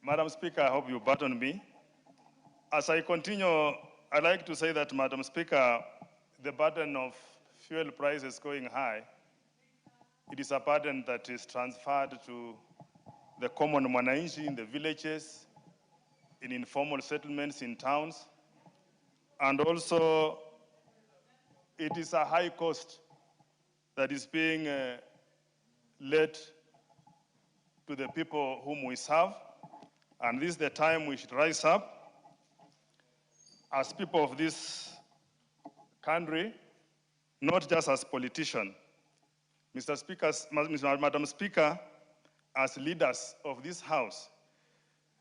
N: Madam Speaker, I hope you pardon me. As I continue, I'd like to say that, Madam Speaker, the burden of fuel prices going high, it is a burden that is transferred to the common mwananchi in the villages, in informal settlements in towns, and also it is a high cost that is being led to the people whom we serve, and this is the time we should rise up as people of this country, not just as politicians. Madam Speaker, as leaders of this House,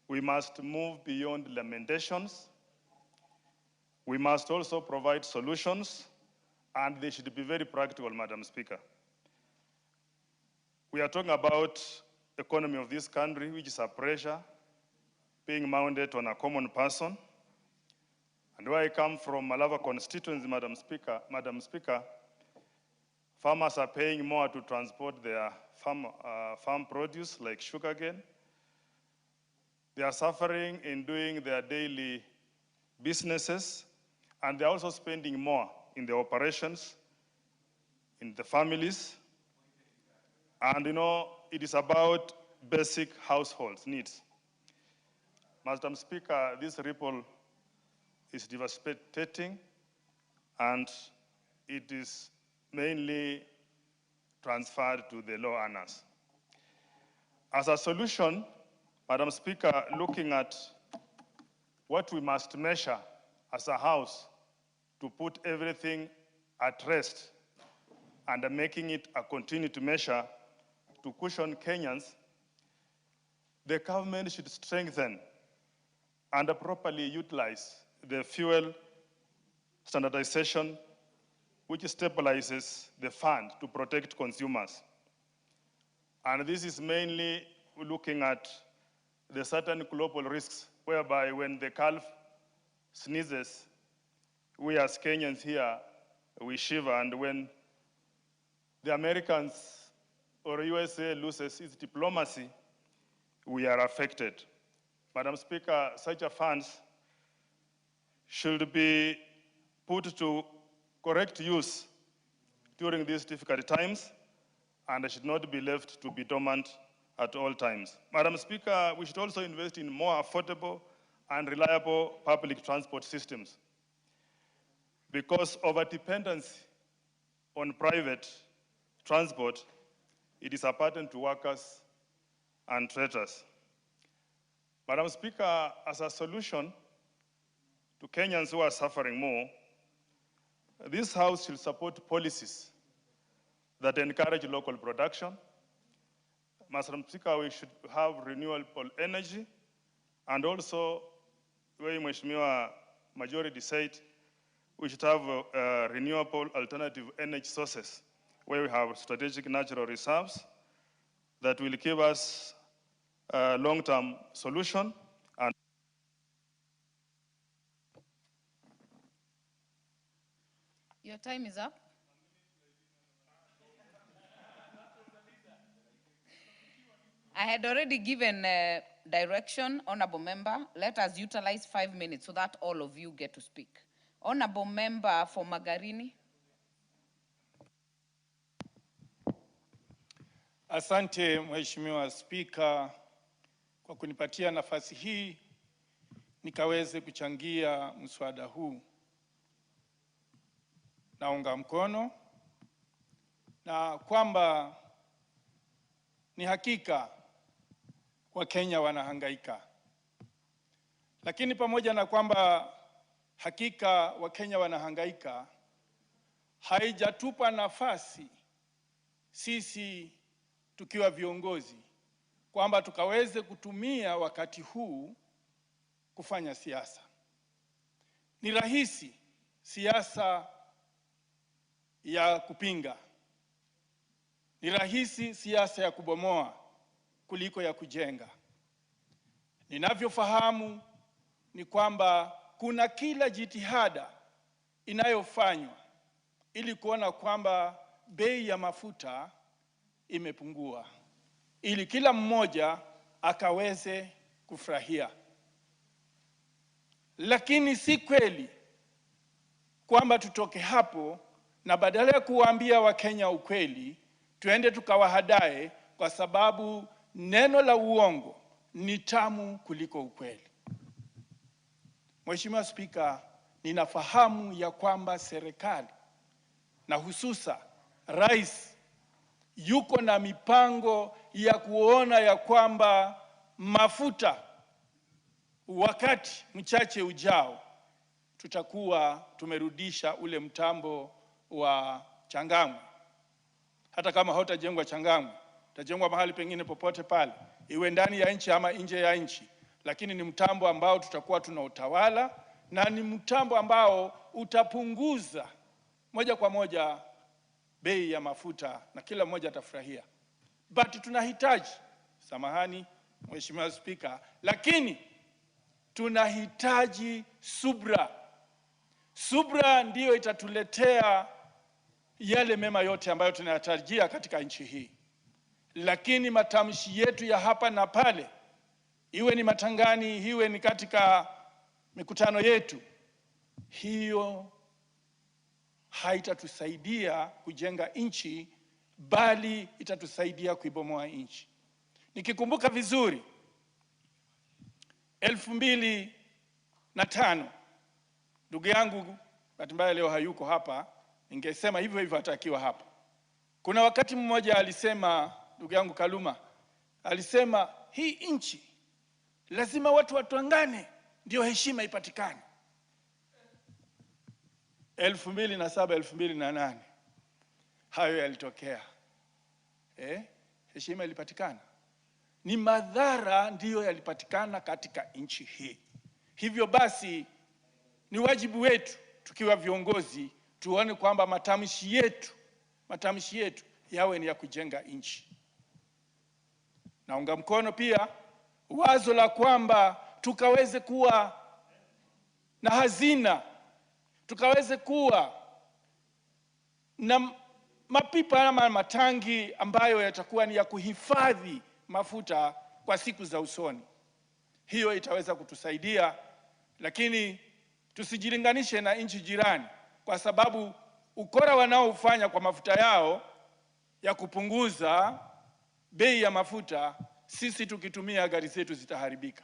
N: we must move beyond lamentations. We must also provide solutions, and they should be very practical, Madam Speaker. We are talking about the economy of this country, which is a pressure being mounted on a common person. And where I come from, Malava constituency, Madam Speaker, farmers are paying more to transport their farm produce like sugarcane. They are suffering in doing their daily businesses, and they're also spending more in the operations, in the families. And it is about basic household needs. Madam Speaker, this ripple is devastating, and it is mainly transferred to the low earners. As a solution, Madam Speaker, looking at what we must measure as a House to put everything at rest and making it a continued measure to cushion Kenyans, the government should strengthen and properly utilize the fuel standardization, which stabilizes the fund to protect consumers. And this is mainly looking at the certain global risks, whereby when the calf sneezes, we as Kenyans here, we shiver, and when the Americans or USA loses its diplomacy, we are affected. Madam Speaker, such a funds should be put to correct use during these difficult times, and should not be left to be dormant at all times. Madam Speaker, we should also invest in more affordable and reliable public transport systems, because over-dependence on private transport, it is a burden to workers and traders. Madam Speaker, as a solution to Kenyans who are suffering more, this House should support policies that encourage local production. Madam Speaker, we should have renewable energy, and also, where Mheshimiwa majority said, we should have renewable alternative energy sources, where we have strategic natural reserves that will give us a long-term solution. And
M: Your time is up. I had already given direction, Honorable Member. Let us utilize 5 minutes so that all of you get to speak. Honorable Member for Magarini.
P: Asante Mheshimiwa Spika kwa kunipatia nafasi hii nikaweze kuchangia mswada huu. Naunga mkono na kwamba ni hakika Wakenya wanahangaika. Lakini pamoja na kwamba hakika Wakenya wanahangaika, haijatupa nafasi sisi tukiwa viongozi kwamba tukaweze kutumia wakati huu kufanya siasa. Ni rahisi siasa ya kupinga, ni rahisi siasa ya kubomoa kuliko ya kujenga. Ninavyofahamu ni kwamba kuna kila jitihada inayofanywa ili kuona kwamba bei ya mafuta imepungua, ili kila mmoja akaweze kufurahia. Lakini si kweli kwamba tutoke hapo na badala ya kuwaambia Wakenya ukweli, tuende tukawahadae, kwa sababu neno la uongo ni tamu kuliko ukweli. Mheshimiwa Spika, ninafahamu ya kwamba serikali na hususa rais yuko na mipango ya kuona ya kwamba mafuta wakati mchache ujao tutakuwa tumerudisha ule mtambo wa Changamwe. Hata kama hautajengwa Changamwe, utajengwa mahali pengine popote pale, iwe ndani ya nchi ama nje ya nchi, lakini ni mtambo ambao tutakuwa tunautawala na ni mtambo ambao utapunguza moja kwa moja bei ya mafuta na kila mmoja atafurahia. But tunahitaji, samahani Mheshimiwa Spika, lakini tunahitaji subra. Subra ndiyo itatuletea yale mema yote ambayo tunayatarajia katika nchi hii. Lakini matamshi yetu ya hapa na pale, iwe ni matangani, iwe ni katika mikutano yetu, hiyo haitatusaidia kujenga nchi, bali itatusaidia kuibomoa nchi. Nikikumbuka vizuri 2005, ndugu yangu bahati mbaya leo hayuko hapa, ningesema hivyo hivyo atakiwa hapa. Kuna wakati mmoja alisema, ndugu yangu Kaluma alisema, hii nchi lazima watu watwangane ndio heshima ipatikane. 2007, 2008 hayo yalitokea. Heshima ilipatikana. Ni madhara ndiyo yalipatikana katika nchi hii. Hivyo basi ni wajibu wetu tukiwa viongozi tuone kwamba matamshi yetu yawe ni ya kujenga nchi. Naunga mkono pia wazo la kwamba tukaweze kuwa na hazina, tukaweze kuwa na mapipa ama matangi ambayo yatakuwa ni ya kuhifadhi mafuta kwa siku za usoni. Hiyo itaweza kutusaidia, lakini tusijilinganishe na nchi jirani, kwa sababu ukora wanaofanya kwa mafuta yao ya kupunguza bei ya mafuta, sisi tukitumia gari zetu zitaharibika.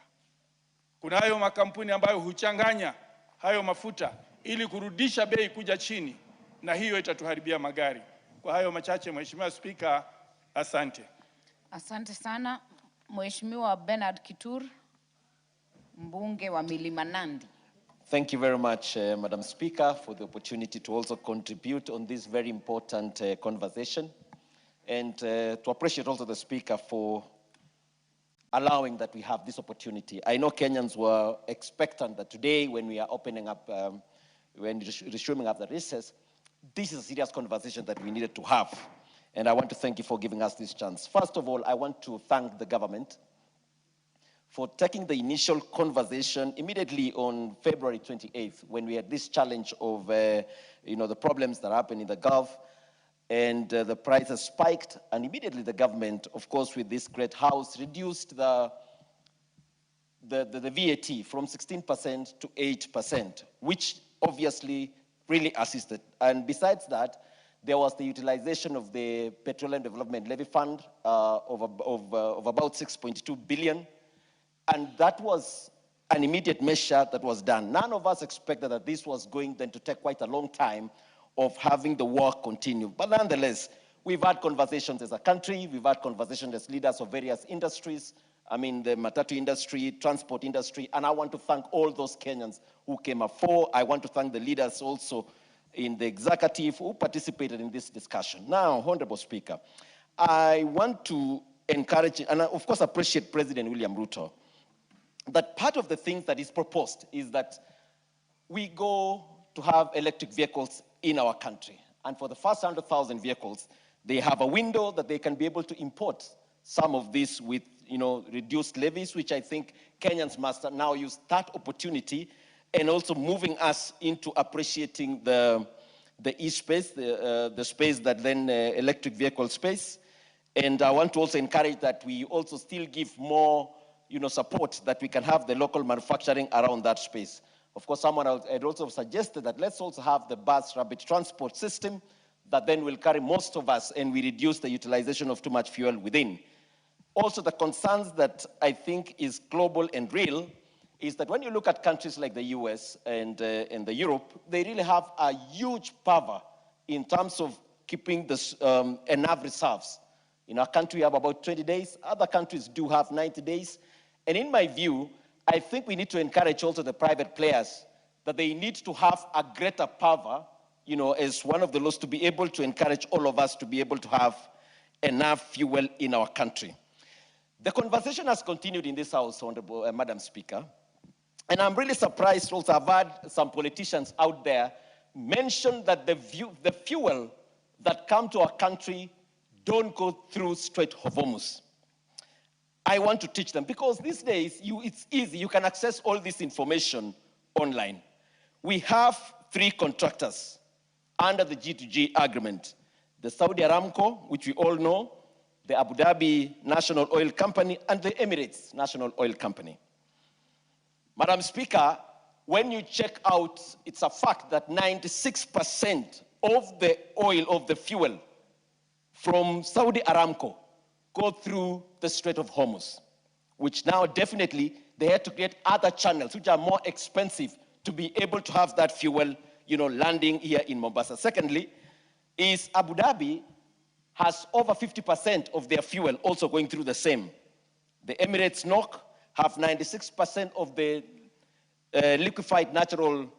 P: Kuna hayo makampuni ambayo huchanganya hayo mafuta ili kurudisha bei kuja chini, na hiyo itatuharibia magari. Kwa hayo machache, Mheshimiwa Spika, asante.
M: Asante sana. Mheshimiwa Bernard Kitur, mbunge wa Milima Nandi.
Q: Thank you very much, Madam Speaker, for the opportunity to also contribute on this very important conversation, and to appreciate also the Speaker for allowing that we have this opportunity. I know Kenyans were expectant that today, when we are opening up, when resuming up the recess, this is a serious conversation that we needed to have. And I want to thank you for giving us this chance. First of all, I want to thank the government for taking the initial conversation immediately on February 28th, when we had this challenge of the problems that happened in the Gulf, and the prices spiked, and immediately the government, of course, with this great house, reduced the VAT from 16% to 8%, which obviously really assisted. And besides that, there was the utilization of the Petroleum Development Levy Fund of about 6.2 billion. And that was an immediate measure that was done. None of us expected that this was going then to take quite a long time of having the war continue. But nonetheless, we've had conversations as a country, we've had conversations as leaders of various industries, I mean, the matatu industry, transport industry, and I want to thank all those Kenyans who came afore. I want to thank the leaders also in the executive who participated in this discussion. Now, Honorable Speaker, I want to encourage, and I, of course, appreciate President William Ruto, that part of the things that is proposed is that we go to have electric vehicles in our country. And for the first 100,000 vehicles, they have a window that they can be able to import some of this with, reduced levies, which I think Kenyans must now use that opportunity, and also moving us into appreciating the e-space, the space that then electric vehicle space. And I want to also encourage that we also still give more, support that we can have the local manufacturing around that space. Of course, someone else had also suggested that let's also have the bus rapid transport system that then will carry most of us and we reduce the utilization of too much fuel within. Also, the concerns that I think is global and real is that when you look at countries like the US and the Europe, they really have a huge power in terms of keeping this, enough reserves. In our country, we have about 20 days. Other countries do have 90 days. And in my view, I think we need to encourage also the private players that they need to have a greater power, as one of the laws to be able to encourage all of us to be able to have enough fuel in our country. The conversation has continued in this House, Honorable Madam Speaker, and I'm really surprised also. I've had some politicians out there mention that the fuel that come to our country don't go through Strait of Hormuz. I want to teach them, because these days, it's easy. You can access all this information online. We have 3 contractors under the G2G agreement. The Saudi Aramco, which we all know, the Abu Dhabi National Oil Company, and the Emirates National Oil Company. Madam Speaker, when you check out, it's a fact that 96% of the oil, of the fuel from Saudi Aramco go through the Strait of Hormuz, which now definitely they had to create other channels which are more expensive to be able to have that fuel, landing here in Mombasa. Secondly, is Abu Dhabi has over 50% of their fuel also going through the same. The Emirates NOC have 96% of the liquefied natural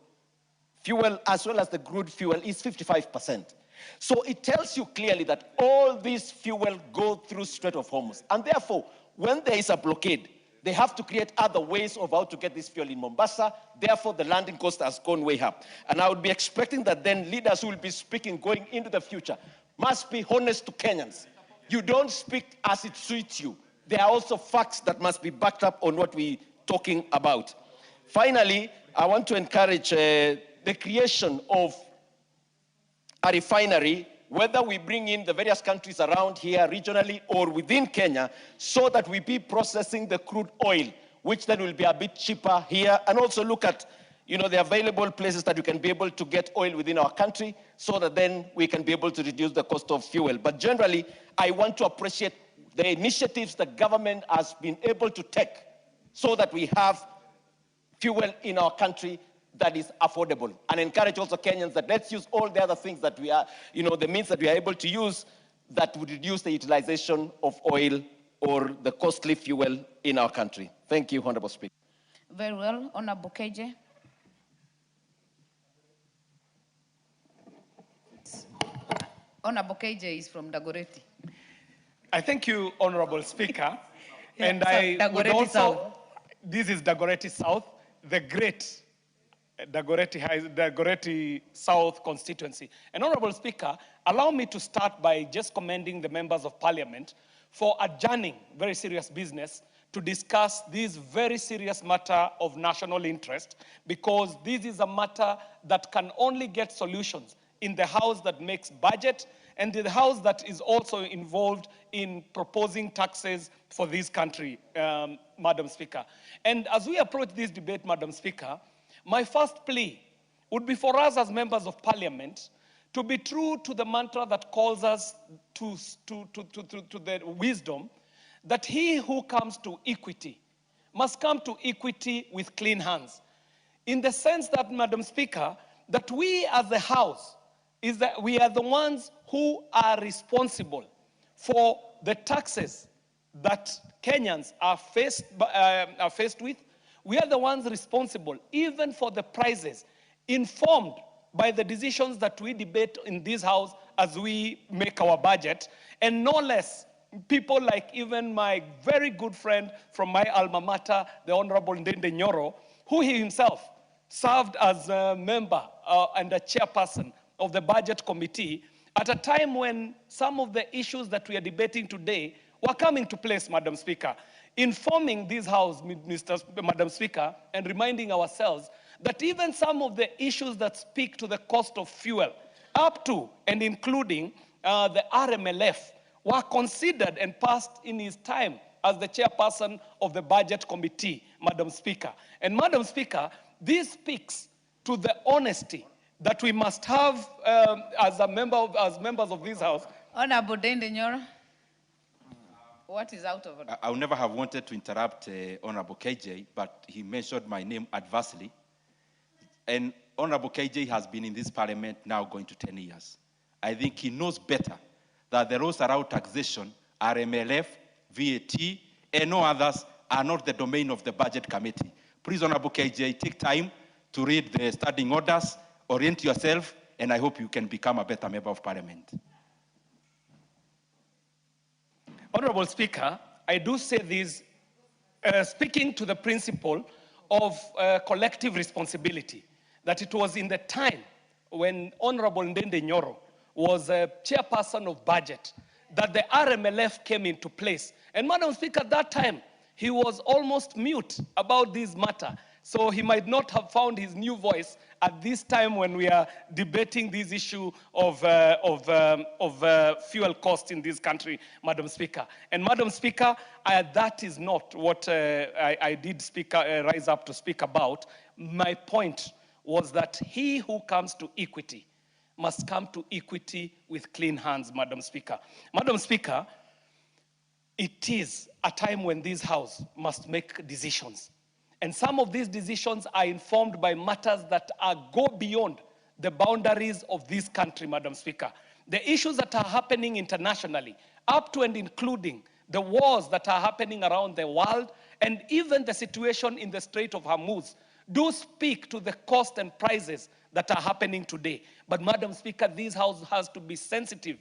Q: fuel, as well as the crude fuel is 55%. So it tells you clearly that all this fuel go through Strait of Hormuz. And therefore, when there is a blockade, they have to create other ways of how to get this fuel in Mombasa. Therefore, the landing cost has gone way up. And I would be expecting that then leaders who will be speaking going into the future must be honest to Kenyans. You don't speak as it suits you. There are also facts that must be backed up on what we're talking about. Finally, I want to encourage the creation of a refinery, whether we bring in the various countries around here regionally or within Kenya, so that we be processing the crude oil, which then will be a bit cheaper here, and also look at the available places that we can be able to get oil within our country, so that then we can be able to reduce the cost of fuel. But generally, I want to appreciate the initiatives the government has been able to take so that we have fuel in our country that is affordable, and encourage also Kenyans that let's use all the other things that we are, the means that we are able to use that would reduce the utilization of oil or the costly fuel in our country. Thank you, Honorable Speaker.
M: Very well. Honorable KJ. Honorable KJ is from Dagoretti.
E: I thank you, Honorable Speaker.
M: Yeah,
E: and
M: so
E: I would
M: Dagoretti
E: also,
M: South.
E: This is Dagoretti South, the great Dagoretti South constituency. And Honorable Speaker, allow me to start by just commending the members of Parliament for adjourning very serious business to discuss this very serious matter of national interest, because this is a matter that can only get solutions in the House that makes budget and the House that is also involved in proposing taxes for this country, Madam Speaker. And as we approach this debate, Madam Speaker, my first plea would be for us as members of Parliament to be true to the mantra that calls us to the wisdom that he who comes to equity must come to equity with clean hands. In the sense that, Madam Speaker, that we as a House, is that we are the ones who are responsible for the taxes that Kenyans are faced with. We are the ones responsible even for the prices, informed by the decisions that we debate in this House as we make our budget, and no less people like even my very good friend from my alma mater, the Honorable Ndende Nyoro, who he himself served as a member and a chairperson of the Budget Committee at a time when some of the issues that we are debating today were coming to place, Madam Speaker, informing this House, Madam Speaker, and reminding ourselves that even some of the issues that speak to the cost of fuel, up to and including the RMLF, were considered and passed in his time as the chairperson of the Budget Committee, Madam Speaker. And Madam Speaker, this speaks to the honesty that we must have as members of this House.
M: Honorable Ndende Nyoro, what is out of order?
D: I would never have wanted to interrupt Honorable KJ, but he mentioned my name adversely. And Honorable KJ has been in this parliament now going to 10 years. I think he knows better that the rules around taxation, RMLF, VAT, and no others are not the domain of the Budget Committee. Please, Honorable KJ, take time to read the standing orders, orient yourself, and I hope you can become a better member of parliament.
E: Honorable Speaker, I do say this speaking to the principle of collective responsibility, that it was in the time when Honorable Ndende Nyoro was a chairperson of budget that the RMLF came into place. And Madam Speaker, at that time, he was almost mute about this matter. So he might not have found his new voice at this time when we are debating this issue of fuel cost in this country, Madam Speaker. And Madam Speaker, that is not what I did rise up to speak about. My point was that he who comes to equity must come to equity with clean hands, Madam Speaker. Madam Speaker, it is a time when this House must make decisions. And some of these decisions are informed by matters that go beyond the boundaries of this country, Madam Speaker. The issues that are happening internationally, up to and including the wars that are happening around the world, and even the situation in the Strait of Hormuz, do speak to the cost and prices that are happening today. But Madam Speaker, this House has to be sensitive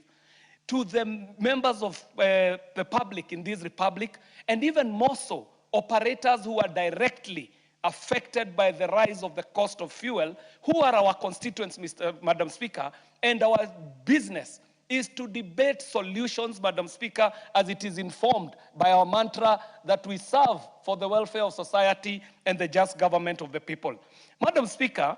E: to the members of the public in this republic, and even more so, operators who are directly affected by the rise of the cost of fuel, who are our constituents, Madam Speaker, and our business is to debate solutions, Madam Speaker, as it is informed by our mantra that we serve for the welfare of society and the just government of the people. Madam Speaker,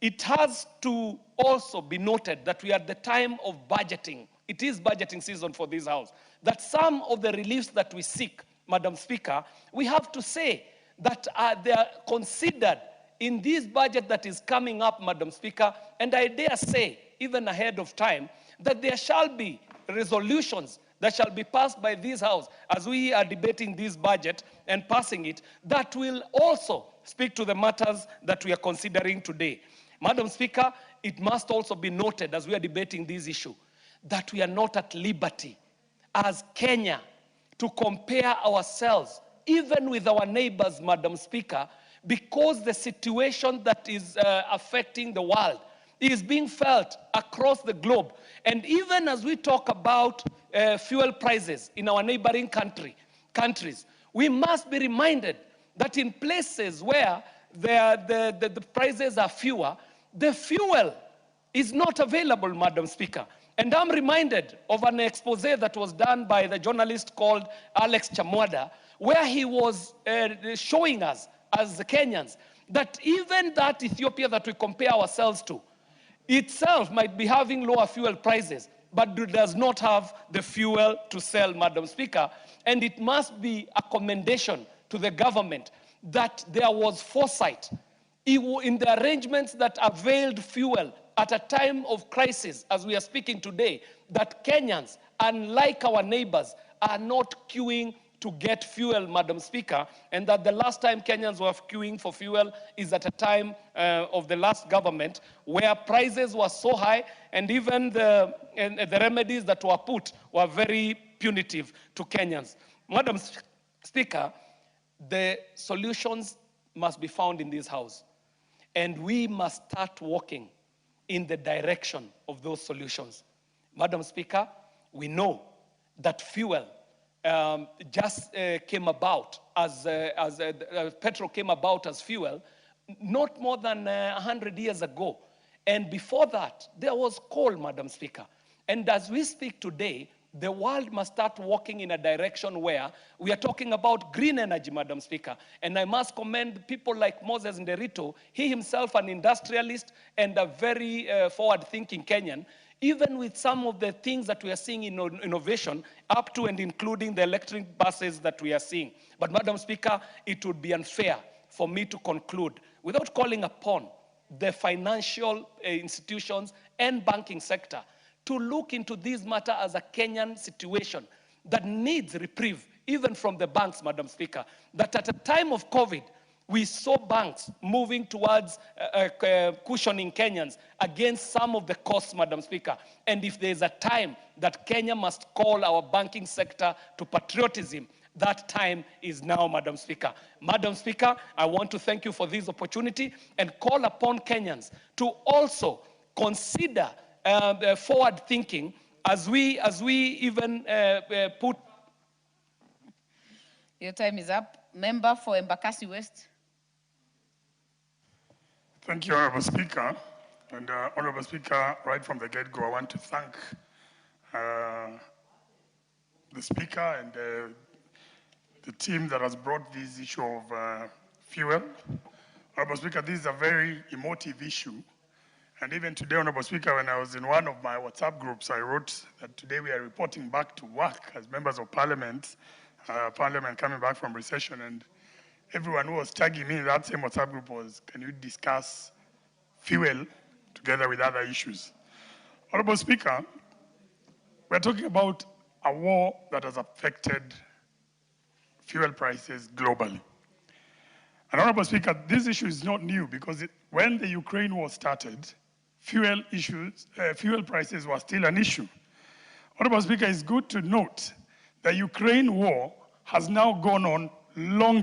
E: it has to also be noted that we are at the time of budgeting. It is budgeting season for this House. That some of the reliefs that we seek, Madam Speaker, we have to say that they are considered in this budget that is coming up, Madam Speaker, and I dare say, even ahead of time, that there shall be resolutions that shall be passed by this House as we are debating this budget and passing it, that will also speak to the matters that we are considering today. Madam Speaker, it must also be noted as we are debating this issue that we are not at liberty as Kenya to compare ourselves even with our neighbors, Madam Speaker, because the situation that is affecting the world is being felt across the globe. And even as we talk about fuel prices in our neighboring countries, we must be reminded that in places where the prices are fewer, the fuel is not available, Madam Speaker. And I'm reminded of an expose that was done by the journalist called Alex Chamwada, where he was showing us as Kenyans that even that Ethiopia that we compare ourselves to itself might be having lower fuel prices, but does not have the fuel to sell, Madam Speaker. And it must be a commendation to the government that there was foresight in the arrangements that availed fuel at a time of crisis, as we are speaking today, that Kenyans, unlike our neighbors, are not queuing to get fuel, Madam Speaker, and that the last time Kenyans were queuing for fuel is at a time of the last government where prices were so high and even the remedies that were put were very punitive to Kenyans. Madam Speaker, the solutions must be found in this house, and we must start walking in the direction of those solutions. Madam Speaker, we know that fuel just came about as petrol came about as fuel not more than 100 years ago. And before that, there was coal, Madam Speaker. And as we speak today, the world must start walking in a direction where we are talking about green energy, Madam Speaker. And I must commend people like Moses Nderito, he himself an industrialist and a very forward-thinking Kenyan, even with some of the things that we are seeing in innovation, up to and including the electric buses that we are seeing. But Madam Speaker, it would be unfair for me to conclude without calling upon the financial institutions and banking sector to look into this matter as a Kenyan situation that needs reprieve, even from the banks, Madam Speaker. That at a time of COVID, we saw banks moving towards cushioning Kenyans against some of the costs, Madam Speaker. And if there's a time that Kenya must call our banking sector to patriotism, that time is now, Madam Speaker. Madam Speaker, I want to thank you for this opportunity and call upon Kenyans to also consider forward thinking as we even put.
M: Your time is up. Member for Embakasi West.
F: Thank you, Honorable Speaker. And Honorable Speaker, right from the get-go, I want to thank the Speaker and the team that has brought this issue of fuel. Honorable Speaker, this is a very emotive issue. And even today, Honorable Speaker, when I was in one of my WhatsApp groups, I wrote that today we are reporting back to work as members of Parliament, Parliament coming back from recession. And everyone who was tagging me in that same WhatsApp group was, can you discuss fuel together with other issues? Honorable Speaker, we're talking about a war that has affected fuel prices globally. And Honorable Speaker, this issue is not new because when the Ukraine war started, fuel prices were still an issue. Honorable Speaker, it's good to note the Ukraine war has now gone on longer